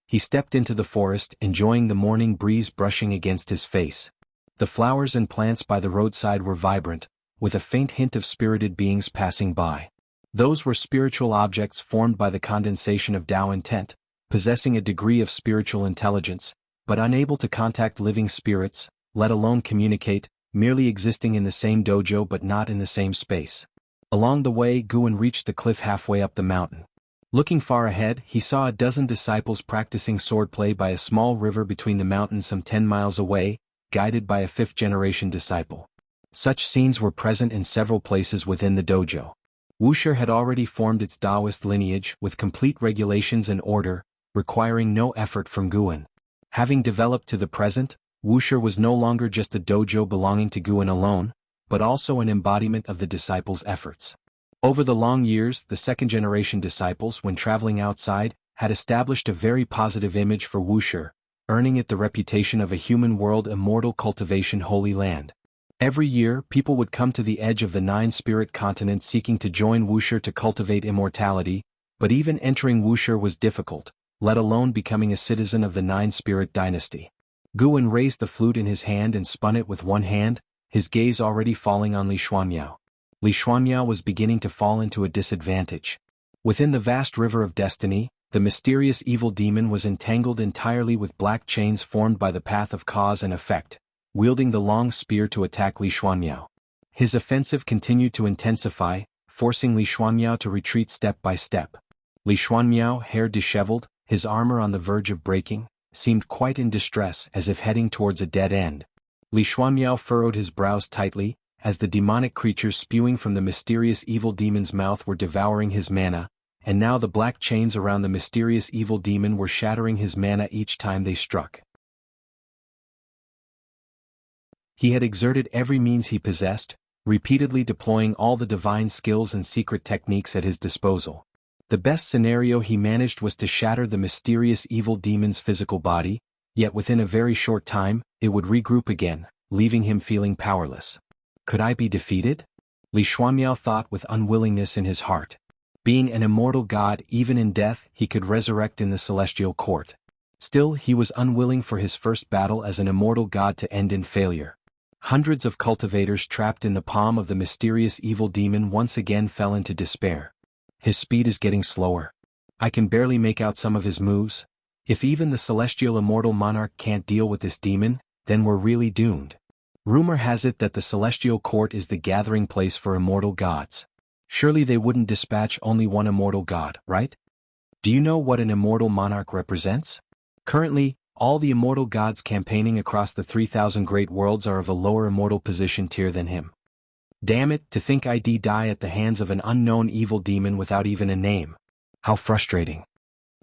He stepped into the forest, enjoying the morning breeze brushing against his face. The flowers and plants by the roadside were vibrant, with a faint hint of spirited beings passing by. Those were spiritual objects formed by the condensation of Tao intent, possessing a degree of spiritual intelligence, but unable to contact living spirits, let alone communicate, merely existing in the same dojo but not in the same space. Along the way, Guan reached the cliff halfway up the mountain. Looking far ahead, he saw a dozen disciples practicing swordplay by a small river between the mountains some 10 miles away, guided by a fifth-generation disciple. Such scenes were present in several places within the dojo. Wuxia had already formed its Taoist lineage with complete regulations and order, requiring no effort from Guan. Having developed to the present, Wuxia was no longer just a dojo belonging to Guan alone, but also an embodiment of the disciples' efforts. Over the long years, the second-generation disciples, when traveling outside, had established a very positive image for Wuxia, earning it the reputation of a human world immortal cultivation holy land. Every year, people would come to the edge of the 9 spirit continents seeking to join Wuxia to cultivate immortality, but even entering Wuxia was difficult, let alone becoming a citizen of the 9 spirit dynasty. Guan raised the flute in his hand and spun it with one hand, his gaze already falling on Li Xuanmiao. Li Xuanmiao was beginning to fall into a disadvantage. Within the vast river of destiny, the mysterious evil demon was entangled entirely with black chains formed by the path of cause and effect, wielding the long spear to attack Li Xuanmiao. His offensive continued to intensify, forcing Li Xuanmiao to retreat step by step. Li Xuanmiao, hair disheveled, his armor on the verge of breaking, seemed quite in distress as if heading towards a dead end. Li Xuanmiao furrowed his brows tightly, as the demonic creatures spewing from the mysterious evil demon's mouth were devouring his mana, and now the black chains around the mysterious evil demon were shattering his mana each time they struck. He had exerted every means he possessed, repeatedly deploying all the divine skills and secret techniques at his disposal. The best scenario he managed was to shatter the mysterious evil demon's physical body, yet within a very short time, it would regroup again, leaving him feeling powerless. Could I be defeated? Li Xuanmiao thought with unwillingness in his heart. Being an immortal god, even in death, he could resurrect in the celestial court. Still, he was unwilling for his first battle as an immortal god to end in failure. Hundreds of cultivators trapped in the palm of the mysterious evil demon once again fell into despair. His speed is getting slower. I can barely make out some of his moves. If even the celestial immortal monarch can't deal with this demon, then we're really doomed. Rumor has it that the celestial court is the gathering place for immortal gods. Surely they wouldn't dispatch only one immortal god, right? Do you know what an immortal monarch represents? Currently, all the immortal gods campaigning across the 3,000 great worlds are of a lower immortal position tier than him. Damn it, to think I'd die at the hands of an unknown evil demon without even a name. How frustrating.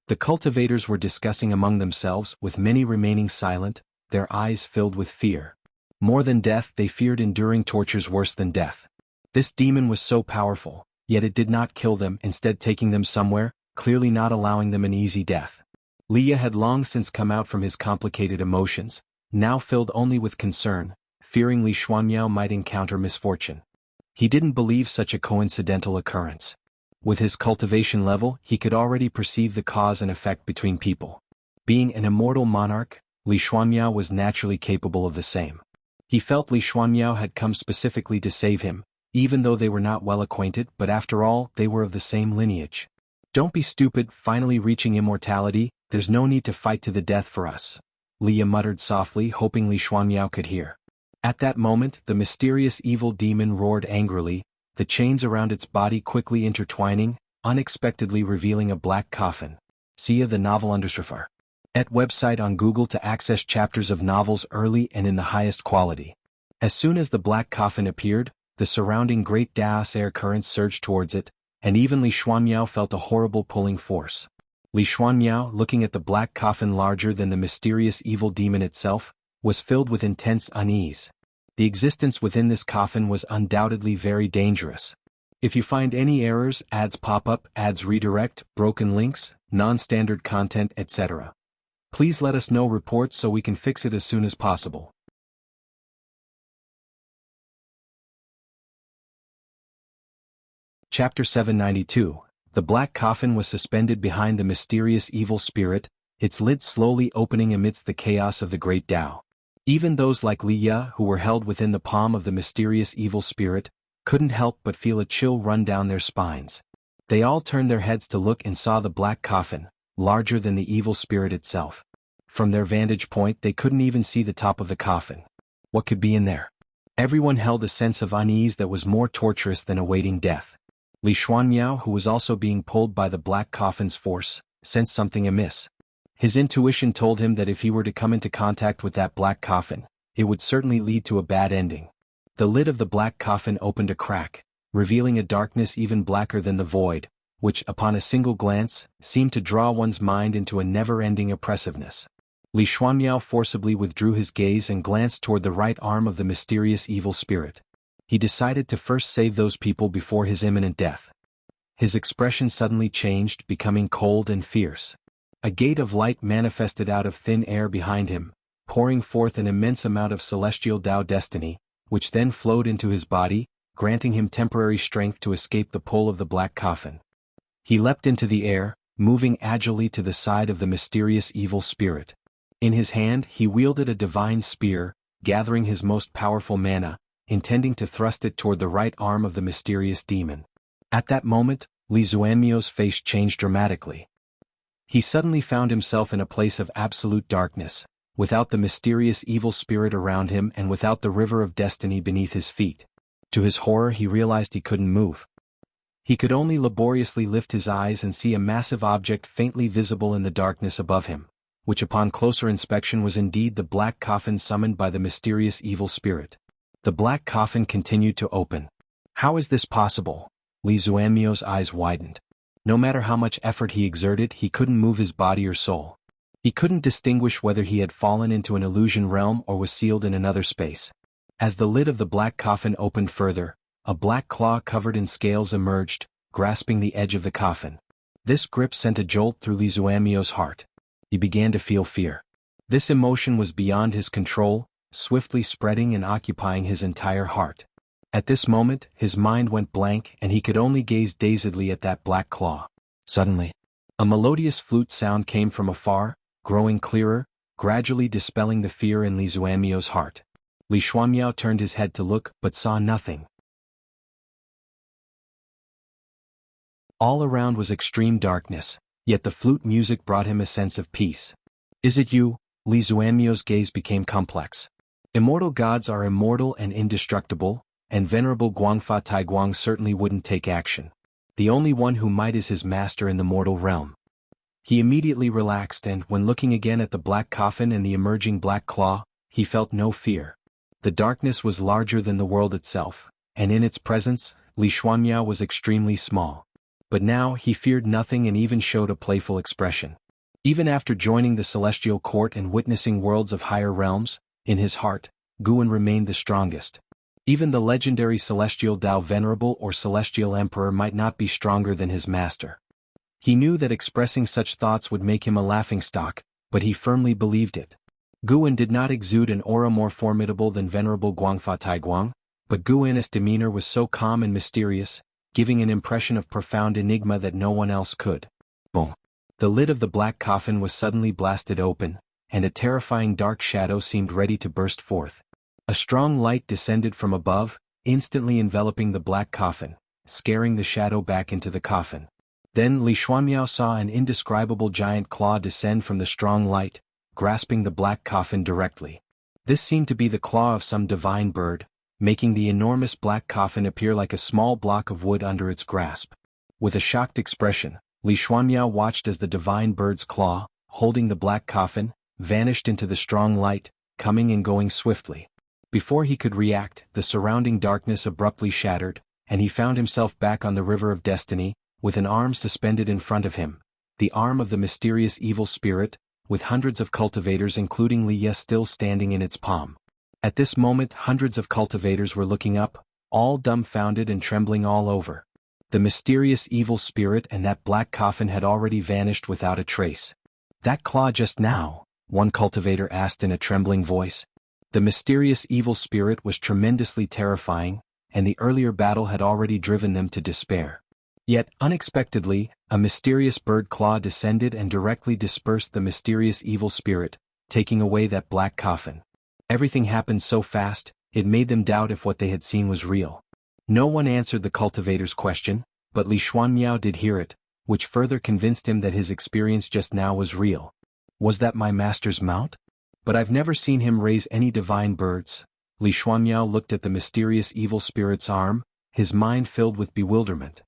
The cultivators were discussing among themselves, with many remaining silent, their eyes filled with fear. More than death, they feared enduring tortures worse than death. This demon was so powerful, yet it did not kill them, instead taking them somewhere, clearly not allowing them an easy death. Leah had long since come out from his complicated emotions, now filled only with concern, fearing Li Xuanmiao might encounter misfortune. He didn't believe such a coincidental occurrence. With his cultivation level, he could already perceive the cause and effect between people. Being an immortal monarch, Li Xuanmiao was naturally capable of the same. He felt Li Xuanmiao had come specifically to save him, even though they were not well acquainted, but after all, they were of the same lineage. Don't be stupid, finally reaching immortality, there's no need to fight to the death for us. Leah muttered softly, hoping Li Xuanmiao could hear. At that moment, the mysterious evil demon roared angrily, the chains around its body quickly intertwining, unexpectedly revealing a black coffin. See the novel underscore. At website on Google to access chapters of novels early and in the highest quality. As soon as the black coffin appeared, the surrounding great Daos air currents surged towards it, and even Li Xuanmiao felt a horrible pulling force. Li Xuanmiao, looking at the black coffin larger than the mysterious evil demon itself, was filled with intense unease. The existence within this coffin was undoubtedly very dangerous. If you find any errors, ads pop up, ads redirect, broken links, non-standard content, etc., please let us know reports so we can fix it as soon as possible. Chapter 792. The black coffin was suspended behind the mysterious evil spirit, its lid slowly opening amidst the chaos of the great Tao. Even those like Liya, who were held within the palm of the mysterious evil spirit, couldn't help but feel a chill run down their spines. They all turned their heads to look and saw the black coffin, larger than the evil spirit itself. From their vantage point, they couldn't even see the top of the coffin. What could be in there? Everyone held a sense of unease that was more torturous than awaiting death. Li Xuanmiao, who was also being pulled by the black coffin's force, sensed something amiss. His intuition told him that if he were to come into contact with that black coffin, it would certainly lead to a bad ending. The lid of the black coffin opened a crack, revealing a darkness even blacker than the void, which, upon a single glance, seemed to draw one's mind into a never-ending oppressiveness. Li Xuanmiao forcibly withdrew his gaze and glanced toward the right arm of the mysterious evil spirit. He decided to first save those people before his imminent death. His expression suddenly changed, becoming cold and fierce. A gate of light manifested out of thin air behind him, pouring forth an immense amount of celestial Tao destiny, which then flowed into his body, granting him temporary strength to escape the pull of the black coffin. He leapt into the air, moving agilely to the side of the mysterious evil spirit. In his hand he wielded a divine spear, gathering his most powerful mana, intending to thrust it toward the right arm of the mysterious demon. At that moment, Li Xuanmiao's face changed dramatically. He suddenly found himself in a place of absolute darkness, without the mysterious evil spirit around him and without the river of destiny beneath his feet. To his horror he realized he couldn't move. He could only laboriously lift his eyes and see a massive object faintly visible in the darkness above him, which upon closer inspection was indeed the black coffin summoned by the mysterious evil spirit. The black coffin continued to open. How is this possible? Li Xuanmiao's eyes widened. No matter how much effort he exerted, he couldn't move his body or soul. He couldn't distinguish whether he had fallen into an illusion realm or was sealed in another space. As the lid of the black coffin opened further, a black claw covered in scales emerged, grasping the edge of the coffin. This grip sent a jolt through Li Xuanmiao's heart. He began to feel fear. This emotion was beyond his control, swiftly spreading and occupying his entire heart. At this moment, his mind went blank and he could only gaze dazedly at that black claw. Suddenly, a melodious flute sound came from afar, growing clearer, gradually dispelling the fear in Li Xuanmiao's heart. Li Xuanmiao turned his head to look, but saw nothing. All around was extreme darkness, yet the flute music brought him a sense of peace. Is it you? Li Xuanmiao's gaze became complex. Immortal gods are immortal and indestructible, and Venerable Guangfa Taiguang certainly wouldn't take action. The only one who might is his master in the mortal realm. He immediately relaxed and, when looking again at the black coffin and the emerging black claw, he felt no fear. The darkness was larger than the world itself, and in its presence, Li Xuanmiao was extremely small. But now he feared nothing and even showed a playful expression. Even after joining the celestial court and witnessing worlds of higher realms, in his heart, Guan remained the strongest. Even the legendary Celestial Tao Venerable or Celestial Emperor might not be stronger than his master. He knew that expressing such thoughts would make him a laughingstock, but he firmly believed it. Guan did not exude an aura more formidable than Venerable Guangfa Taiguang, but Guan's demeanor was so calm and mysterious, giving an impression of profound enigma that no one else could. Boom! The lid of the black coffin was suddenly blasted open, and a terrifying dark shadow seemed ready to burst forth. A strong light descended from above, instantly enveloping the black coffin, scaring the shadow back into the coffin. Then Li Xuanmiao saw an indescribable giant claw descend from the strong light, grasping the black coffin directly. This seemed to be the claw of some divine bird, making the enormous black coffin appear like a small block of wood under its grasp. With a shocked expression, Li Xuanmiao watched as the divine bird's claw, holding the black coffin, vanished into the strong light, coming and going swiftly. Before he could react, the surrounding darkness abruptly shattered, and he found himself back on the river of destiny, with an arm suspended in front of him, the arm of the mysterious evil spirit, with hundreds of cultivators including Li Ye still standing in its palm. At this moment hundreds of cultivators were looking up, all dumbfounded and trembling all over. The mysterious evil spirit and that black coffin had already vanished without a trace. That claw just now? One cultivator asked in a trembling voice. The mysterious evil spirit was tremendously terrifying, and the earlier battle had already driven them to despair. Yet, unexpectedly, a mysterious bird claw descended and directly dispersed the mysterious evil spirit, taking away that black coffin. Everything happened so fast, it made them doubt if what they had seen was real. No one answered the cultivator's question, but Li Xuanmiao did hear it, which further convinced him that his experience just now was real. Was that my master's mount? But I've never seen him raise any divine birds. Li Xuanmiao looked at the mysterious evil spirit's arm, his mind filled with bewilderment.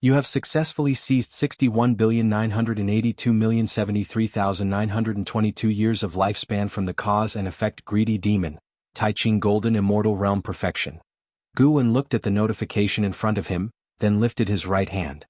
You have successfully seized 61,982,073,922 years of lifespan from the cause and effect greedy demon, Taiching Golden Immortal Realm Perfection. Guwen looked at the notification in front of him, then lifted his right hand.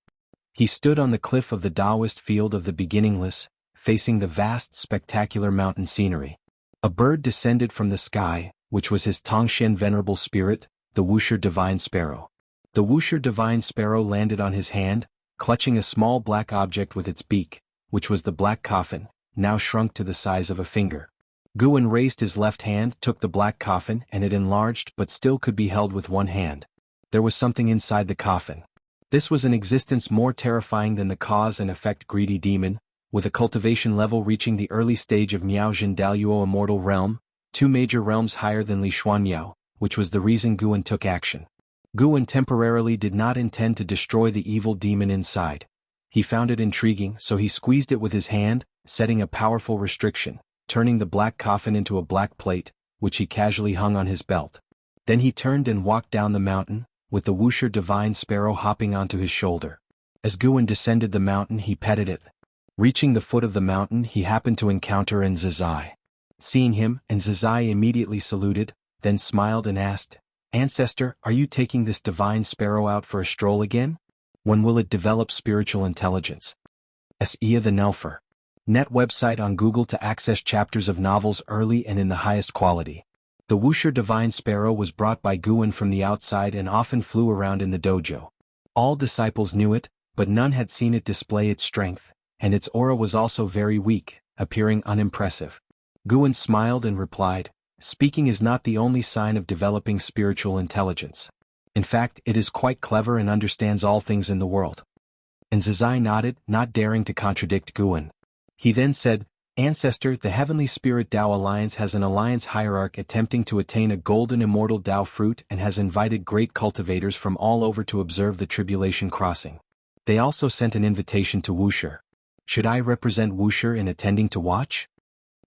He stood on the cliff of the Taoist field of the beginningless, facing the vast spectacular mountain scenery. A bird descended from the sky, which was his Tongxian venerable spirit, the Wuxia divine sparrow. The Wuxia divine sparrow landed on his hand, clutching a small black object with its beak, which was the black coffin, now shrunk to the size of a finger. Guwen raised his left hand, took the black coffin, and it enlarged but still could be held with one hand. There was something inside the coffin. This was an existence more terrifying than the cause and effect greedy demon, with a cultivation level reaching the early stage of Miaojin Daluo Immortal Realm, 2 major realms higher than Li Xuanyao, which was the reason Guwen took action. Guwen temporarily did not intend to destroy the evil demon inside. He found it intriguing, so he squeezed it with his hand, setting a powerful restriction, turning the black coffin into a black plate, which he casually hung on his belt. Then he turned and walked down the mountain, with the Wuxia divine sparrow hopping onto his shoulder. As Guwen descended the mountain, he petted it. Reaching the foot of the mountain, he happened to encounter Nzazai. Seeing him, Nzazai immediately saluted, then smiled and asked, "Ancestor, are you taking this divine sparrow out for a stroll again? When will it develop spiritual intelligence?" Ia the Nelfer. Net website on Google to access chapters of novels early and in the highest quality. The Wuxia divine sparrow was brought by Guwen from the outside and often flew around in the dojo. All disciples knew it, but none had seen it display its strength, and its aura was also very weak, appearing unimpressive. Guwen smiled and replied, "Speaking is not the only sign of developing spiritual intelligence. In fact, it is quite clever and understands all things in the world." And Zazai nodded, not daring to contradict Guwen. He then said, "Ancestor, the Heavenly Spirit Tao Alliance has an alliance hierarch attempting to attain a golden immortal Tao fruit and has invited great cultivators from all over to observe the tribulation crossing. They also sent an invitation to Wuxia. Should I represent Wuxia in attending to watch?"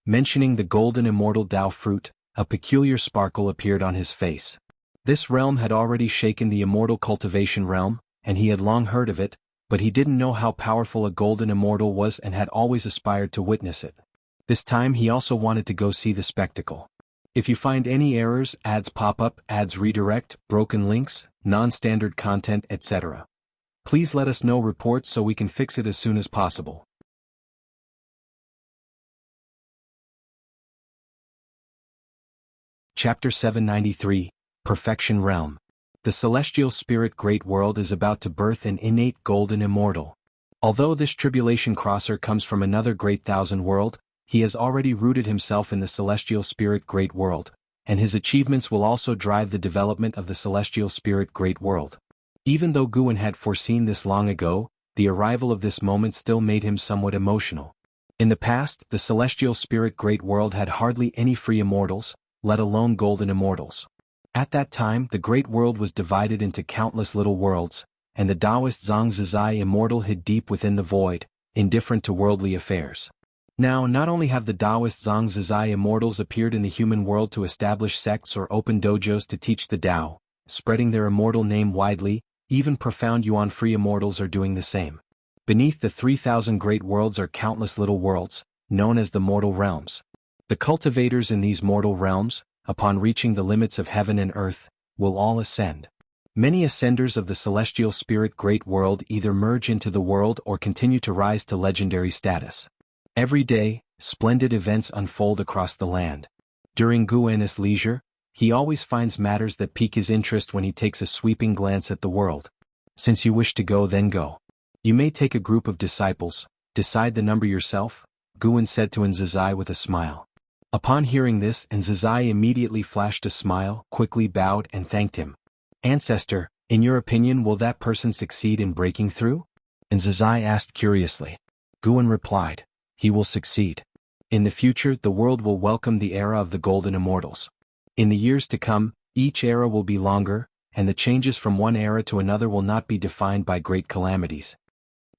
Mentioning the golden immortal Tao fruit, a peculiar sparkle appeared on his face. This realm had already shaken the immortal cultivation realm, and he had long heard of it, but he didn't know how powerful a golden immortal was and had always aspired to witness it. This time he also wanted to go see the spectacle. If you find any errors, ads pop up, ads redirect, broken links, non-standard content, etc., please let us know reports so we can fix it as soon as possible. Chapter 793, Perfection Realm. The celestial spirit Great World is about to birth an innate golden immortal. Although this tribulation crosser comes from another great thousand world, he has already rooted himself in the celestial spirit Great World, and his achievements will also drive the development of the celestial spirit Great World. Even though Guwen had foreseen this long ago, the arrival of this moment still made him somewhat emotional. In the past, the celestial spirit Great World had hardly any free immortals, let alone golden immortals. At that time, the great world was divided into countless little worlds, and the Taoist Zhangzizai immortal hid deep within the void, indifferent to worldly affairs. Now, not only have the Taoist Zhangzizai immortals appeared in the human world to establish sects or open dojos to teach the Tao, spreading their immortal name widely, even profound Yuan-free immortals are doing the same. Beneath the 3,000 great worlds are countless little worlds, known as the mortal realms. The cultivators in these mortal realms, upon reaching the limits of heaven and earth, will all ascend. Many ascenders of the celestial spirit Great World either merge into the world or continue to rise to legendary status. Every day, splendid events unfold across the land. During Guwen's leisure, he always finds matters that pique his interest when he takes a sweeping glance at the world. Since you wish to go, then go. You may take a group of disciples, decide the number yourself, Guwen said to Nzazai with a smile. Upon hearing this, Nzazai immediately flashed a smile, quickly bowed and thanked him. "Ancestor, in your opinion, will that person succeed in breaking through?" Nzazai asked curiously. Guwen replied, "He will succeed. In the future, the world will welcome the era of the golden immortals. In the years to come, each era will be longer, and the changes from one era to another will not be defined by great calamities."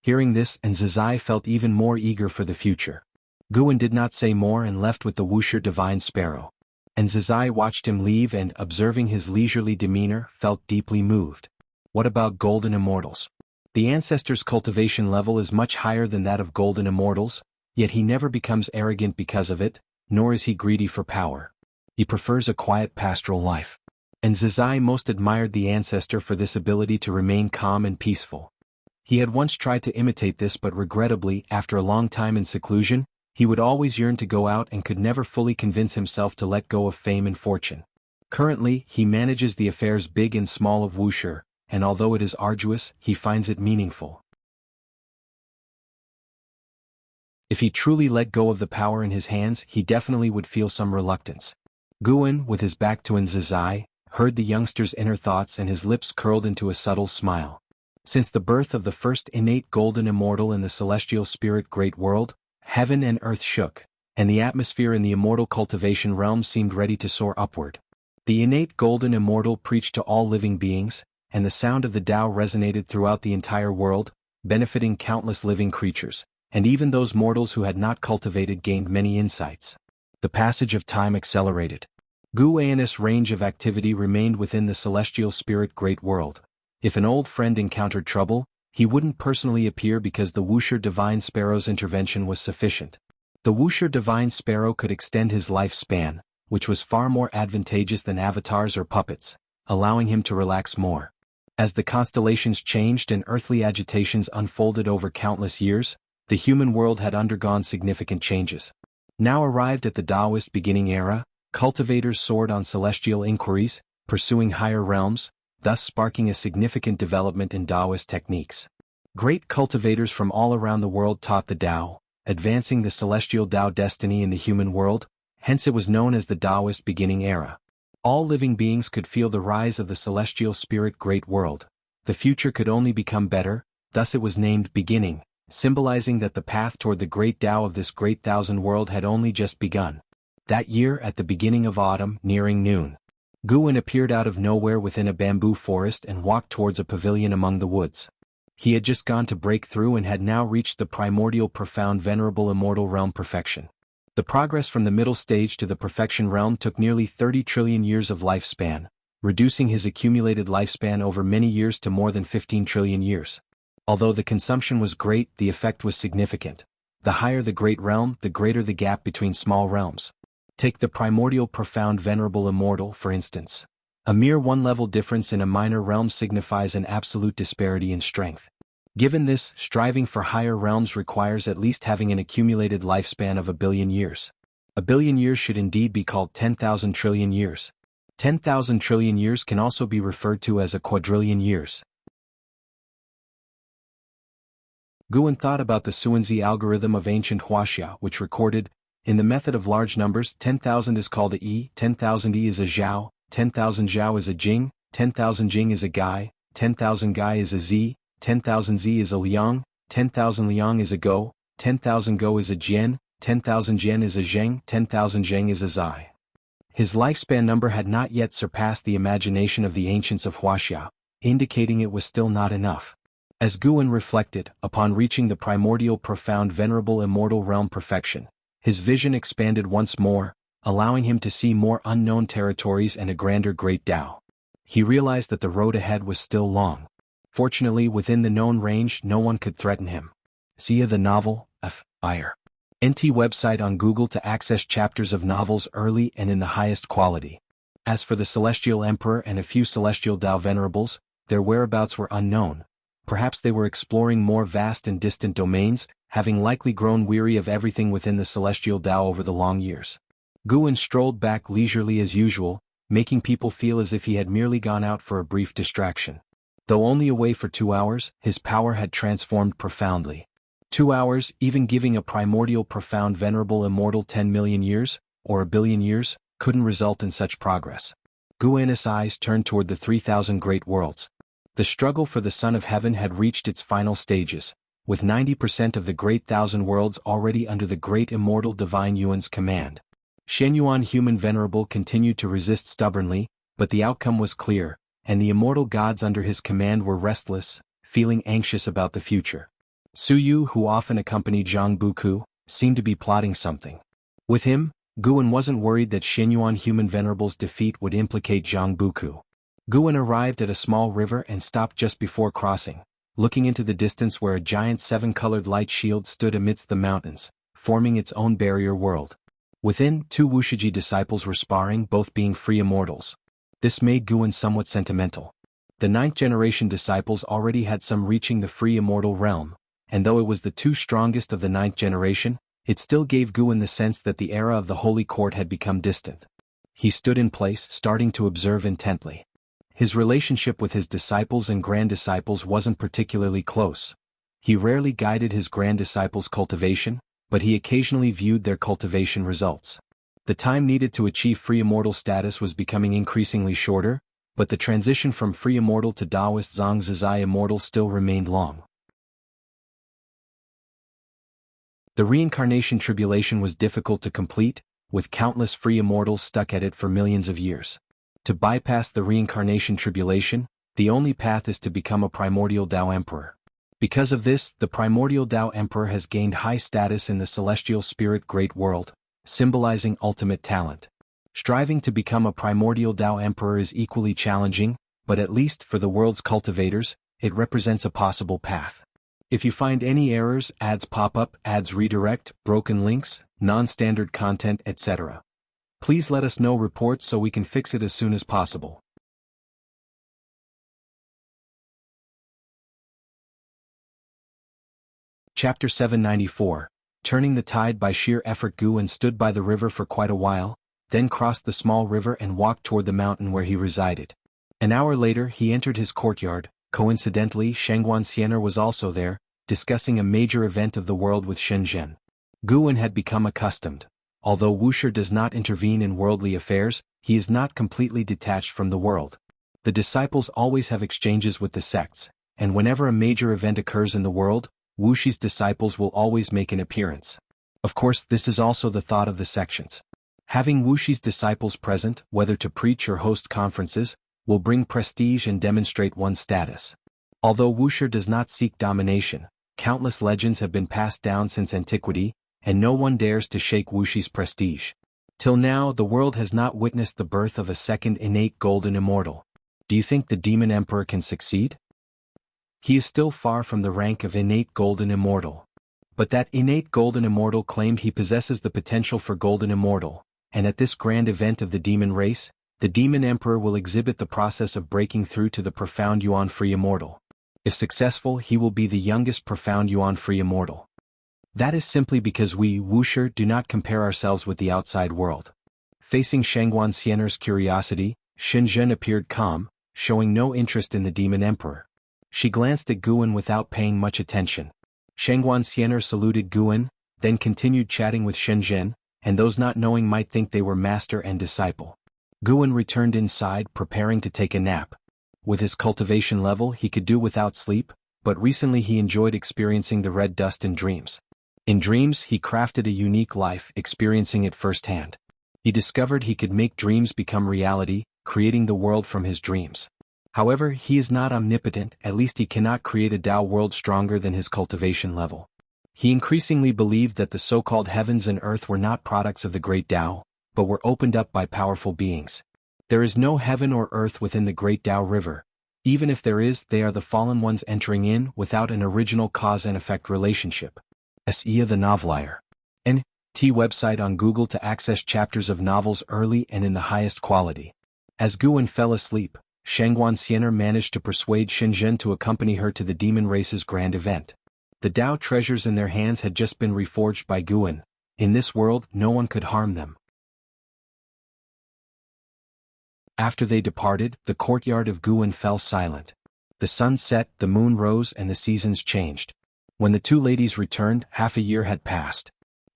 Hearing this, Nzazai felt even more eager for the future. Guwen did not say more and left with the Wuxia divine sparrow. Nzazai watched him leave and, observing his leisurely demeanor, felt deeply moved. What about golden immortals? The ancestor's cultivation level is much higher than that of golden immortals, yet he never becomes arrogant because of it, nor is he greedy for power. He prefers a quiet pastoral life. And Zizai most admired the ancestor for this ability to remain calm and peaceful. He had once tried to imitate this, but regrettably, after a long time in seclusion, he would always yearn to go out and could never fully convince himself to let go of fame and fortune. Currently, he manages the affairs big and small of Wuxia, and although it is arduous, he finds it meaningful. If he truly let go of the power in his hands, he definitely would feel some reluctance. Guan, with his back to Zizai, heard the youngster's inner thoughts and his lips curled into a subtle smile. Since the birth of the first innate golden immortal in the celestial spirit great world, heaven and earth shook, and the atmosphere in the immortal cultivation realm seemed ready to soar upward. The innate golden immortal preached to all living beings, and the sound of the Tao resonated throughout the entire world, benefiting countless living creatures, and even those mortals who had not cultivated gained many insights. The passage of time accelerated. Guan's range of activity remained within the celestial spirit great world. If an old friend encountered trouble, he wouldn't personally appear because the Wuxia Divine Sparrow's intervention was sufficient. The Wuxia Divine Sparrow could extend his lifespan, which was far more advantageous than avatars or puppets, allowing him to relax more. As the constellations changed and earthly agitations unfolded over countless years, the human world had undergone significant changes. Now arrived at the Taoist beginning era, cultivators soared on celestial inquiries, pursuing higher realms, thus sparking a significant development in Taoist techniques. Great cultivators from all around the world taught the Tao, advancing the celestial Tao destiny in the human world, hence it was known as the Taoist beginning era. All living beings could feel the rise of the celestial spirit great world. The future could only become better, thus it was named beginning, symbolizing that the path toward the great Tao of this great thousand world had only just begun. That year, at the beginning of autumn, nearing noon, Guan appeared out of nowhere within a bamboo forest and walked towards a pavilion among the woods. He had just gone to break through and had now reached the primordial profound venerable immortal realm perfection. The progress from the middle stage to the perfection realm took nearly 30 trillion years of lifespan, reducing his accumulated lifespan over many years to more than 15 trillion years. Although the consumption was great, the effect was significant. The higher the great realm, the greater the gap between small realms. Take the primordial profound venerable immortal, for instance. A mere one-level difference in a minor realm signifies an absolute disparity in strength. Given this, striving for higher realms requires at least having an accumulated lifespan of 1 billion years. 1 billion years should indeed be called 10,000 trillion years. 10,000 trillion years can also be referred to as a quadrillion years. Guan thought about the Suanzi algorithm of ancient Wuxia, which recorded, in the method of large numbers, 10,000 is called a yi, 10,000 yi is a zhao, 10,000 zhao is a jing, 10,000 jing is a gai, 10,000 gai is a zi, 10,000 zi is a liang, 10,000 liang is a go, 10,000 go is a jian, 10,000 jian is a zheng, 10,000 zheng is a zai. His lifespan number had not yet surpassed the imagination of the ancients of Wuxia, indicating it was still not enough. As Guan reflected, upon reaching the primordial profound venerable immortal realm perfection, his vision expanded once more, allowing him to see more unknown territories and a grander great Tao. He realized that the road ahead was still long. Fortunately, within the known range, no one could threaten him. See the novel, NT website on Google to access chapters of novels early and in the highest quality. As for the Celestial Emperor and a few Celestial Tao venerables, their whereabouts were unknown. Perhaps they were exploring more vast and distant domains, having likely grown weary of everything within the celestial Tao over the long years. Guan strolled back leisurely as usual, making people feel as if he had merely gone out for a brief distraction. Though only away for 2 hours, his power had transformed profoundly. 2 hours, even giving a primordial profound venerable immortal 10 million years, or 1 billion years, couldn't result in such progress. Guan's eyes turned toward the 3,000 great worlds. The struggle for the Son of Heaven had reached its final stages, with 90% of the great thousand worlds already under the great immortal divine Yuan's command. Shenyuan human venerable continued to resist stubbornly, but the outcome was clear, and the immortal gods under his command were restless, feeling anxious about the future. Suyu, who often accompanied Jianghu, seemed to be plotting something. With him, Guan wasn't worried that Shenyuan human venerable's defeat would implicate Jianghu. Guan arrived at a small river and stopped just before crossing, looking into the distance where a giant seven-colored light shield stood amidst the mountains, forming its own barrier world. Within, two Wuxia disciples were sparring, both being free immortals. This made Guan somewhat sentimental. The ninth-generation disciples already had some reaching the free immortal realm, and though it was the two strongest of the ninth generation, it still gave Guan the sense that the era of the Holy Court had become distant. He stood in place, starting to observe intently. His relationship with his disciples and grand-disciples wasn't particularly close. He rarely guided his grand-disciples' cultivation, but he occasionally viewed their cultivation results. The time needed to achieve free immortal status was becoming increasingly shorter, but the transition from free immortal to Taoist Zhangzhizai immortal still remained long. The reincarnation tribulation was difficult to complete, with countless free immortals stuck at it for millions of years. To bypass the reincarnation tribulation, the only path is to become a primordial Tao Emperor. Because of this, the primordial Tao Emperor has gained high status in the celestial spirit great world, symbolizing ultimate talent. Striving to become a primordial Tao Emperor is equally challenging, but at least for the world's cultivators, it represents a possible path. If you find any errors, ads pop up, ads redirect, broken links, non-standard content, etc., please let us know reports so we can fix it as soon as possible. Chapter 794. Turning the tide by sheer effort. Guan stood by the river for quite a while, then crossed the small river and walked toward the mountain where he resided. An hour later he entered his courtyard. Coincidentally, Shangguan Xianer was also there, discussing a major event of the world with Shenzhen. Guan had become accustomed. Although Wuxia does not intervene in worldly affairs, he is not completely detached from the world. The disciples always have exchanges with the sects, and whenever a major event occurs in the world, Wuxia's disciples will always make an appearance. Of course, this is also the thought of the sections. Having Wuxia's disciples present, whether to preach or host conferences, will bring prestige and demonstrate one's status. Although Wuxia does not seek domination, countless legends have been passed down since antiquity, and no one dares to shake Wuxia's prestige. Till now, the world has not witnessed the birth of a second innate golden immortal. Do you think the demon emperor can succeed? He is still far from the rank of innate golden immortal. But that innate golden immortal claimed he possesses the potential for golden immortal, and at this grand event of the demon race, the demon emperor will exhibit the process of breaking through to the profound Yuan free immortal. If successful, he will be the youngest profound Yuan free immortal. That is simply because we, Wuxia, do not compare ourselves with the outside world. Facing Shangguan Xianer's curiosity, Shenzhen appeared calm, showing no interest in the demon emperor. She glanced at Guan without paying much attention. Shangguan Xianer saluted Guan, then continued chatting with Shenzhen, and those not knowing might think they were master and disciple. Guan returned inside, preparing to take a nap. With his cultivation level he could do without sleep, but recently he enjoyed experiencing the red dust in dreams. In dreams he crafted a unique life, experiencing it firsthand. He discovered he could make dreams become reality, creating the world from his dreams. However, he is not omnipotent, at least he cannot create a Tao world stronger than his cultivation level. He increasingly believed that the so-called heavens and earth were not products of the great Tao, but were opened up by powerful beings. There is no heaven or earth within the great Tao river. Even if there is, they are the fallen ones entering in without an original cause and effect relationship. S.E. the Novelier. N.T. website on Google to access chapters of novels early and in the highest quality. As Guan fell asleep, Shangguan Xianer managed to persuade Shenzhen to accompany her to the demon race's grand event. The Tao treasures in their hands had just been reforged by Guan. In this world, no one could harm them. After they departed, the courtyard of Guan fell silent. The sun set, the moon rose, and the seasons changed. When the two ladies returned, half a year had passed.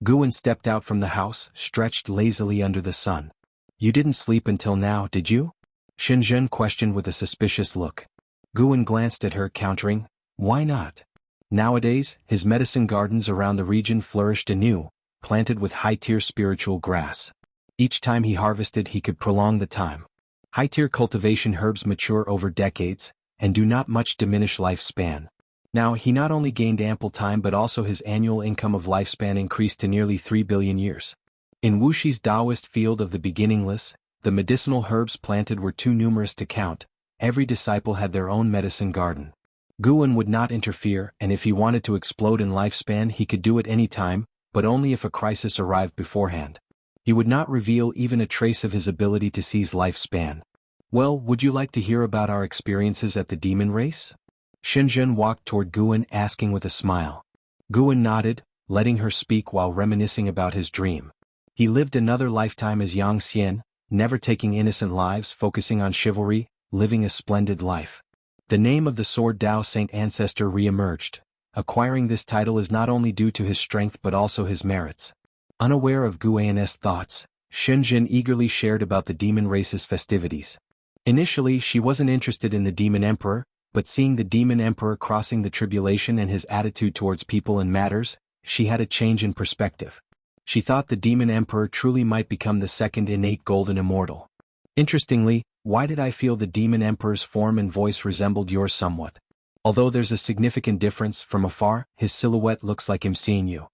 Guan stepped out from the house, stretched lazily under the sun. "You didn't sleep until now, did you?" Shenzhen questioned with a suspicious look. Guan glanced at her, countering, "Why not?" Nowadays, his medicine gardens around the region flourished anew, planted with high-tier spiritual grass. Each time he harvested he could prolong the time. High-tier cultivation herbs mature over decades, and do not much diminish lifespan. Now he not only gained ample time but also his annual income of lifespan increased to nearly 3 billion years. In Wuxia's Taoist field of the beginningless, the medicinal herbs planted were too numerous to count. Every disciple had their own medicine garden. Guwen would not interfere, and if he wanted to explode in lifespan he could do it any time, but only if a crisis arrived beforehand. He would not reveal even a trace of his ability to seize lifespan. Well, would you like to hear about our experiences at the demon race? Shenzhen walked toward Guwen asking with a smile. Guwen nodded, letting her speak while reminiscing about his dream. He lived another lifetime as Yang Xian, never taking innocent lives, focusing on chivalry, living a splendid life. The name of the Sword Dao Saint ancestor re-emerged. Acquiring this title is not only due to his strength but also his merits. Unaware of Guwen's thoughts, Shenzhen eagerly shared about the demon race's festivities. Initially she wasn't interested in the demon emperor, but seeing the demon emperor crossing the tribulation and his attitude towards people and matters, she had a change in perspective. She thought the demon emperor truly might become the second innate golden immortal. Interestingly, why did I feel the demon emperor's form and voice resembled yours somewhat? Although there's a significant difference, from afar, his silhouette looks like him seeing you.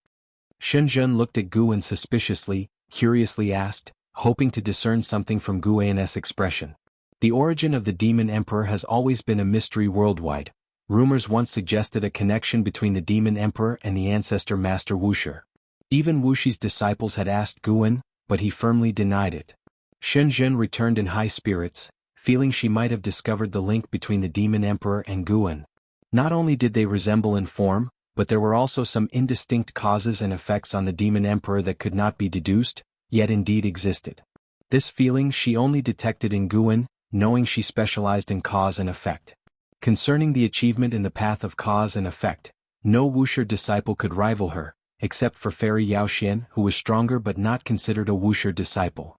Shenzhen looked at Guwen suspiciously, curiously asked, hoping to discern something from Guwen's expression. The origin of the demon emperor has always been a mystery worldwide. Rumors once suggested a connection between the demon emperor and the ancestor master Wuxia. Even Wuxi's disciples had asked Guwen, but he firmly denied it. Shenzhen returned in high spirits, feeling she might have discovered the link between the demon emperor and Guwen. Not only did they resemble in form, but there were also some indistinct causes and effects on the demon emperor that could not be deduced, yet indeed existed. This feeling she only detected in Guwen, knowing she specialized in cause and effect. Concerning the achievement in the path of cause and effect, no Wuxia disciple could rival her, except for Fairy Yaoxian, who was stronger but not considered a Wuxia disciple.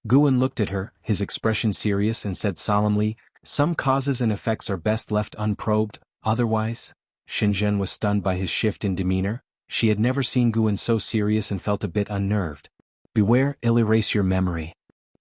Guwen looked at her, his expression serious, and said solemnly, "Some causes and effects are best left unprobed, otherwise." Shenzhen was stunned by his shift in demeanor. She had never seen Guwen so serious and felt a bit unnerved. "Beware, I'll erase your memory."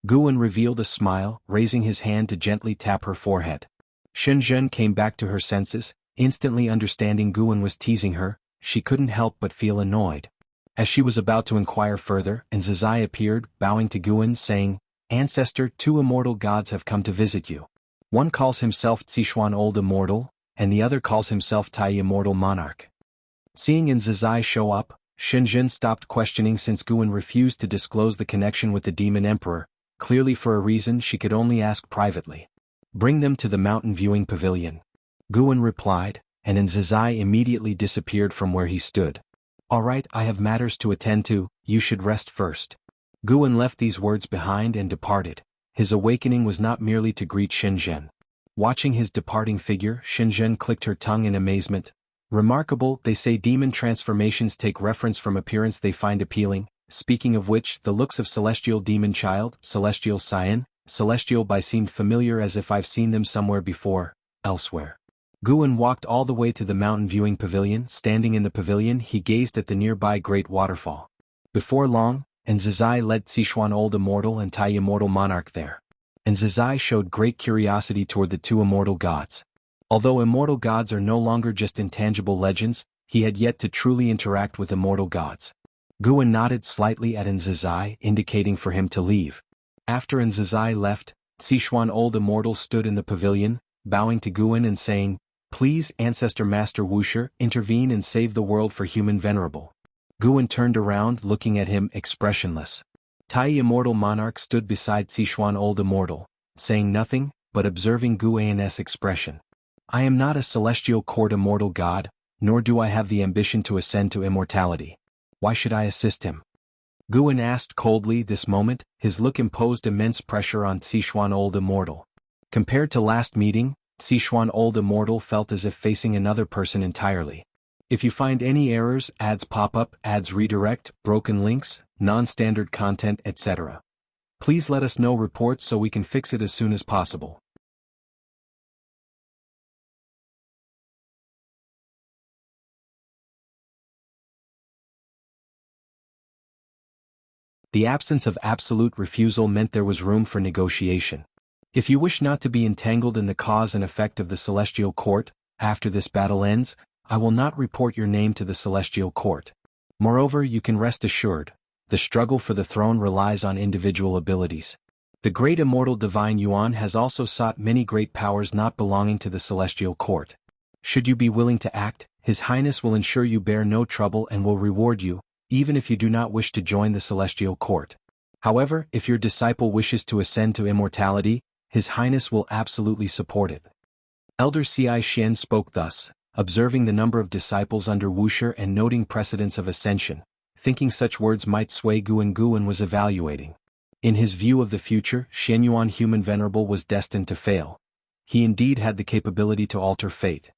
Guwen revealed a smile, raising his hand to gently tap her forehead. Shenzhen came back to her senses, instantly understanding Guwen was teasing her. She couldn't help but feel annoyed. As she was about to inquire further, Zizai appeared, bowing to Guwen, saying, "Ancestor, 2 immortal gods have come to visit you. One calls himself Zixuan Old Immortal, and the other calls himself Tai Immortal Monarch." Seeing Zizai show up, Shenzhen stopped questioning since Guwen refused to disclose the connection with the demon emperor, clearly for a reason she could only ask privately. "Bring them to the mountain viewing pavilion." Guwen replied, and Zizai immediately disappeared from where he stood. "All right, I have matters to attend to, you should rest first." Guwen left these words behind and departed. His awakening was not merely to greet Shenzhen. Watching his departing figure, Shenzhen clicked her tongue in amazement. "Remarkable, they say demon transformations take reference from appearance they find appealing. Speaking of which, the looks of Celestial Demon Child, Celestial Scion, Celestial Bai seemed familiar, as if I've seen them somewhere before, elsewhere." Guwen walked all the way to the mountain viewing pavilion. Standing in the pavilion, he gazed at the nearby great waterfall. Before long, Zizai led Zixuan Old Immortal and Tai Immortal Monarch there. Zizai showed great curiosity toward the 2 immortal gods. Although immortal gods are no longer just intangible legends, he had yet to truly interact with immortal gods. Guwen nodded slightly at Zizai, indicating for him to leave. After Zizai left, Zixuan Old Immortal stood in the pavilion, bowing to Guwen and saying, "Please, Ancestor Master Wuxia, intervene and save the world for human venerable." Guwen turned around, looking at him, expressionless. Tai Immortal Monarch stood beside Zixuan Old Immortal, saying nothing, but observing Guwen's expression. "I am not a celestial court immortal god, nor do I have the ambition to ascend to immortality. Why should I assist him?" Guwen asked coldly. This moment, his look imposed immense pressure on Zixuan Old Immortal. Compared to last meeting, Zixuan Old Immortal felt as if facing another person entirely. "If you find any errors, ads pop up, ads redirect, broken links, non-standard content, etc. please let us know reports so we can fix it as soon as possible." The absence of absolute refusal meant there was room for negotiation. "If you wish not to be entangled in the cause and effect of the Celestial Court, after this battle ends, I will not report your name to the Celestial Court. Moreover, you can rest assured, the struggle for the throne relies on individual abilities. The great immortal divine Yuan has also sought many great powers not belonging to the celestial court. Should you be willing to act, His Highness will ensure you bear no trouble and will reward you, even if you do not wish to join the celestial court. However, if your disciple wishes to ascend to immortality, His Highness will absolutely support it. Elder Ci Xian spoke thus, observing the number of disciples under Wuxia and noting precedents of ascension, thinking such words might sway Guan. Guan was evaluating. In his view of the future, Shenyuan Human Venerable was destined to fail. He indeed had the capability to alter fate.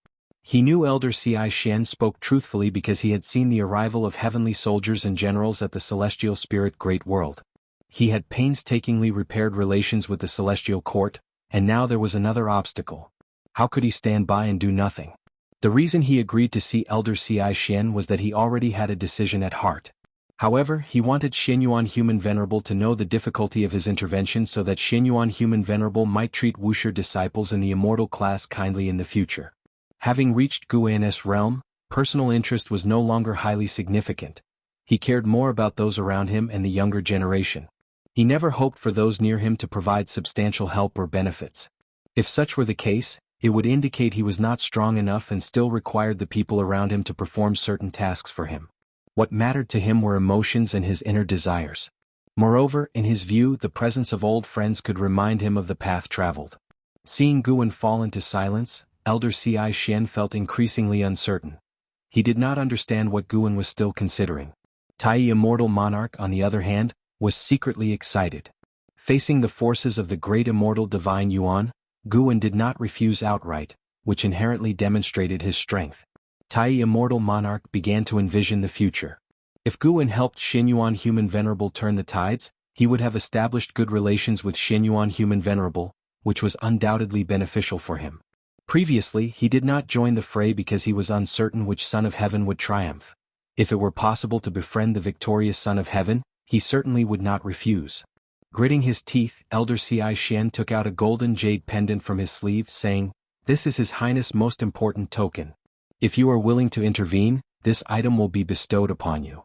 He knew Elder Ci Xian spoke truthfully because he had seen the arrival of heavenly soldiers and generals at the celestial spirit great world. He had painstakingly repaired relations with the celestial court, and now there was another obstacle. How could he stand by and do nothing? The reason he agreed to see Elder Ci Xian was that he already had a decision at heart. However, he wanted Shenyuan Human Venerable to know the difficulty of his intervention so that Shenyuan Human Venerable might treat Wuxia disciples in the immortal class kindly in the future. Having reached Guan's realm, personal interest was no longer highly significant. He cared more about those around him and the younger generation. He never hoped for those near him to provide substantial help or benefits. If such were the case, it would indicate he was not strong enough and still required the people around him to perform certain tasks for him. What mattered to him were emotions and his inner desires. Moreover, in his view, the presence of old friends could remind him of the path traveled. Seeing Guan fall into silence, Elder Ci Xian felt increasingly uncertain. He did not understand what Guan was still considering. Tai Immortal Monarch, on the other hand, was secretly excited. Facing the forces of the great immortal divine Yuan, Guan did not refuse outright, which inherently demonstrated his strength. Tai Immortal Monarch began to envision the future. If Guan helped Shenyuan Human Venerable turn the tides, he would have established good relations with Shenyuan Human Venerable, which was undoubtedly beneficial for him. Previously, he did not join the fray because he was uncertain which Son of Heaven would triumph. If it were possible to befriend the victorious Son of Heaven, he certainly would not refuse. Gritting his teeth, Elder Ci Xian took out a golden jade pendant from his sleeve, saying, "This is His Highness' most important token. If you are willing to intervene, this item will be bestowed upon you."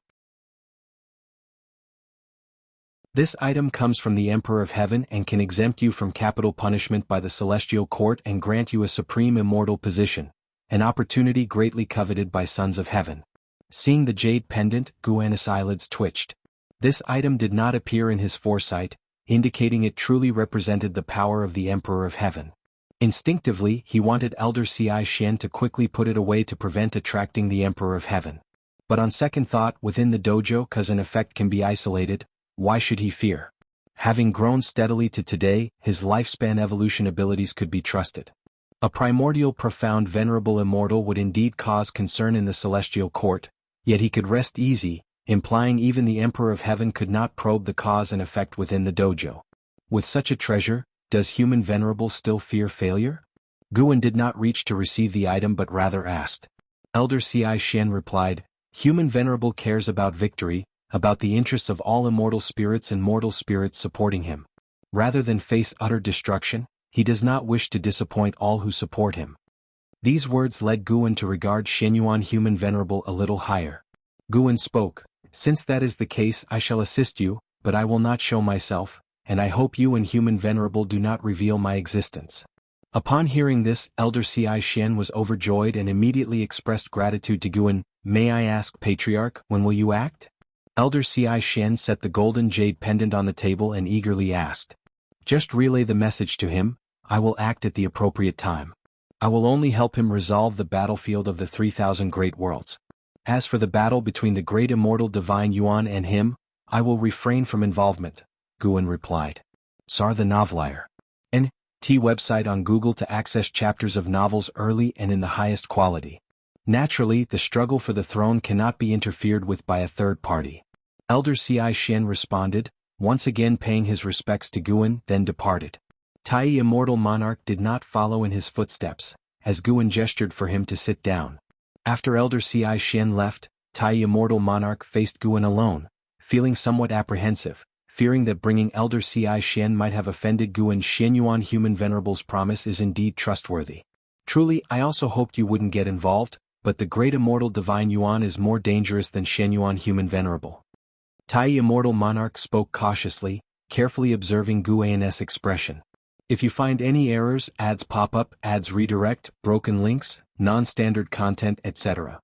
This item comes from the Emperor of Heaven and can exempt you from capital punishment by the celestial court and grant you a supreme immortal position, an opportunity greatly coveted by sons of heaven. Seeing the jade pendant, Guan's eyelids twitched. This item did not appear in his foresight, indicating it truly represented the power of the Emperor of Heaven. Instinctively, he wanted Elder Ci Xian to quickly put it away to prevent attracting the Emperor of Heaven. But on second thought, within the dojo, cause an effect can be isolated, why should he fear? Having grown steadily to today, his lifespan evolution abilities could be trusted. A primordial profound venerable immortal would indeed cause concern in the celestial court, yet he could rest easy, implying even the Emperor of Heaven could not probe the cause and effect within the dojo. With such a treasure, does Human Venerable still fear failure? Guan did not reach to receive the item but rather asked. Elder Ci Xian replied, "Human Venerable cares about victory, about the interests of all immortal spirits and mortal spirits supporting him. Rather than face utter destruction, he does not wish to disappoint all who support him." These words led Guan to regard Shenyuan Human Venerable a little higher. Guan spoke, "Since that is the case, I shall assist you, but I will not show myself, and I hope you and Human Venerable do not reveal my existence." Upon hearing this, Elder Ci Xian was overjoyed and immediately expressed gratitude to Guan. "May I ask, Patriarch, when will you act?" Elder Ci Xian set the golden jade pendant on the table and eagerly asked. "Just relay the message to him, I will act at the appropriate time. I will only help him resolve the battlefield of the 3,000 great worlds. As for the battle between the great immortal divine Yuan and him, I will refrain from involvement," Guan replied. Sar the Novelier. N.T. website on Google to access chapters of novels early and in the highest quality. Naturally, the struggle for the throne cannot be interfered with by a third party. Elder Ci Xian responded, once again paying his respects to Guan, then departed. Tai Immortal Monarch did not follow in his footsteps, as Guan gestured for him to sit down. After Elder Ci Xian left, Tai Immortal Monarch faced Guan alone, feeling somewhat apprehensive, fearing that bringing Elder Ci Xian might have offended Guan. "Shenyuan Human Venerable's promise is indeed trustworthy. Truly, I also hoped you wouldn't get involved, but the great immortal divine Yuan is more dangerous than Shenyuan Human Venerable." Tai Immortal Monarch spoke cautiously, carefully observing Guan's expression. If you find any errors, ads pop up, ads redirect, broken links, non-standard content, etc.,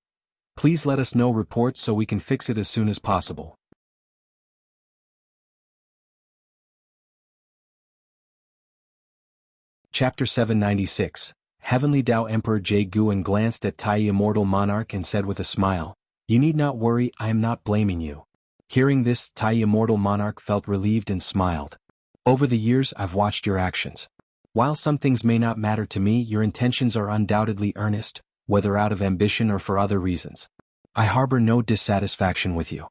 please let us know. Report so we can fix it as soon as possible. Chapter 796. Heavenly Tao Emperor Jade. Guan glanced at Tai Immortal Monarch and said with a smile, "You need not worry, I am not blaming you." Hearing this, Tai Immortal Monarch felt relieved and smiled. "Over the years I've watched your actions. While some things may not matter to me, your intentions are undoubtedly earnest, whether out of ambition or for other reasons. I harbor no dissatisfaction with you."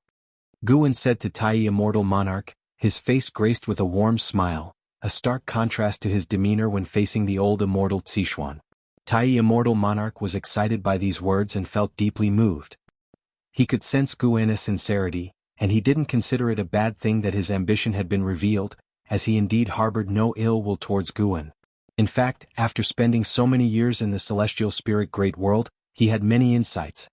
Guan said to Tai Immortal Monarch, his face graced with a warm smile, a stark contrast to his demeanor when facing the old immortal Zixuan. Tai Immortal Monarch was excited by these words and felt deeply moved. He could sense Guan's sincerity, and he didn't consider it a bad thing that his ambition had been revealed, as he indeed harbored no ill will towards Guan. In fact, after spending so many years in the celestial spirit great world, he had many insights.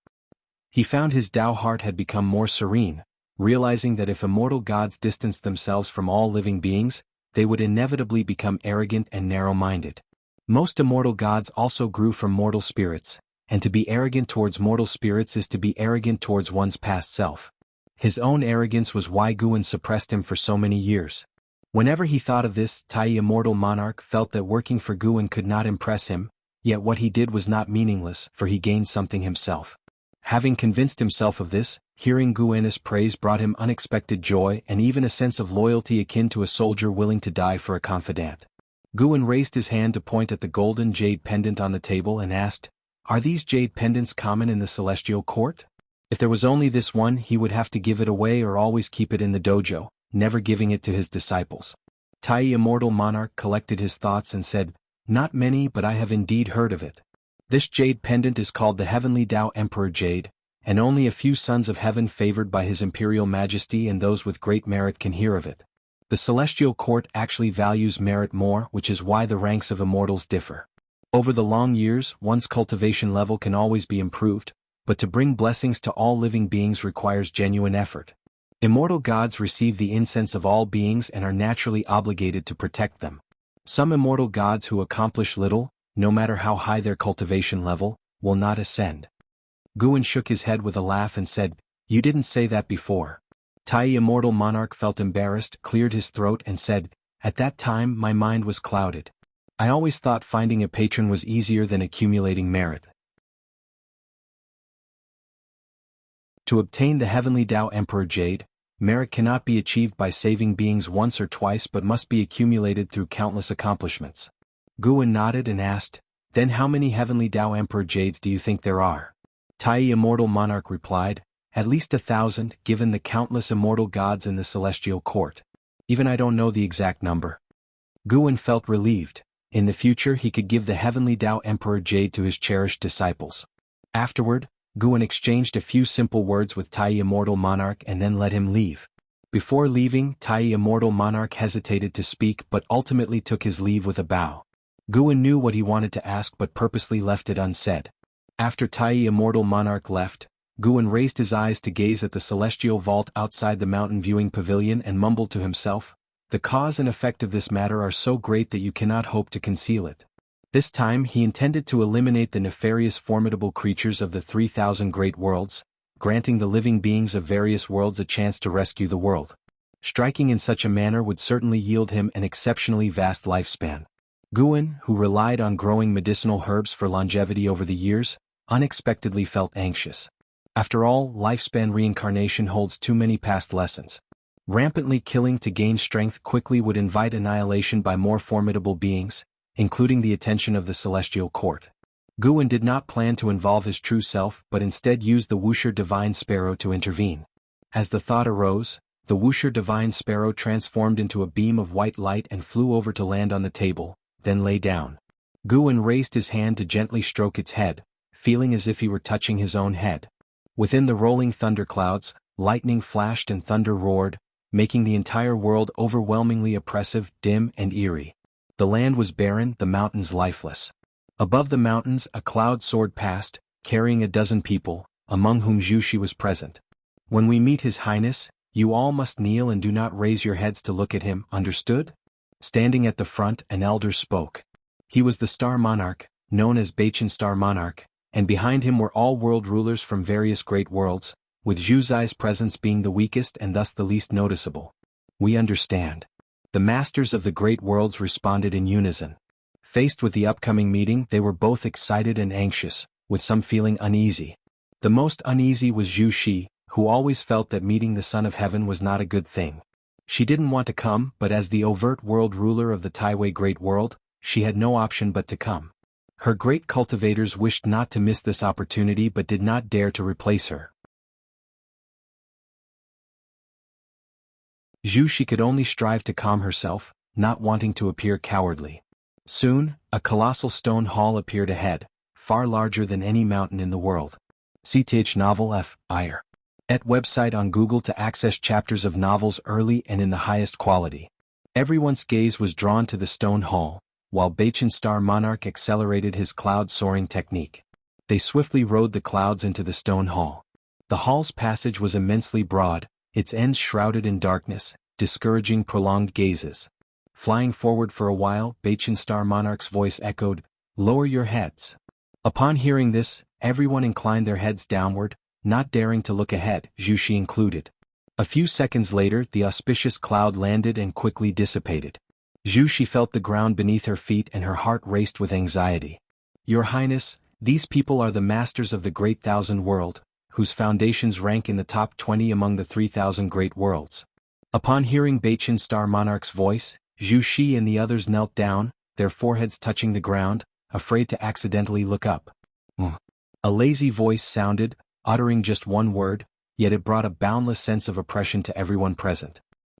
He found his Tao heart had become more serene, realizing that if immortal gods distanced themselves from all living beings, they would inevitably become arrogant and narrow-minded. Most immortal gods also grew from mortal spirits, and to be arrogant towards mortal spirits is to be arrogant towards one's past self. His own arrogance was why Guan suppressed him for so many years. Whenever he thought of this, Tai Immortal Monarch felt that working for Guan could not impress him, yet what he did was not meaningless, for he gained something himself. Having convinced himself of this, hearing Guan's praise brought him unexpected joy and even a sense of loyalty akin to a soldier willing to die for a confidant. Guan raised his hand to point at the golden jade pendant on the table and asked, "Are these jade pendants common in the celestial court? If there was only this one, he would have to give it away or always keep it in the dojo, never giving it to his disciples." Tai Immortal Monarch collected his thoughts and said, "Not many, but I have indeed heard of it. This jade pendant is called the Heavenly Tao Emperor Jade, and only a few sons of heaven favored by his imperial majesty and those with great merit can hear of it. The celestial court actually values merit more, which is why the ranks of immortals differ. Over the long years, one's cultivation level can always be improved, but to bring blessings to all living beings requires genuine effort. Immortal gods receive the incense of all beings and are naturally obligated to protect them. Some immortal gods who accomplish little, no matter how high their cultivation level, will not ascend." Guan shook his head with a laugh and said, "You didn't say that before." Tai Immortal Monarch felt embarrassed, cleared his throat and said, "At that time my mind was clouded. I always thought finding a patron was easier than accumulating merit. To obtain the Heavenly Tao Emperor Jade, merit cannot be achieved by saving beings once or twice but must be accumulated through countless accomplishments." Guan nodded and asked, "Then how many Heavenly Tao Emperor Jades do you think there are?" Tai Immortal Monarch replied, "At least 1,000, given the countless immortal gods in the celestial court. Even I don't know the exact number." Guan felt relieved. In the future he could give the Heavenly Tao Emperor Jade to his cherished disciples. Afterward, Guan exchanged a few simple words with Tai Immortal Monarch and then let him leave. Before leaving, Tai Immortal Monarch hesitated to speak but ultimately took his leave with a bow. Guan knew what he wanted to ask but purposely left it unsaid. After Tai Immortal Monarch left, Guan raised his eyes to gaze at the celestial vault outside the mountain viewing pavilion and mumbled to himself, "The cause and effect of this matter are so great that you cannot hope to conceal it." This time he intended to eliminate the nefarious formidable creatures of the 3,000 great worlds, granting the living beings of various worlds a chance to rescue the world. Striking in such a manner would certainly yield him an exceptionally vast lifespan. Guan, who relied on growing medicinal herbs for longevity over the years, unexpectedly felt anxious. After all, lifespan reincarnation holds too many past lessons. Rampantly killing to gain strength quickly would invite annihilation by more formidable beings, including the attention of the celestial court. Guan did not plan to involve his true self but instead used the Wuxia Divine Sparrow to intervene. As the thought arose, the Wuxia Divine Sparrow transformed into a beam of white light and flew over to land on the table, then lay down. Guan raised his hand to gently stroke its head, feeling as if he were touching his own head. Within the rolling thunderclouds, lightning flashed and thunder roared, making the entire world overwhelmingly oppressive, dim and eerie. The land was barren, the mountains lifeless. Above the mountains a cloud soared past, carrying a dozen people, among whom Zhu Shi was present. "When we meet His Highness, You all must kneel and do not raise your heads to look at him, understood? Standing at the front, an elder spoke. He was the Star Monarch, known as Bachin Star Monarch, and behind him were all world rulers from various great worlds, with Zhu Zai's presence being the weakest and thus the least noticeable. We understand. The masters of the great worlds responded in unison. Faced with the upcoming meeting, they were both excited and anxious, with some feeling uneasy. The most uneasy was Zhu Xi, who always felt that meeting the Son of Heaven was not a good thing. She didn't want to come, but as the overt world ruler of the Taiwei Great World, she had no option but to come. Her great cultivators wished not to miss this opportunity but did not dare to replace her. Zhu Xi could only strive to calm herself, not wanting to appear cowardly. Soon, a colossal stone hall appeared ahead, far larger than any mountain in the world. CTH Novel F.I.R. Et website on Google to access chapters of novels early and in the highest quality. Everyone's gaze was drawn to the stone hall, while Bachin Star Monarch accelerated his cloud-soaring technique. They swiftly rode the clouds into the stone hall. The hall's passage was immensely broad, its ends shrouded in darkness, discouraging prolonged gazes. Flying forward for a while, Bachin Star Monarch's voice echoed, "Lower your heads." Upon hearing this, everyone inclined their heads downward, not daring to look ahead, Zhu Xi included. A few seconds later, the auspicious cloud landed and quickly dissipated. Zhu Xi felt the ground beneath her feet and her heart raced with anxiety. "Your Highness, these people are the masters of the Great Thousand World, whose foundations rank in the top 20 among the 3,000 great worlds." Upon hearing Bachin Star Monarch's voice, Zhu Xi and the others knelt down, their foreheads touching the ground, afraid to accidentally look up. A lazy voice sounded, uttering just one word, yet it brought a boundless sense of oppression to everyone present.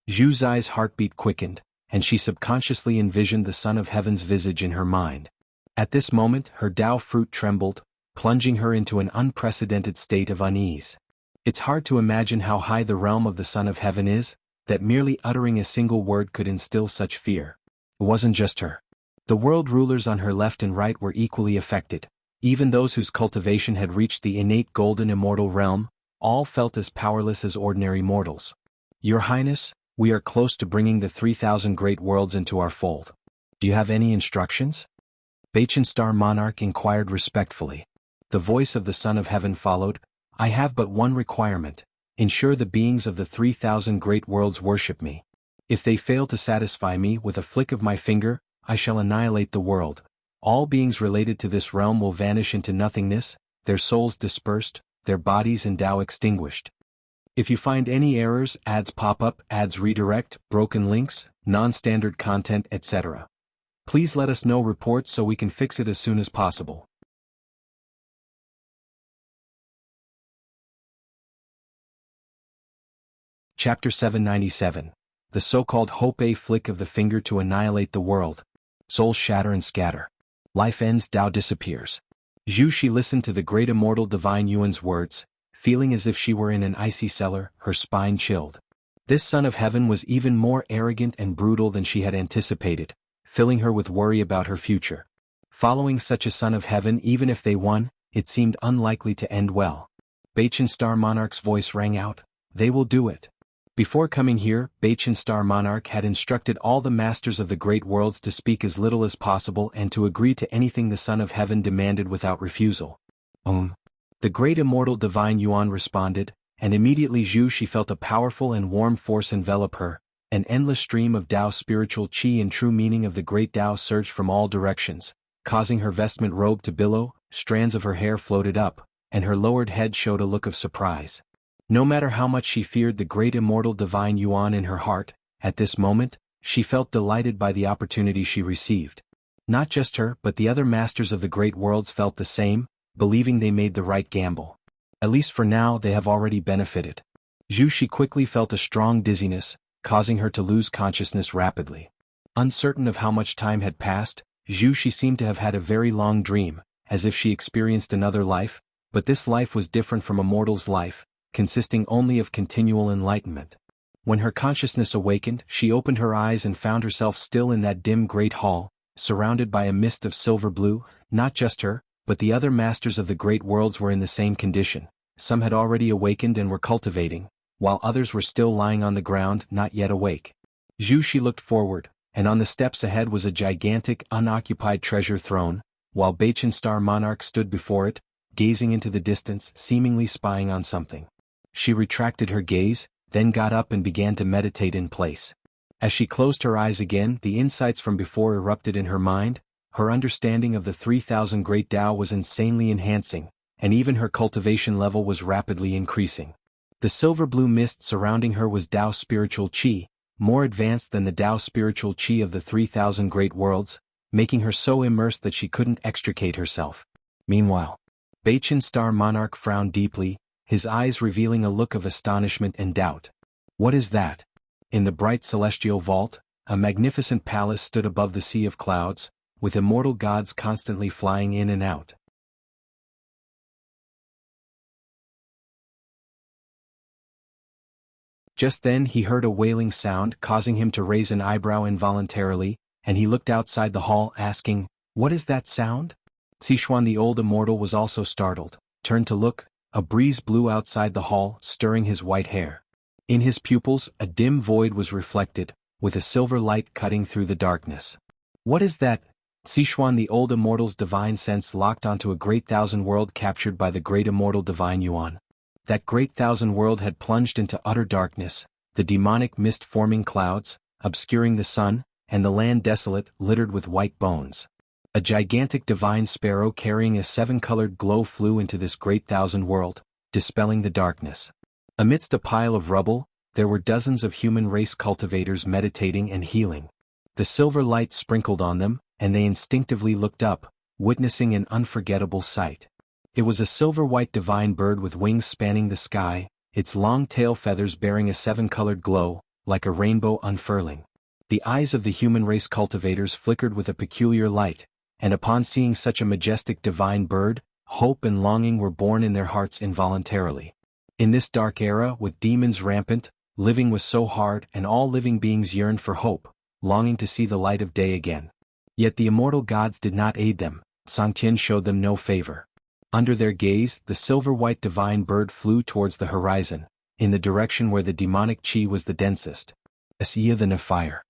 Zhu Zai's heartbeat quickened, and she subconsciously envisioned the Son of Heaven's visage in her mind. At this moment, her Tao fruit trembled, plunging her into an unprecedented state of unease. It's hard to imagine how high the realm of the Son of Heaven is, that merely uttering a single word could instill such fear. It wasn't just her. The world rulers on her left and right were equally affected. Even those whose cultivation had reached the innate golden immortal realm, all felt as powerless as ordinary mortals. "Your Highness, we are close to bringing the 3,000 great worlds into our fold. Do you have any instructions?" Bachin Star Monarch inquired respectfully. The voice of the Son of Heaven followed, "I have but one requirement. Ensure the beings of the 3,000 great worlds worship me. If they fail to satisfy me, with a flick of my finger, I shall annihilate the world. All beings related to this realm will vanish into nothingness, their souls dispersed, their bodies and Tao extinguished. If you find any errors, ads pop up, ads redirect, broken links, non-standard content, etc. Please let us know reports so we can fix it as soon as possible." Chapter 797. The so-called Hope A flick of the finger to annihilate the world. Souls shatter and scatter. Life ends, Tao disappears. Zhu Xi listened to the great immortal divine Yuan's words, feeling as if she were in an icy cellar, her spine chilled. This Son of Heaven was even more arrogant and brutal than she had anticipated, filling her with worry about her future. Following such a Son of Heaven, even if they won, it seemed unlikely to end well. Bachin Star Monarch's voice rang out, "They will do it." Before coming here, Bachin Star Monarch had instructed all the masters of the great worlds to speak as little as possible and to agree to anything the Son of Heaven demanded without refusal. The great immortal divine Yuan responded, and immediately Zhu Xi felt a powerful and warm force envelop her. An endless stream of Tao spiritual qi and true meaning of the great Tao surged from all directions, causing her vestment robe to billow, strands of her hair floated up, and her lowered head showed a look of surprise. No matter how much she feared the great immortal divine Yuan in her heart, at this moment, she felt delighted by the opportunity she received. Not just her, but the other masters of the great worlds felt the same, believing they made the right gamble. At least for now, they have already benefited. Zhu Xi quickly felt a strong dizziness, causing her to lose consciousness rapidly. Uncertain of how much time had passed, Zhu Xi seemed to have had a very long dream, as if she experienced another life, but this life was different from a mortal's life, consisting only of continual enlightenment. When her consciousness awakened, she opened her eyes and found herself still in that dim great hall, surrounded by a mist of silver blue. Not just her, but the other masters of the great worlds were in the same condition. Some had already awakened and were cultivating, while others were still lying on the ground, not yet awake. Zhu Shi looked forward, and on the steps ahead was a gigantic, unoccupied treasure throne, while Bachin Star Monarch stood before it, gazing into the distance, seemingly spying on something. She retracted her gaze, then got up and began to meditate in place. As she closed her eyes again, the insights from before erupted in her mind. Her understanding of the 3,000 Great Tao was insanely enhancing, and even her cultivation level was rapidly increasing. The silver-blue mist surrounding her was Tao spiritual qi, more advanced than the Tao spiritual qi of the 3,000 great worlds, making her so immersed that she couldn't extricate herself. Meanwhile, Bachin Star Monarch frowned deeply, his eyes revealing a look of astonishment and doubt. What is that? In the bright celestial vault, a magnificent palace stood above the sea of clouds, with immortal gods constantly flying in and out. Just then he heard a wailing sound causing him to raise an eyebrow involuntarily, and he looked outside the hall asking, "What is that sound?" Sichuan the old immortal was also startled, turned to look. A breeze blew outside the hall, stirring his white hair. In his pupils, a dim void was reflected, with a silver light cutting through the darkness. What is that? Sichuan the old immortal's divine sense locked onto a great thousand world captured by the great immortal divine Yuan. That great thousand world had plunged into utter darkness, the demonic mist forming clouds, obscuring the sun, and the land desolate, littered with white bones. A gigantic divine sparrow carrying a seven-colored glow flew into this great thousand world, dispelling the darkness. Amidst a pile of rubble, there were dozens of human race cultivators meditating and healing. The silver light sprinkled on them, and they instinctively looked up, witnessing an unforgettable sight. It was a silver-white divine bird with wings spanning the sky, its long tail feathers bearing a seven-colored glow, like a rainbow unfurling. The eyes of the human race cultivators flickered with a peculiar light, and upon seeing such a majestic divine bird, hope and longing were born in their hearts involuntarily. In this dark era, with demons rampant, living was so hard, and all living beings yearned for hope, longing to see the light of day again. Yet the immortal gods did not aid them. Sangtian showed them no favor. Under their gaze, the silver-white divine bird flew towards the horizon, in the direction where the demonic qi was the densest. Asiya the Nephire.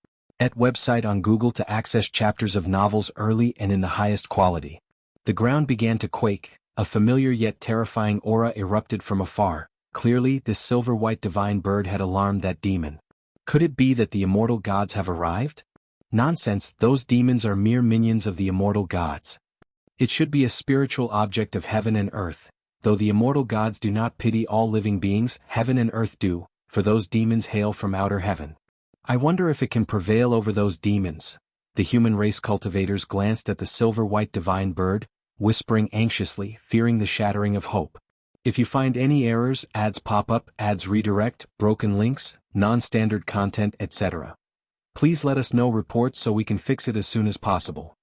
At website on Google to access chapters of novels early and in the highest quality. The ground began to quake, a familiar yet terrifying aura erupted from afar. Clearly, this silver-white divine bird had alarmed that demon. Could it be that the immortal gods have arrived? Nonsense, those demons are mere minions of the immortal gods. It should be a spiritual object of heaven and earth. Though the immortal gods do not pity all living beings, heaven and earth do, for those demons hail from outer heaven. I wonder if it can prevail over those demons. The human race cultivators glanced at the silver-white divine bird, whispering anxiously, fearing the shattering of hope. If you find any errors, ads pop up, ads redirect, broken links, non-standard content, etc. Please let us know reports so we can fix it as soon as possible.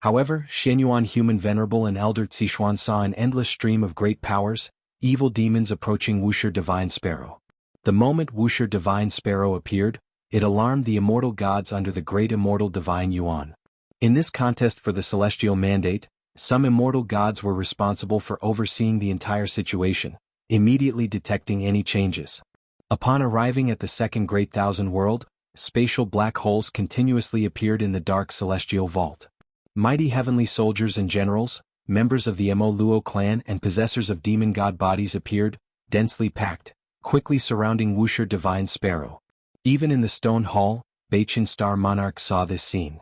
However, Shenyuan human venerable and elder Sichuan saw an endless stream of great powers, evil demons approaching Wuxia divine sparrow. The moment Wuxia divine sparrow appeared, it alarmed the immortal gods under the great immortal divine Yuan. In this contest for the celestial mandate, some immortal gods were responsible for overseeing the entire situation, immediately detecting any changes. Upon arriving at the second great thousand world, spatial black holes continuously appeared in the dark celestial vault. Mighty heavenly soldiers and generals, members of the Mo Luo clan and possessors of demon god bodies appeared, densely packed, quickly surrounding Wuxia divine sparrow. Even in the stone hall, Bachin Star Monarch saw this scene.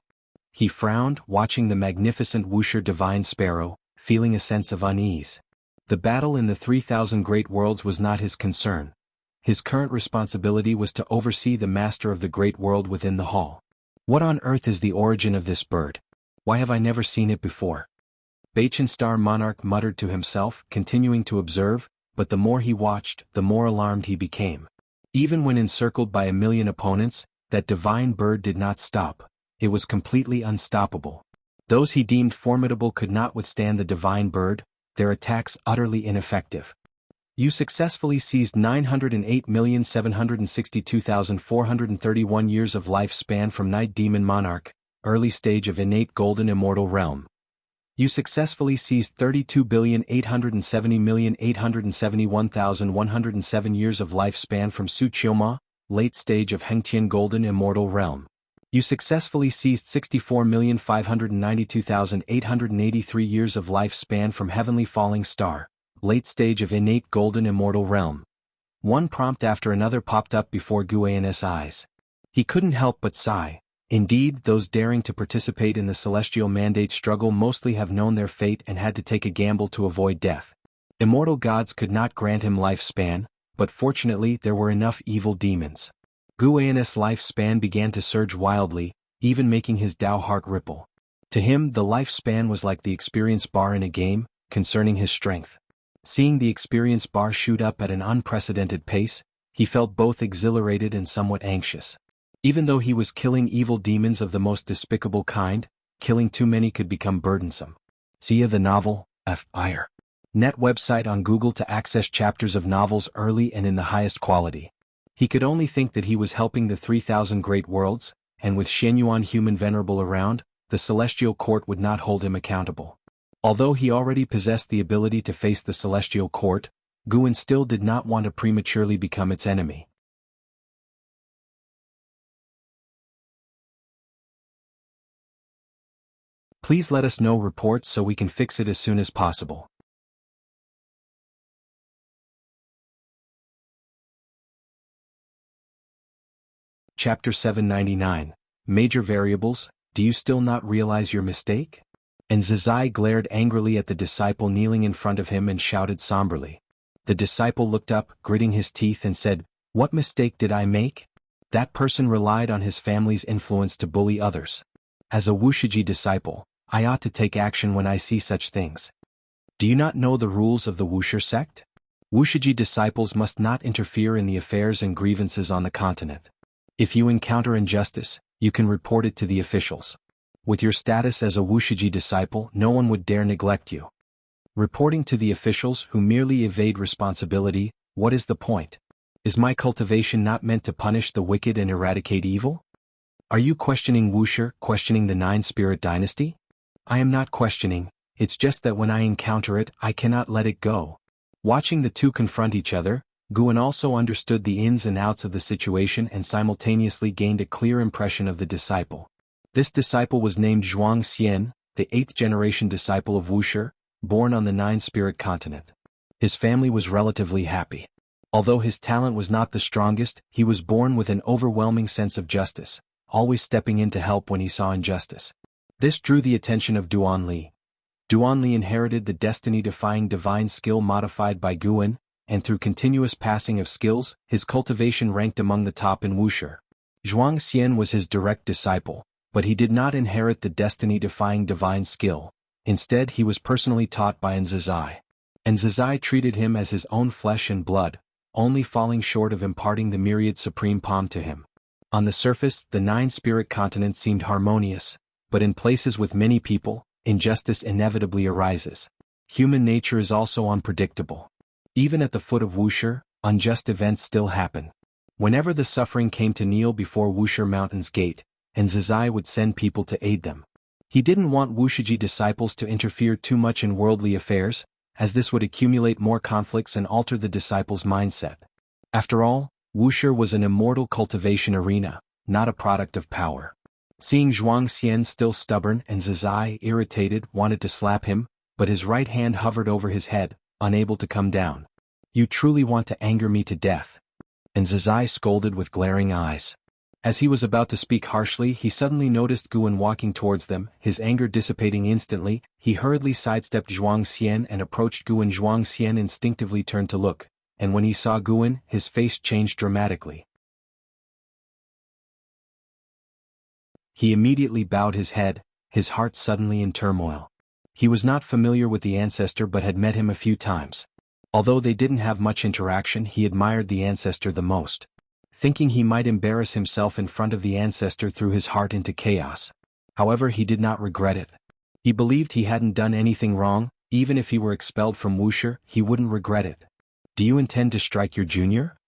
He frowned, watching the magnificent Wuxia divine sparrow, feeling a sense of unease. The battle in the 3,000 great worlds was not his concern. His current responsibility was to oversee the master of the great world within the hall. What on earth is the origin of this bird? Why have I never seen it before? Bachin Star Monarch muttered to himself, continuing to observe, but the more he watched, the more alarmed he became. Even when encircled by a million opponents, that divine bird did not stop. It was completely unstoppable. Those he deemed formidable could not withstand the divine bird, their attacks utterly ineffective. You successfully seized 908,762,431 years of lifespan from Night Demon Monarch, early stage of innate golden immortal realm. You successfully seized 32,870,871,107 years of lifespan from Su Qiuma, late stage of Hengtian golden immortal realm. You successfully seized 64,592,883 years of lifespan from Heavenly Falling Star, late stage of innate golden immortal realm. One prompt after another popped up before Guan's eyes. He couldn't help but sigh. Indeed, those daring to participate in the celestial mandate struggle mostly have known their fate and had to take a gamble to avoid death. Immortal gods could not grant him lifespan, but fortunately there were enough evil demons. Guan's lifespan began to surge wildly, even making his Dao heart ripple. To him, the lifespan was like the experience bar in a game, concerning his strength. Seeing the experience bar shoot up at an unprecedented pace, he felt both exhilarated and somewhat anxious. Even though he was killing evil demons of the most despicable kind, killing too many could become burdensome. See the novel, Fire. Net website on Google to access chapters of novels early and in the highest quality. He could only think that he was helping the 3,000 great worlds, and with Shenyuan human venerable around, the celestial court would not hold him accountable. Although he already possessed the ability to face the celestial court, Guan still did not want to prematurely become its enemy. Please let us know reports so we can fix it as soon as possible. Chapter 799. Major Variables, Do You Still Not Realize Your Mistake? And Zizai glared angrily at the disciple kneeling in front of him and shouted somberly. The disciple looked up, gritting his teeth and said, "What mistake did I make?" That person relied on his family's influence to bully others. As a Wuxia disciple, I ought to take action when I see such things. Do you not know the rules of the Wuxia sect? Wuxia disciples must not interfere in the affairs and grievances on the continent. If you encounter injustice, you can report it to the officials. With your status as a Wuxia disciple, no one would dare neglect you. Reporting to the officials who merely evade responsibility, what is the point? Is my cultivation not meant to punish the wicked and eradicate evil? Are you questioning Wuxia, questioning the Nine-Spirit dynasty? I am not questioning, it's just that when I encounter it, I cannot let it go. Watching the two confront each other, Guan also understood the ins and outs of the situation and simultaneously gained a clear impression of the disciple. This disciple was named Zhuang Xian, the 8th-generation disciple of Wuxia, born on the Nine-Spirit continent. His family was relatively happy. Although his talent was not the strongest, he was born with an overwhelming sense of justice, always stepping in to help when he saw injustice. This drew the attention of Duan Li. Duan Li inherited the destiny-defying divine skill modified by Guan, and through continuous passing of skills, his cultivation ranked among the top in Wuxia. Zhuang Xian was his direct disciple, but he did not inherit the destiny-defying divine skill. Instead, he was personally taught by Zizai. And Zizai treated him as his own flesh and blood, only falling short of imparting the myriad supreme palm to him. On the surface, the Nine-Spirit continent seemed harmonious, but in places with many people, injustice inevitably arises. Human nature is also unpredictable. Even at the foot of Wuxia, unjust events still happen. Whenever the suffering came to kneel before Wuxia Mountain's gate, and Zizai would send people to aid them. He didn't want Wuxia disciples to interfere too much in worldly affairs, as this would accumulate more conflicts and alter the disciples' mindset. After all, Wuxia was an immortal cultivation arena, not a product of power. Seeing Zhuang Xian still stubborn and Zizai, irritated, wanted to slap him, but his right hand hovered over his head, unable to come down. "You truly want to anger me to death." And Zizai scolded with glaring eyes. As he was about to speak harshly, he suddenly noticed Guan walking towards them, his anger dissipating instantly. He hurriedly sidestepped Zhuang Xian and approached Guan. Zhuang Xian instinctively turned to look, and when he saw Guan, his face changed dramatically. He immediately bowed his head, his heart suddenly in turmoil. He was not familiar with the ancestor but had met him a few times. Although they didn't have much interaction, he admired the ancestor the most. Thinking he might embarrass himself in front of the ancestor threw his heart into chaos. However, he did not regret it. He believed he hadn't done anything wrong, even if he were expelled from Wuxia, he wouldn't regret it. Do you intend to strike your junior?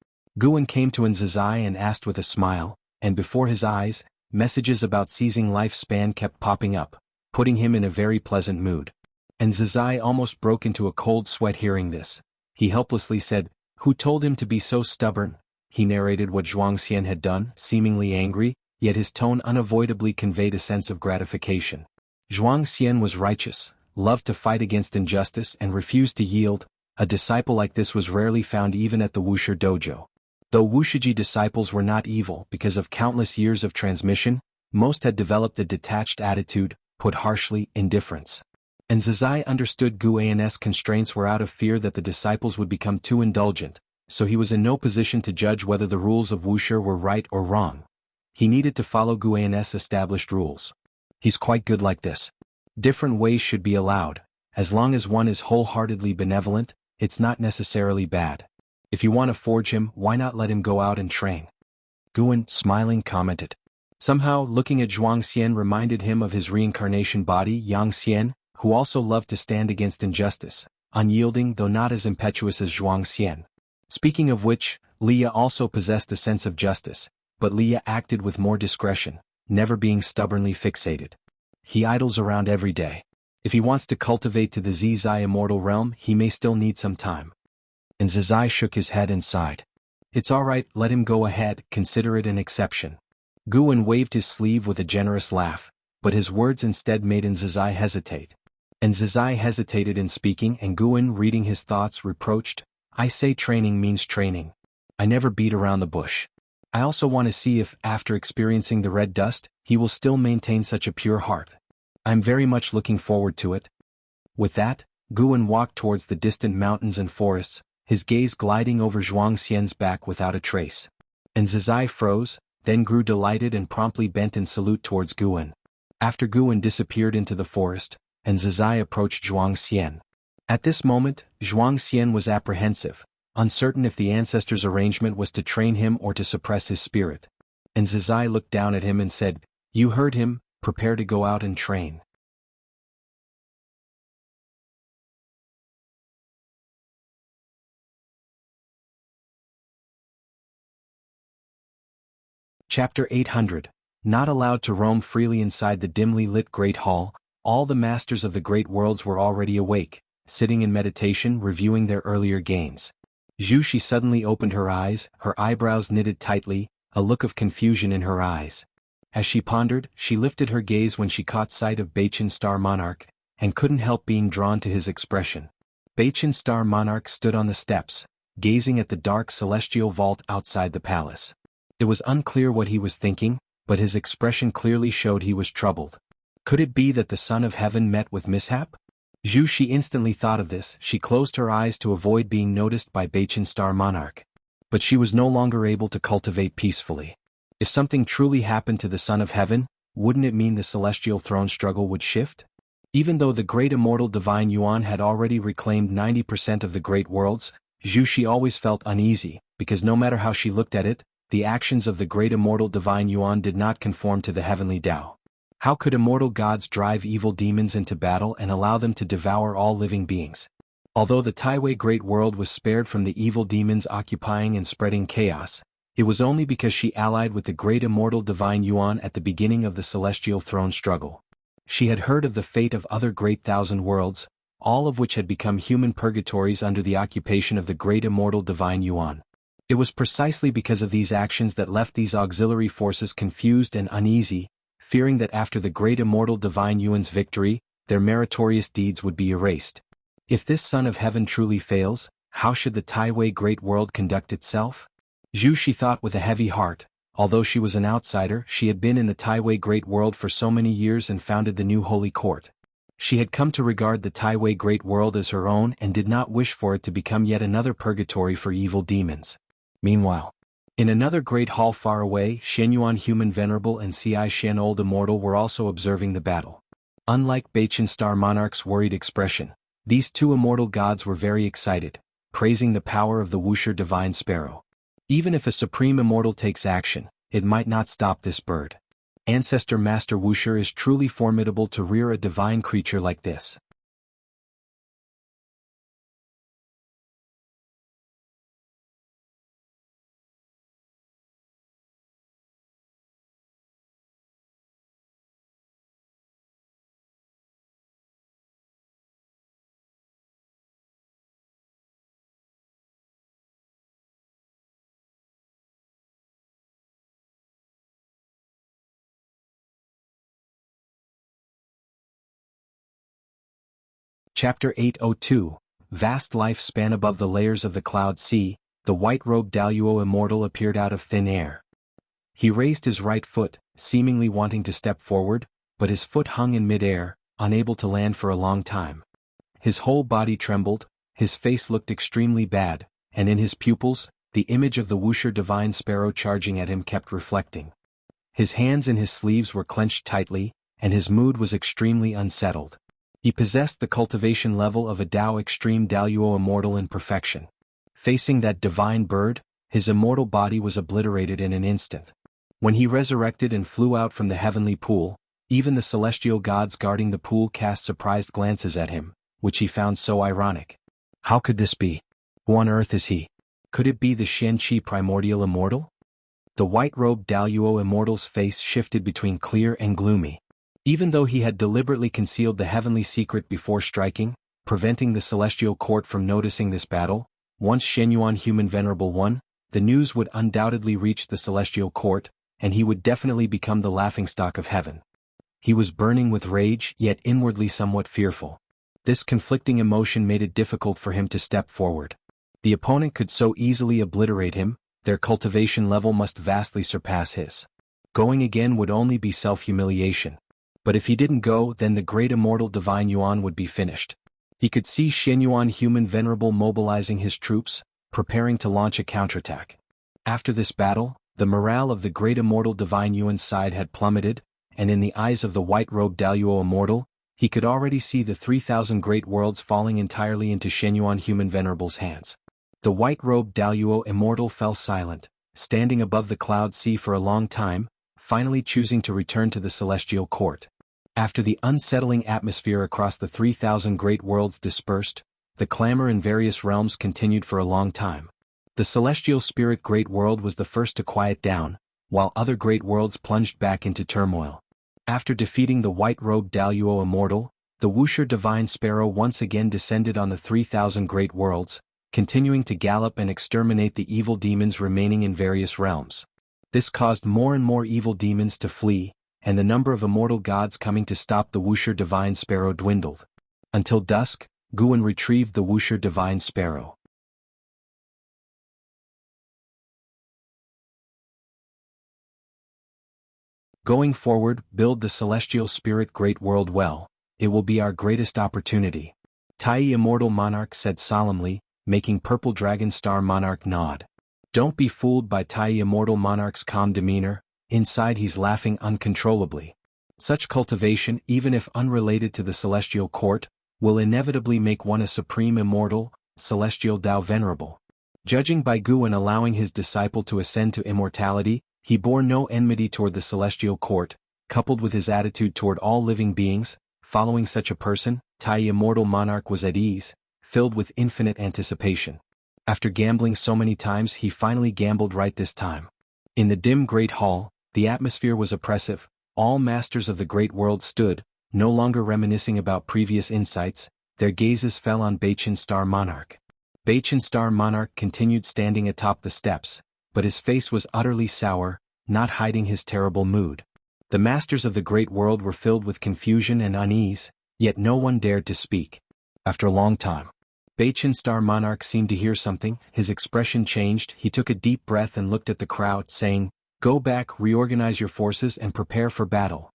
Guan came to Nzazai and asked with a smile, and before his eyes, messages about seizing lifespan kept popping up, putting him in a very pleasant mood. Nzazai almost broke into a cold sweat hearing this. He helplessly said, "Who told him to be so stubborn?" He narrated what Zhuangxian had done, seemingly angry, yet his tone unavoidably conveyed a sense of gratification. Zhuangxian was righteous, loved to fight against injustice and refused to yield. A disciple like this was rarely found even at the Wuxia dojo. Though Wuxiji disciples were not evil because of countless years of transmission, most had developed a detached attitude, put harshly, indifference. And Nzazai understood Guan's constraints were out of fear that the disciples would become too indulgent, so he was in no position to judge whether the rules of Wuxia were right or wrong. He needed to follow Guan's established rules. He's quite good like this. Different ways should be allowed. As long as one is wholeheartedly benevolent, it's not necessarily bad. If you want to forge him, why not let him go out and train? Guan, smiling, commented. Somehow, looking at Zhuangxian reminded him of his reincarnation body, Yangxian, who also loved to stand against injustice, unyielding though not as impetuous as Zhuangxian. Speaking of which, Leah also possessed a sense of justice, but Leah acted with more discretion, never being stubbornly fixated. He idles around every day. If he wants to cultivate to the Zizai immortal realm, he may still need some time. And Zizai shook his head and sighed. It's all right, let him go ahead, consider it an exception. Guan waved his sleeve with a generous laugh, but his words instead made Nzazai hesitate. Nzazai hesitated in speaking, and Guan, reading his thoughts, reproached, "I say training means training. I never beat around the bush. I also want to see if, after experiencing the red dust, he will still maintain such a pure heart. I'm very much looking forward to it." With that, Guan walked towards the distant mountains and forests, his gaze gliding over Zhuangxian's back without a trace. Nzazai froze, then grew delighted and promptly bent in salute towards Guan. After Guan disappeared into the forest, Nzazai approached Zhuangxian. At this moment, Zhuangxian was apprehensive, uncertain if the ancestor's arrangement was to train him or to suppress his spirit. Nzazai looked down at him and said, "You heard him, prepare to go out and train." Chapter 800. Not allowed to roam freely inside the dimly lit Great Hall, all the masters of the great worlds were already awake, sitting in meditation reviewing their earlier gains. Zhu Shi suddenly opened her eyes, her eyebrows knitted tightly, a look of confusion in her eyes. As she pondered, she lifted her gaze when she caught sight of Beichin Star Monarch, and couldn't help being drawn to his expression. Beichin Star Monarch stood on the steps, gazing at the dark celestial vault outside the palace. It was unclear what he was thinking, but his expression clearly showed he was troubled. Could it be that the Son of Heaven met with mishap? Zhu Shi instantly thought of this. She closed her eyes to avoid being noticed by Beichin Star Monarch. But she was no longer able to cultivate peacefully. If something truly happened to the Son of Heaven, wouldn't it mean the celestial throne struggle would shift? Even though the great immortal divine Yuan had already reclaimed 90% of the great worlds, Zhu Shi always felt uneasy, because no matter how she looked at it, the actions of the great immortal divine Yuan did not conform to the heavenly Tao. How could immortal gods drive evil demons into battle and allow them to devour all living beings? Although the Taiwei Great World was spared from the evil demons occupying and spreading chaos, it was only because she allied with the great immortal divine Yuan at the beginning of the celestial throne struggle. She had heard of the fate of other great thousand worlds, all of which had become human purgatories under the occupation of the great immortal divine Yuan. It was precisely because of these actions that left these auxiliary forces confused and uneasy, fearing that after the great immortal divine Yuan's victory, their meritorious deeds would be erased. If this Son of Heaven truly fails, how should the Taiwei Great World conduct itself? Zhu Shi thought with a heavy heart. Although she was an outsider, she had been in the Taiwei Great World for so many years and founded the new Holy Court. She had come to regard the Taiwei Great World as her own and did not wish for it to become yet another purgatory for evil demons. Meanwhile, in another great hall far away, Shenyuan Human Venerable and Ci Shen Old Immortal were also observing the battle. Unlike Beichin Star Monarch's worried expression, these two immortal gods were very excited, praising the power of the Wuxia Divine Sparrow. Even if a supreme immortal takes action, it might not stop this bird. Ancestor Master Wuxia is truly formidable to rear a divine creature like this. Chapter 802, Vast life span above the layers of the cloud sea, the white-robed Daluo Immortal appeared out of thin air. He raised his right foot, seemingly wanting to step forward, but his foot hung in mid-air, unable to land for a long time. His whole body trembled, his face looked extremely bad, and in his pupils, the image of the Wuxia divine sparrow charging at him kept reflecting. His hands in his sleeves were clenched tightly, and his mood was extremely unsettled. He possessed the cultivation level of a Dao extreme Daluo Immortal in perfection. Facing that divine bird, his immortal body was obliterated in an instant. When he resurrected and flew out from the heavenly pool, even the celestial gods guarding the pool cast surprised glances at him, which he found so ironic. How could this be? Who on earth is he? Could it be the Xianqi primordial immortal? The white-robed Daluo Immortal's face shifted between clear and gloomy. Even though he had deliberately concealed the heavenly secret before striking, preventing the celestial court from noticing this battle, once Shenyuan Human Venerable won, the news would undoubtedly reach the celestial court, and he would definitely become the laughingstock of heaven. He was burning with rage, yet inwardly somewhat fearful. This conflicting emotion made it difficult for him to step forward. The opponent could so easily obliterate him, their cultivation level must vastly surpass his. Going again would only be self-humiliation. But if he didn't go, then the great immortal divine Yuan would be finished. He could see Shenyuan Human Venerable mobilizing his troops, preparing to launch a counterattack. After this battle, the morale of the great immortal divine Yuan's side had plummeted, and in the eyes of the white-robed Daluo Immortal, he could already see the 3,000 great worlds falling entirely into Shenyuan Human Venerable's hands. The white-robed Daluo Immortal fell silent, standing above the cloud sea for a long time, finally choosing to return to the celestial court. After the unsettling atmosphere across the 3,000 great worlds dispersed, the clamor in various realms continued for a long time. The celestial spirit great world was the first to quiet down, while other great worlds plunged back into turmoil. After defeating the white-robed Daluo Immortal, the Wuxia divine sparrow once again descended on the 3,000 great worlds, continuing to gallop and exterminate the evil demons remaining in various realms. This caused more and more evil demons to flee, and the number of immortal gods coming to stop the Wuxia divine sparrow dwindled. Until dusk, Guan retrieved the Wuxia divine sparrow. Going forward, build the celestial spirit great world well. It will be our greatest opportunity. Tai Immortal Monarch said solemnly, making Purple Dragon Star Monarch nod. Don't be fooled by Tai Immortal Monarch's calm demeanor, inside he's laughing uncontrollably. Such cultivation, even if unrelated to the celestial court, will inevitably make one a supreme immortal, celestial Dao venerable. Judging by Guan allowing his disciple to ascend to immortality, he bore no enmity toward the celestial court, coupled with his attitude toward all living beings. Following such a person, Tai Immortal Monarch was at ease, filled with infinite anticipation. After gambling so many times, he finally gambled right this time. In the dim great hall, the atmosphere was oppressive. All masters of the great world stood, no longer reminiscing about previous insights. Their gazes fell on Bachin Star Monarch. Bachin Star Monarch continued standing atop the steps, but his face was utterly sour, not hiding his terrible mood. The masters of the great world were filled with confusion and unease, yet no one dared to speak. After a long time, Bachin Star Monarch seemed to hear something. His expression changed. He took a deep breath and looked at the crowd, saying, "Go back, reorganize your forces and prepare for battle."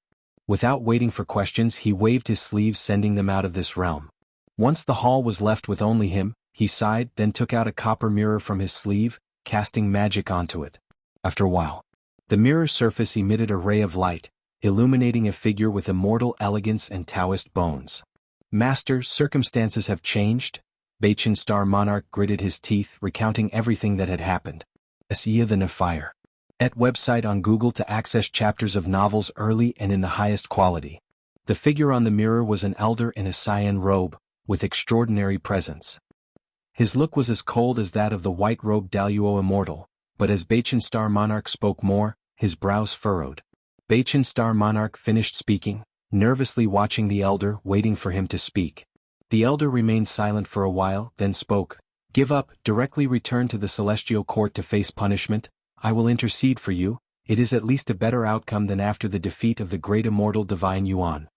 Without waiting for questions, he waved his sleeves, sending them out of this realm. Once the hall was left with only him, he sighed, then took out a copper mirror from his sleeve, casting magic onto it. After a while, the mirror's surface emitted a ray of light, illuminating a figure with immortal elegance and Taoist bones. "Master, circumstances have changed?" Bachin Star Monarch gritted his teeth, recounting everything that had happened. Asiya the Nefire. At website on Google to access chapters of novels early and in the highest quality. The figure on the mirror was an elder in a cyan robe, with extraordinary presence. His look was as cold as that of the white-robed Daluo Immortal, but as Bachin Star Monarch spoke more, his brows furrowed. Bachin Star Monarch finished speaking, nervously watching the elder, waiting for him to speak. The elder remained silent for a while, then spoke. "Give up, directly return to the celestial court to face punishment. I will intercede for you. It is at least a better outcome than after the defeat of the great immortal divine Yuan."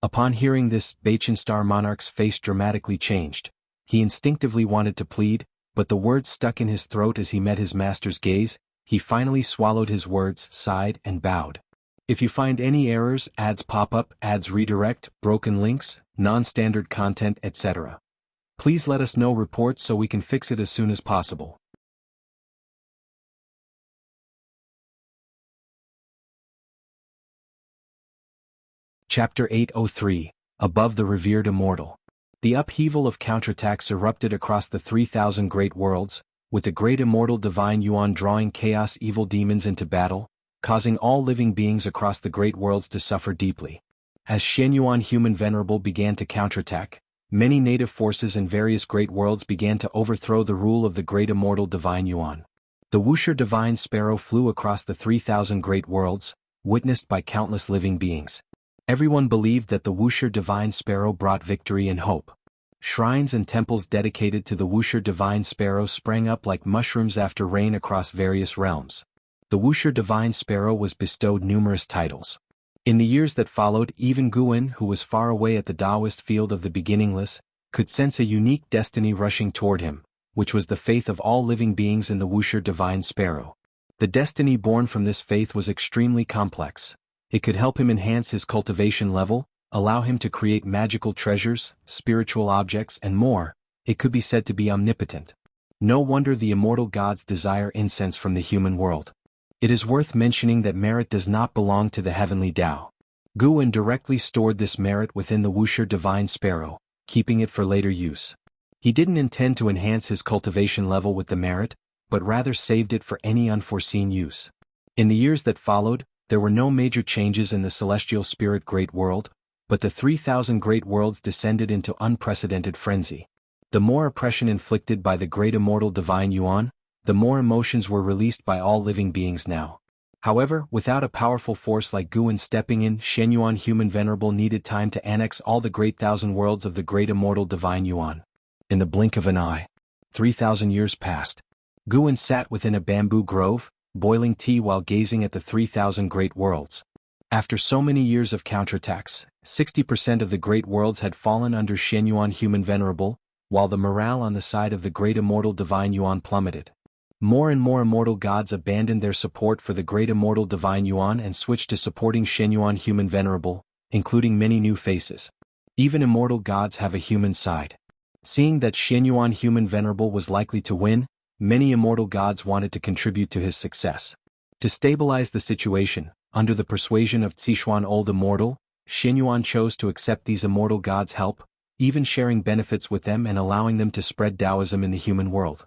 Upon hearing this, Bachan Star Monarch's face dramatically changed. He instinctively wanted to plead, but the words stuck in his throat as he met his master's gaze. He finally swallowed his words, sighed, and bowed. If you find any errors, ads pop up, ads redirect, broken links, non-standard content, etc., please let us know reports so we can fix it as soon as possible. Chapter 803, Above the Revered Immortal. The upheaval of counterattacks erupted across the 3,000 great worlds, with the great immortal divine Yuan drawing chaos evil demons into battle, causing all living beings across the great worlds to suffer deeply. As Shen Yuan Human Venerable began to counterattack, many native forces in various great worlds began to overthrow the rule of the great immortal divine Yuan. The Wuxia divine sparrow flew across the 3,000 great worlds, witnessed by countless living beings. Everyone believed that the Wuxia divine sparrow brought victory and hope. Shrines and temples dedicated to the Wuxia divine sparrow sprang up like mushrooms after rain across various realms. The Wuxia divine sparrow was bestowed numerous titles. In the years that followed, even Guan, who was far away at the Taoist field of the beginningless, could sense a unique destiny rushing toward him, which was the faith of all living beings in the Wuxia divine sparrow. The destiny born from this faith was extremely complex. It could help him enhance his cultivation level, allow him to create magical treasures, spiritual objects, and more. It could be said to be omnipotent. No wonder the immortal gods desire incense from the human world. It is worth mentioning that merit does not belong to the heavenly Tao. Guan directly stored this merit within the Wuxia divine sparrow, keeping it for later use. He didn't intend to enhance his cultivation level with the merit, but rather saved it for any unforeseen use. In the years that followed, there were no major changes in the celestial spirit great world, but the 3,000 great worlds descended into unprecedented frenzy. The more oppression inflicted by the great immortal divine Yuan, the more emotions were released by all living beings now. However, without a powerful force like Guan stepping in, Shen Yuan Human Venerable needed time to annex all the great thousand worlds of the great immortal divine Yuan. In the blink of an eye, 3,000 years passed. Guan sat within a bamboo grove, boiling tea while gazing at the 3,000 great worlds. After so many years of counterattacks, 60% of the great worlds had fallen under Shen Yuan Human Venerable, while the morale on the side of the great immortal divine Yuan plummeted. More and more immortal gods abandoned their support for the great immortal divine Yuan and switched to supporting Shen Yuan Human Venerable, including many new faces. Even immortal gods have a human side. Seeing that Shen Yuan Human Venerable was likely to win, many immortal gods wanted to contribute to his success. To stabilize the situation, under the persuasion of Zixuan Old Immortal, Shen Yuan chose to accept these immortal gods' help, even sharing benefits with them and allowing them to spread Taoism in the human world.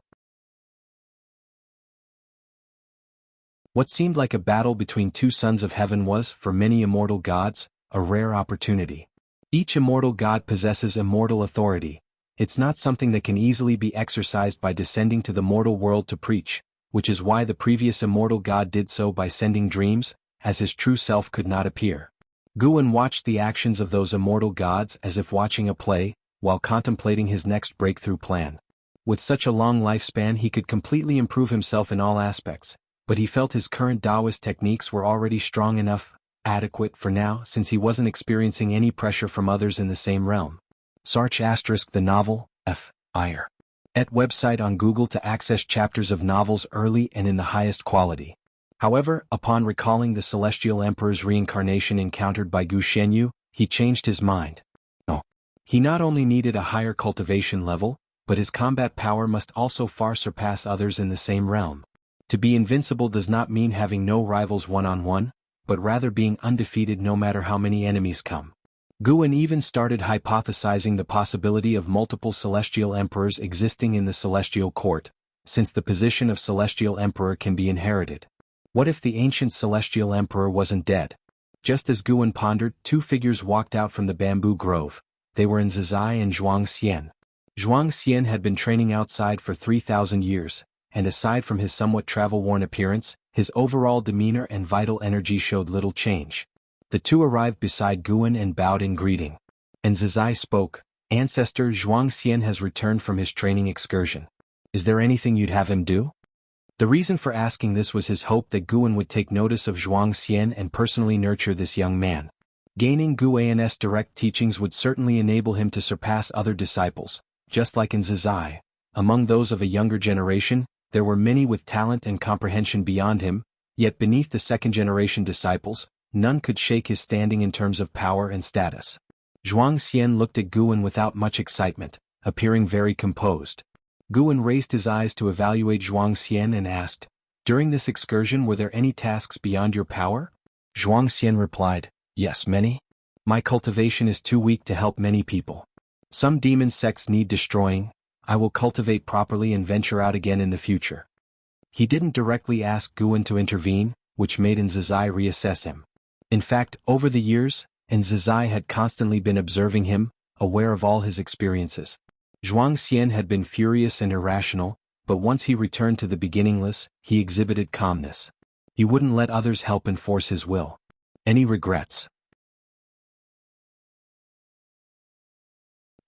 What seemed like a battle between two sons of heaven was, for many immortal gods, a rare opportunity. Each immortal god possesses immortal authority. It's not something that can easily be exercised by descending to the mortal world to preach, which is why the previous immortal god did so by sending dreams, as his true self could not appear. Guan watched the actions of those immortal gods as if watching a play, while contemplating his next breakthrough plan. With such a long lifespan he could completely improve himself in all aspects, but he felt his current Taoist techniques were already strong enough, adequate for now since he wasn't experiencing any pressure from others in the same realm. Search * the novel, F.I.R. at website on Google to access chapters of novels early and in the highest quality. However, upon recalling the Celestial Emperor's reincarnation encountered by Gu Shenyu, he changed his mind. No. He not only needed a higher cultivation level, but his combat power must also far surpass others in the same realm. To be invincible does not mean having no rivals one-on-one, but rather being undefeated no matter how many enemies come. Guan even started hypothesizing the possibility of multiple celestial emperors existing in the celestial court, since the position of celestial emperor can be inherited. What if the ancient celestial emperor wasn't dead? Just as Guan pondered, two figures walked out from the bamboo grove. They were in Zizai and Zhuang Xian. Zhuang Xian had been training outside for 3,000 years, and aside from his somewhat travel-worn appearance, his overall demeanor and vital energy showed little change. The two arrived beside Guan and bowed in greeting. And Zizai spoke, "Ancestor, Zhuang Xian has returned from his training excursion. Is there anything you'd have him do?" The reason for asking this was his hope that Guan would take notice of Zhuang Xian and personally nurture this young man. Gaining Guan's direct teachings would certainly enable him to surpass other disciples, just like in Zizai. Among those of a younger generation, there were many with talent and comprehension beyond him, yet beneath the second-generation disciples, none could shake his standing in terms of power and status. Zhuang Xian looked at Guan without much excitement, appearing very composed. Guan raised his eyes to evaluate Zhuang Xian and asked, "During this excursion were there any tasks beyond your power?" Zhuang Xian replied, "Yes, many. My cultivation is too weak to help many people. Some demon sects need destroying. I will cultivate properly and venture out again in the future." He didn't directly ask Guan to intervene, which made Nzizai reassess him. In fact, over the years, Nzizai had constantly been observing him, aware of all his experiences. Zhuang Xian had been furious and irrational, but once he returned to the beginningless, he exhibited calmness. He wouldn't let others help enforce his will. Any regrets?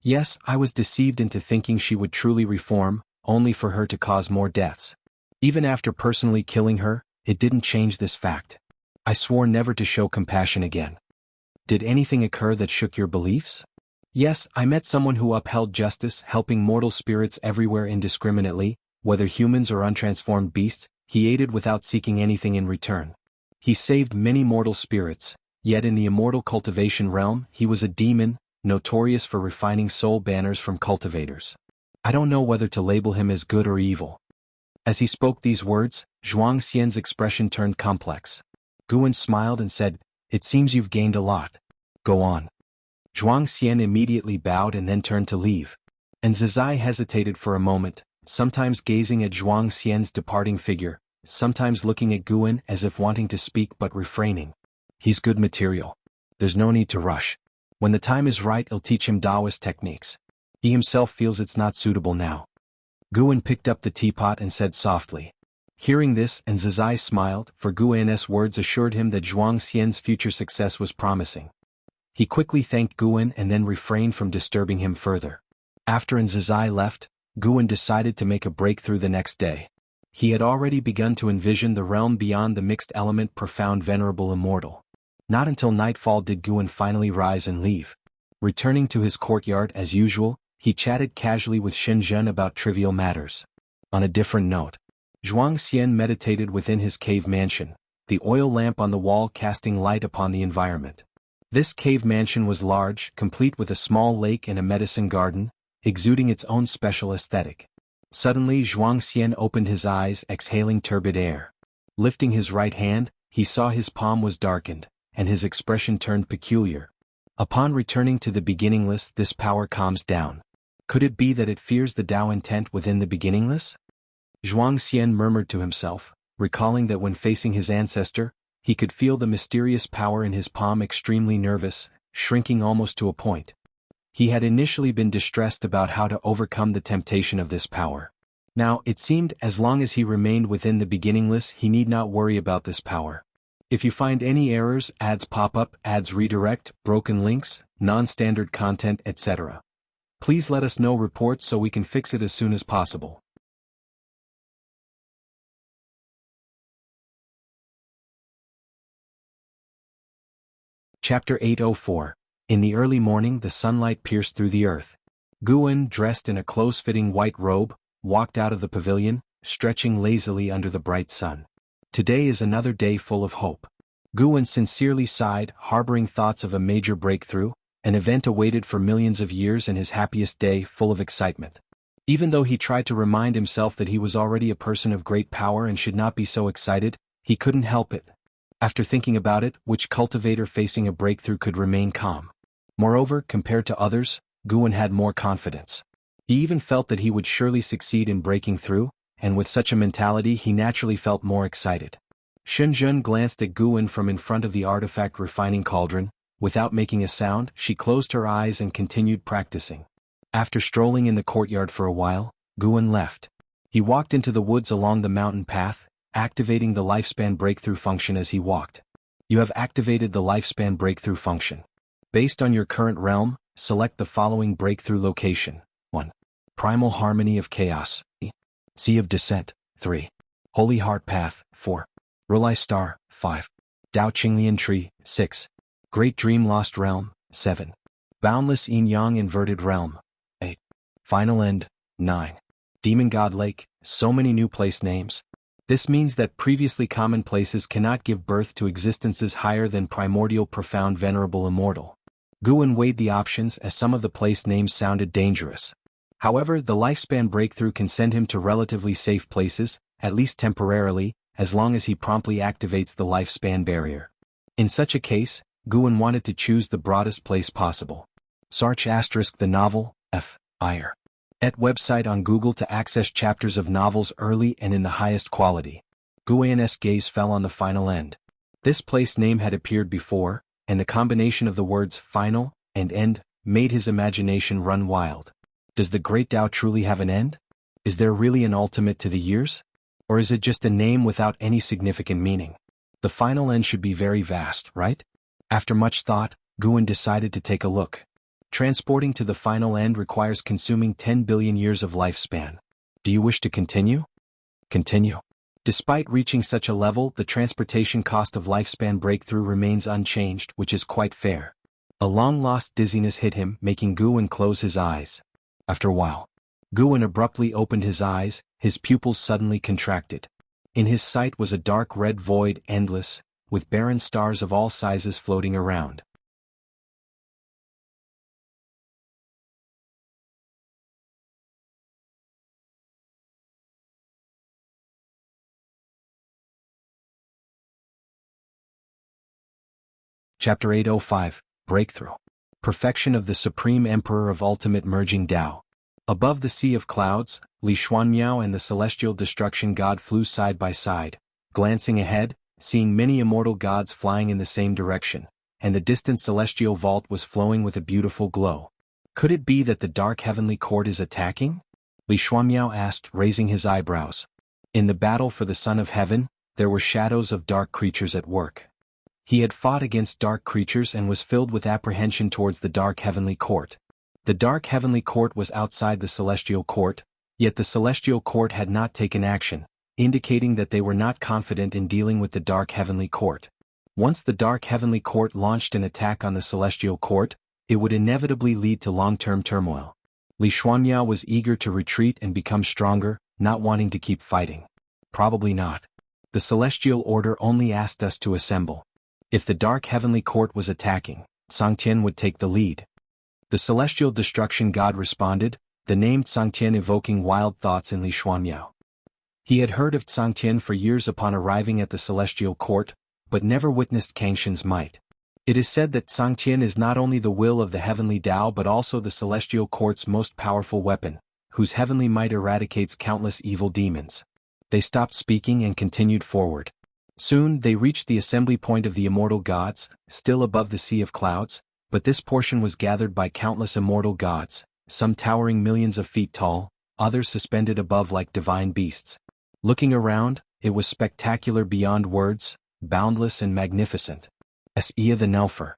Yes, I was deceived into thinking she would truly reform, only for her to cause more deaths. Even after personally killing her, it didn't change this fact. I swore never to show compassion again. Did anything occur that shook your beliefs? Yes, I met someone who upheld justice, helping mortal spirits everywhere indiscriminately, whether humans or untransformed beasts. He aided without seeking anything in return. He saved many mortal spirits, yet in the immortal cultivation realm, he was a demon, notorious for refining soul banners from cultivators. I don't know whether to label him as good or evil. As he spoke these words, Zhuang Xian's expression turned complex. Guan smiled and said, "It seems you've gained a lot. Go on." Zhuang Xian immediately bowed and then turned to leave. And Zizai hesitated for a moment, sometimes gazing at Zhuang Xian's departing figure, sometimes looking at Guan as if wanting to speak but refraining. He's good material. There's no need to rush. When the time is right, I'll teach him Taoist techniques. He himself feels it's not suitable now. Guan picked up the teapot and said softly. Hearing this, and Zizai smiled, for Guan's words assured him that Zhuang Xian's future success was promising. He quickly thanked Guan and then refrained from disturbing him further. After Nzizai left, Guan decided to make a breakthrough the next day. He had already begun to envision the realm beyond the mixed element profound venerable immortal. Not until nightfall did Guan finally rise and leave. Returning to his courtyard as usual, he chatted casually with Shenzhen about trivial matters. On a different note, Zhuang Xian meditated within his cave mansion, the oil lamp on the wall casting light upon the environment. This cave mansion was large, complete with a small lake and a medicine garden, exuding its own special aesthetic. Suddenly Zhuang Xian opened his eyes, exhaling turbid air. Lifting his right hand, he saw his palm was darkened, and his expression turned peculiar. Upon returning to the beginningless, this power calms down. Could it be that it fears the Tao intent within the beginningless? Zhuang Xian murmured to himself, recalling that when facing his ancestor, he could feel the mysterious power in his palm extremely nervous, shrinking almost to a point. He had initially been distressed about how to overcome the temptation of this power. Now, it seemed as long as he remained within the beginningless, he need not worry about this power. If you find any errors, ads pop up, ads redirect, broken links, non-standard content, etc., please let us know reports so we can fix it as soon as possible. Chapter 804. In the early morning the sunlight pierced through the earth. Guan, dressed in a close-fitting white robe, walked out of the pavilion, stretching lazily under the bright sun. Today is another day full of hope. Guan sincerely sighed, harboring thoughts of a major breakthrough, an event awaited for millions of years and his happiest day full of excitement. Even though he tried to remind himself that he was already a person of great power and should not be so excited, he couldn't help it. After thinking about it, which cultivator facing a breakthrough could remain calm? Moreover, compared to others, Guan had more confidence. He even felt that he would surely succeed in breaking through, and with such a mentality he naturally felt more excited. Shenzhen glanced at Guan from in front of the artifact refining cauldron. Without making a sound, she closed her eyes and continued practicing. After strolling in the courtyard for a while, Guan left. He walked into the woods along the mountain path, activating the lifespan breakthrough function as he walked. You have activated the lifespan breakthrough function. Based on your current realm, select the following breakthrough location. 1. Primal Harmony of Chaos. Sea of Descent. 3. Holy Heart Path. 4. Rulai Star. 5. Dao Qinglian Tree. 6. Great Dream Lost Realm, 7. Boundless Yin Yang Inverted Realm, 8. Final End, 9. Demon God Lake, so many new place names. This means that previously common places cannot give birth to existences higher than primordial profound venerable immortal. Guan weighed the options as some of the place names sounded dangerous. However, the lifespan breakthrough can send him to relatively safe places, at least temporarily, as long as he promptly activates the lifespan barrier. In such a case, Guan wanted to choose the broadest place possible. Search * the novel, F. Ire. Et website on Google to access chapters of novels early and in the highest quality. Guan's gaze fell on the final end. This place name had appeared before, and the combination of the words final and end made his imagination run wild. Does the Great Tao truly have an end? Is there really an ultimate to the years? Or is it just a name without any significant meaning? The final end should be very vast, right? After much thought, Guan decided to take a look. Transporting to the final end requires consuming 10 billion years of lifespan. Do you wish to continue? Continue. Despite reaching such a level, the transportation cost of lifespan breakthrough remains unchanged, which is quite fair. A long-lost dizziness hit him, making Guan close his eyes. After a while, Guan abruptly opened his eyes, his pupils suddenly contracted. In his sight was a dark red void, endless, with barren stars of all sizes floating around. Chapter 805, Breakthrough. Perfection of the Supreme Emperor of Ultimate Merging Tao. Above the sea of clouds, Li Xuanmiao and the celestial destruction god flew side by side, glancing ahead, seeing many immortal gods flying in the same direction, and the distant celestial vault was flowing with a beautiful glow. Could it be that the dark heavenly court is attacking? Li Xuanmiao asked, raising his eyebrows. In the battle for the Son of Heaven, there were shadows of dark creatures at work. He had fought against dark creatures and was filled with apprehension towards the dark heavenly court. The dark heavenly court was outside the celestial court, yet the celestial court had not taken action, indicating that they were not confident in dealing with the dark heavenly court. Once the dark heavenly court launched an attack on the celestial court, it would inevitably lead to long-term turmoil. Li Xuanmiao was eager to retreat and become stronger, not wanting to keep fighting. Probably not. The celestial order only asked us to assemble. If the dark heavenly court was attacking, Sangtian would take the lead. The celestial destruction god responded, the name Sangtian evoking wild thoughts in Li Xuanmiao. He had heard of Sangtian for years upon arriving at the celestial court, but never witnessed Kangshan's might. It is said that Sangtian is not only the will of the heavenly Tao but also the celestial court's most powerful weapon, whose heavenly might eradicates countless evil demons. They stopped speaking and continued forward. Soon they reached the assembly point of the immortal gods, still above the sea of clouds, but this portion was gathered by countless immortal gods, some towering millions of feet tall, others suspended above like divine beasts. Looking around, it was spectacular beyond words, boundless and magnificent. Ia the Nelfer.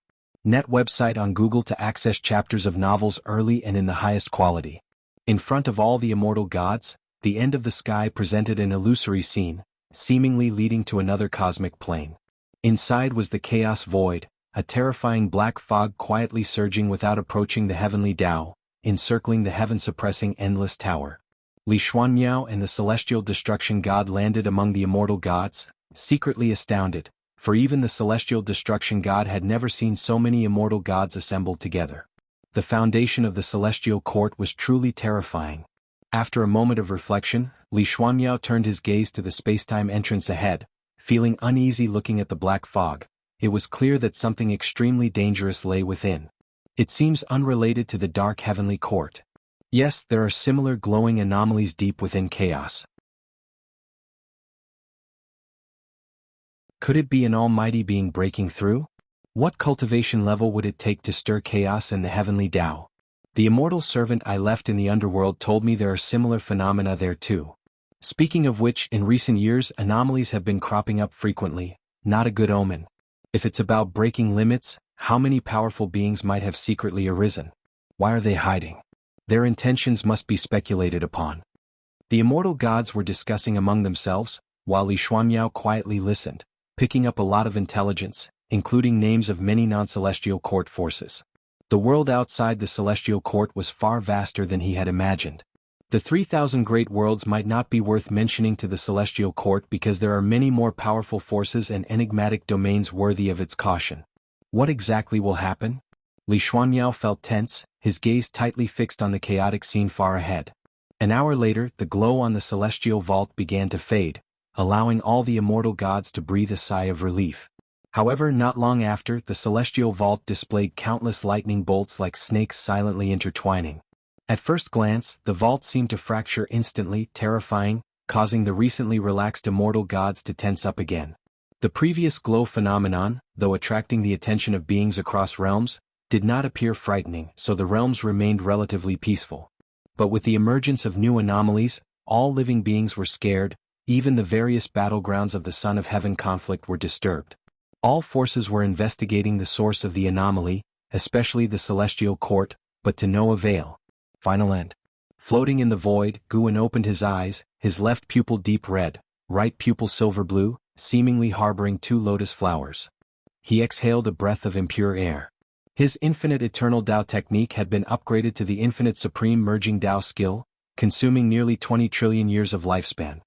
Net website on Google to access chapters of novels early and in the highest quality. In front of all the immortal gods, the end of the sky presented an illusory scene, seemingly leading to another cosmic plane. Inside was the chaos void, a terrifying black fog quietly surging without approaching the heavenly Tao, encircling the heaven-suppressing endless tower. Li Xuanmiao and the celestial destruction god landed among the immortal gods, secretly astounded, for even the celestial destruction god had never seen so many immortal gods assembled together. The foundation of the celestial court was truly terrifying. After a moment of reflection, Li Xuanmiao turned his gaze to the spacetime entrance ahead, feeling uneasy looking at the black fog. It was clear that something extremely dangerous lay within. It seems unrelated to the dark heavenly court. Yes, there are similar glowing anomalies deep within chaos. Could it be an almighty being breaking through? What cultivation level would it take to stir chaos in the heavenly Tao? The immortal servant I left in the underworld told me there are similar phenomena there too. Speaking of which, in recent years anomalies have been cropping up frequently, not a good omen. If it's about breaking limits, how many powerful beings might have secretly arisen? Why are they hiding? Their intentions must be speculated upon. The immortal gods were discussing among themselves, while Li Xuanmiao quietly listened, picking up a lot of intelligence, including names of many non-celestial court forces. The world outside the celestial court was far vaster than he had imagined. The 3,000 great worlds might not be worth mentioning to the celestial court because there are many more powerful forces and enigmatic domains worthy of its caution. What exactly will happen? Li Xuanyao felt tense, his gaze tightly fixed on the chaotic scene far ahead. An hour later, the glow on the celestial vault began to fade, allowing all the immortal gods to breathe a sigh of relief. However, not long after, the celestial vault displayed countless lightning bolts like snakes silently intertwining. At first glance, the vault seemed to fracture instantly, terrifying, causing the recently relaxed immortal gods to tense up again. The previous glow phenomenon, though attracting the attention of beings across realms, did not appear frightening, so the realms remained relatively peaceful. But with the emergence of new anomalies, all living beings were scared, even the various battlegrounds of the Son of Heaven conflict were disturbed. All forces were investigating the source of the anomaly, especially the celestial court, but to no avail. Final end. Floating in the void, Guan opened his eyes, his left pupil deep red, right pupil silver blue, seemingly harboring two lotus flowers. He exhaled a breath of impure air. His infinite eternal Dao technique had been upgraded to the infinite supreme merging Dao skill, consuming nearly 20 trillion years of lifespan.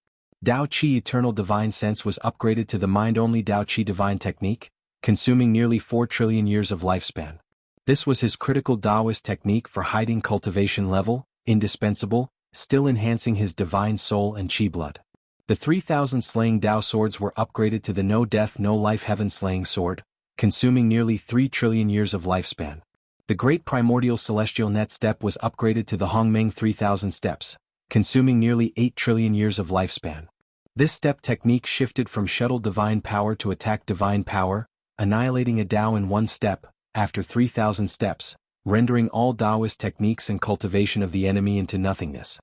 Dao Qi eternal divine sense was upgraded to the mind-only Dao Qi divine technique, consuming nearly 4 trillion years of lifespan. This was his critical Taoist technique for hiding cultivation level, indispensable, still enhancing his divine soul and Qi blood. The 3,000 slaying Dao swords were upgraded to the no death no life heaven slaying sword, consuming nearly 3 trillion years of lifespan. The great primordial celestial net step was upgraded to the Hongmeng 3,000 steps, consuming nearly 8 trillion years of lifespan. This step technique shifted from shuttle divine power to attack divine power, annihilating a Dao in one step, after 3,000 steps, rendering all Taoist techniques and cultivation of the enemy into nothingness.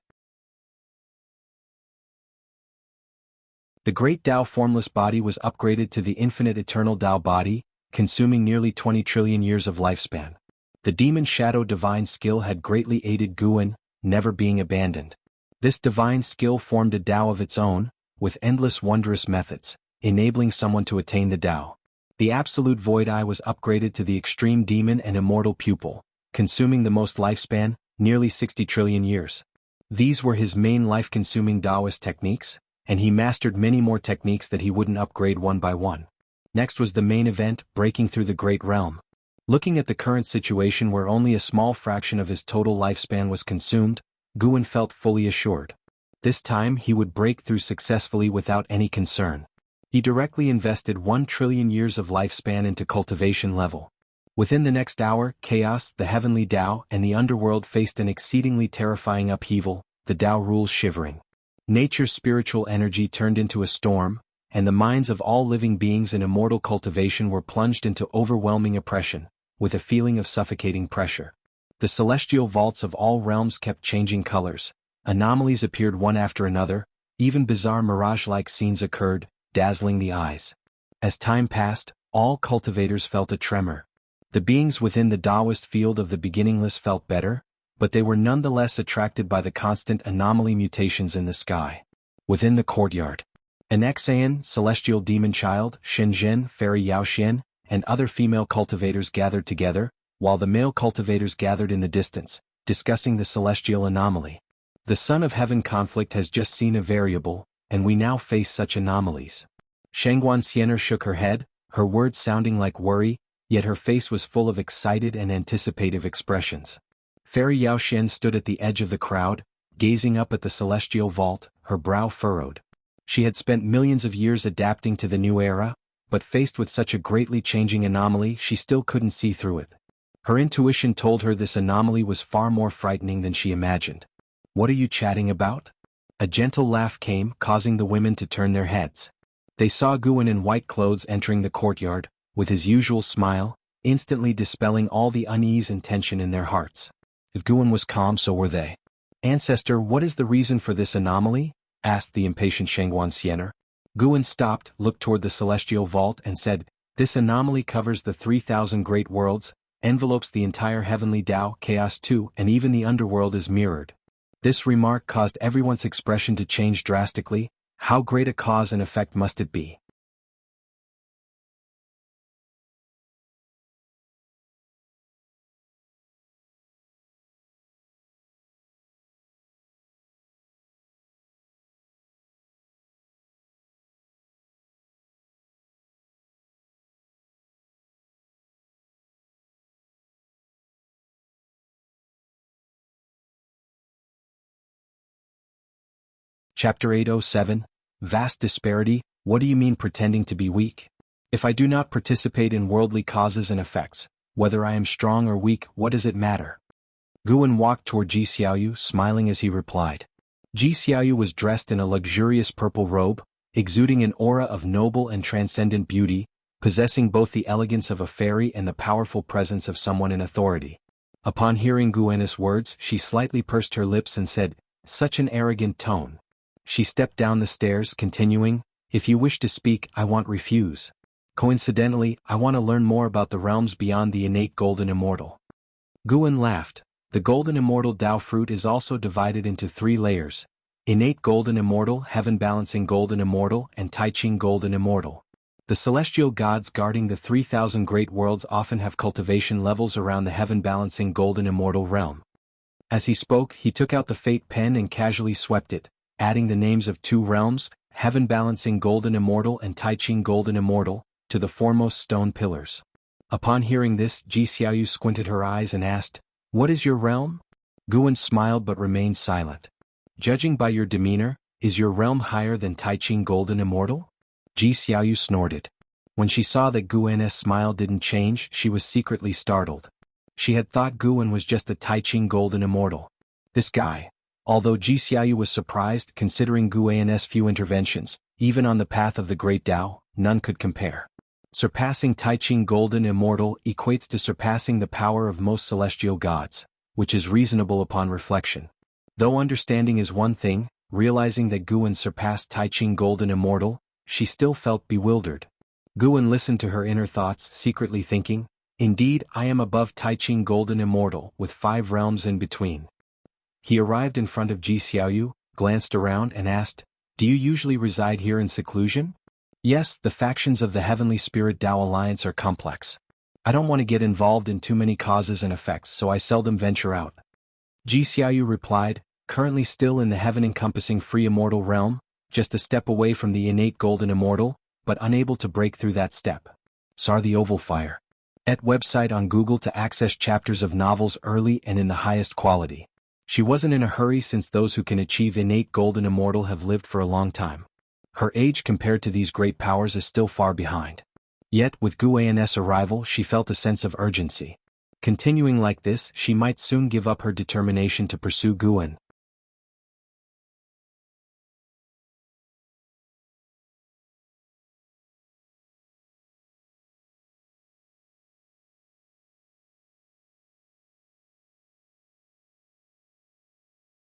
The great Dao formless body was upgraded to the infinite eternal Dao body, consuming nearly 20 trillion years of lifespan. The demon shadow divine skill had greatly aided Guan, never being abandoned. This divine skill formed a Dao of its own, with endless wondrous methods, enabling someone to attain the Dao. The absolute void eye was upgraded to the extreme demon and immortal pupil, consuming the most lifespan, nearly 60 trillion years. These were his main life-consuming Taoist techniques, and he mastered many more techniques that he wouldn't upgrade one by one. Next was the main event, breaking through the great realm. Looking at the current situation where only a small fraction of his total lifespan was consumed, Guan felt fully assured. This time he would break through successfully without any concern. He directly invested 1 trillion years of lifespan into cultivation level. Within the next hour, chaos, the heavenly Dao, and the underworld faced an exceedingly terrifying upheaval, the Dao rules shivering. Nature's spiritual energy turned into a storm, and the minds of all living beings in immortal cultivation were plunged into overwhelming oppression, with a feeling of suffocating pressure. The celestial vaults of all realms kept changing colors. Anomalies appeared one after another, even bizarre mirage-like scenes occurred, dazzling the eyes. As time passed, all cultivators felt a tremor. The beings within the Taoist field of the beginningless felt better, but they were nonetheless attracted by the constant anomaly mutations in the sky. Within the courtyard, an Xayan, celestial demon child, Shenzhen, fairy Yaoxian, and other female cultivators gathered together, while the male cultivators gathered in the distance, discussing the celestial anomaly. The Son of Heaven conflict has just seen a variable, and we now face such anomalies. Shangguan Xiener shook her head, her words sounding like worry, yet her face was full of excited and anticipative expressions. Fairy Yaoxian stood at the edge of the crowd, gazing up at the celestial vault, her brow furrowed. She had spent millions of years adapting to the new era, but faced with such a greatly changing anomaly she still couldn't see through it. Her intuition told her this anomaly was far more frightening than she imagined. "What are you chatting about?" A gentle laugh came, causing the women to turn their heads. They saw Guan in white clothes entering the courtyard, with his usual smile, instantly dispelling all the unease and tension in their hearts. If Guan was calm, so were they. "Ancestor, what is the reason for this anomaly?" asked the impatient Shangguan Xiener. Guan stopped, looked toward the celestial vault and said, "This anomaly covers the 3,000 great worlds, envelopes the entire heavenly Dao, chaos too, and even the underworld is mirrored." This remark caused everyone's expression to change drastically. How great a cause and effect must it be? Chapter 807, Vast Disparity, What do you mean pretending to be weak? If I do not participate in worldly causes and effects, whether I am strong or weak, what does it matter? Guan walked toward Ji Xiaoyu, smiling as he replied. Ji Xiaoyu was dressed in a luxurious purple robe, exuding an aura of noble and transcendent beauty, possessing both the elegance of a fairy and the powerful presence of someone in authority. Upon hearing Guan's words, she slightly pursed her lips and said, "Such an arrogant tone." She stepped down the stairs, continuing, "If you wish to speak, I won't refuse. Coincidentally, I want to learn more about the realms beyond the innate golden immortal." Guan laughed. The golden immortal Tao fruit is also divided into 3 layers: innate golden immortal, heaven-balancing golden immortal, and Tai-Ching golden immortal. The celestial gods guarding the 3,000 great worlds often have cultivation levels around the heaven-balancing golden immortal realm. As he spoke, he took out the fate pen and casually swept it, adding the names of 2 realms, heaven-balancing golden immortal and Tai-Ching golden immortal, to the foremost stone pillars. Upon hearing this, Ji Xiaoyu squinted her eyes and asked, "What is your realm?" Guan smiled but remained silent. "Judging by your demeanor, is your realm higher than Tai-Ching golden immortal?" Ji Xiaoyu snorted. When she saw that Guan's smile didn't change, she was secretly startled. She had thought Guan was just a Tai-Ching golden immortal. This guy. Although Ji Xiaoyu was surprised, considering Guan's few interventions, even on the path of the great Tao, none could compare. Surpassing Tai-Ching golden immortal equates to surpassing the power of most celestial gods, which is reasonable upon reflection. Though understanding is one thing, realizing that Guan surpassed Tai-Ching golden immortal, she still felt bewildered. Guan listened to her inner thoughts, secretly thinking, "Indeed, I am above Tai-Ching golden immortal, with 5 realms in between." He arrived in front of Ji Xiaoyu, glanced around and asked, "Do you usually reside here in seclusion?" "Yes, the factions of the Heavenly Spirit Tao Alliance are complex. I don't want to get involved in too many causes and effects, so I seldom venture out." Ji Xiaoyu replied, "Currently still in the heaven-encompassing free immortal realm, just a step away from the innate golden immortal, but unable to break through that step." Sar the Oval Fire. Et website on Google to access chapters of novels early and in the highest quality. She wasn't in a hurry since those who can achieve innate golden immortal have lived for a long time. Her age compared to these great powers is still far behind. Yet, with Guan's arrival, she felt a sense of urgency. Continuing like this, she might soon give up her determination to pursue Guan,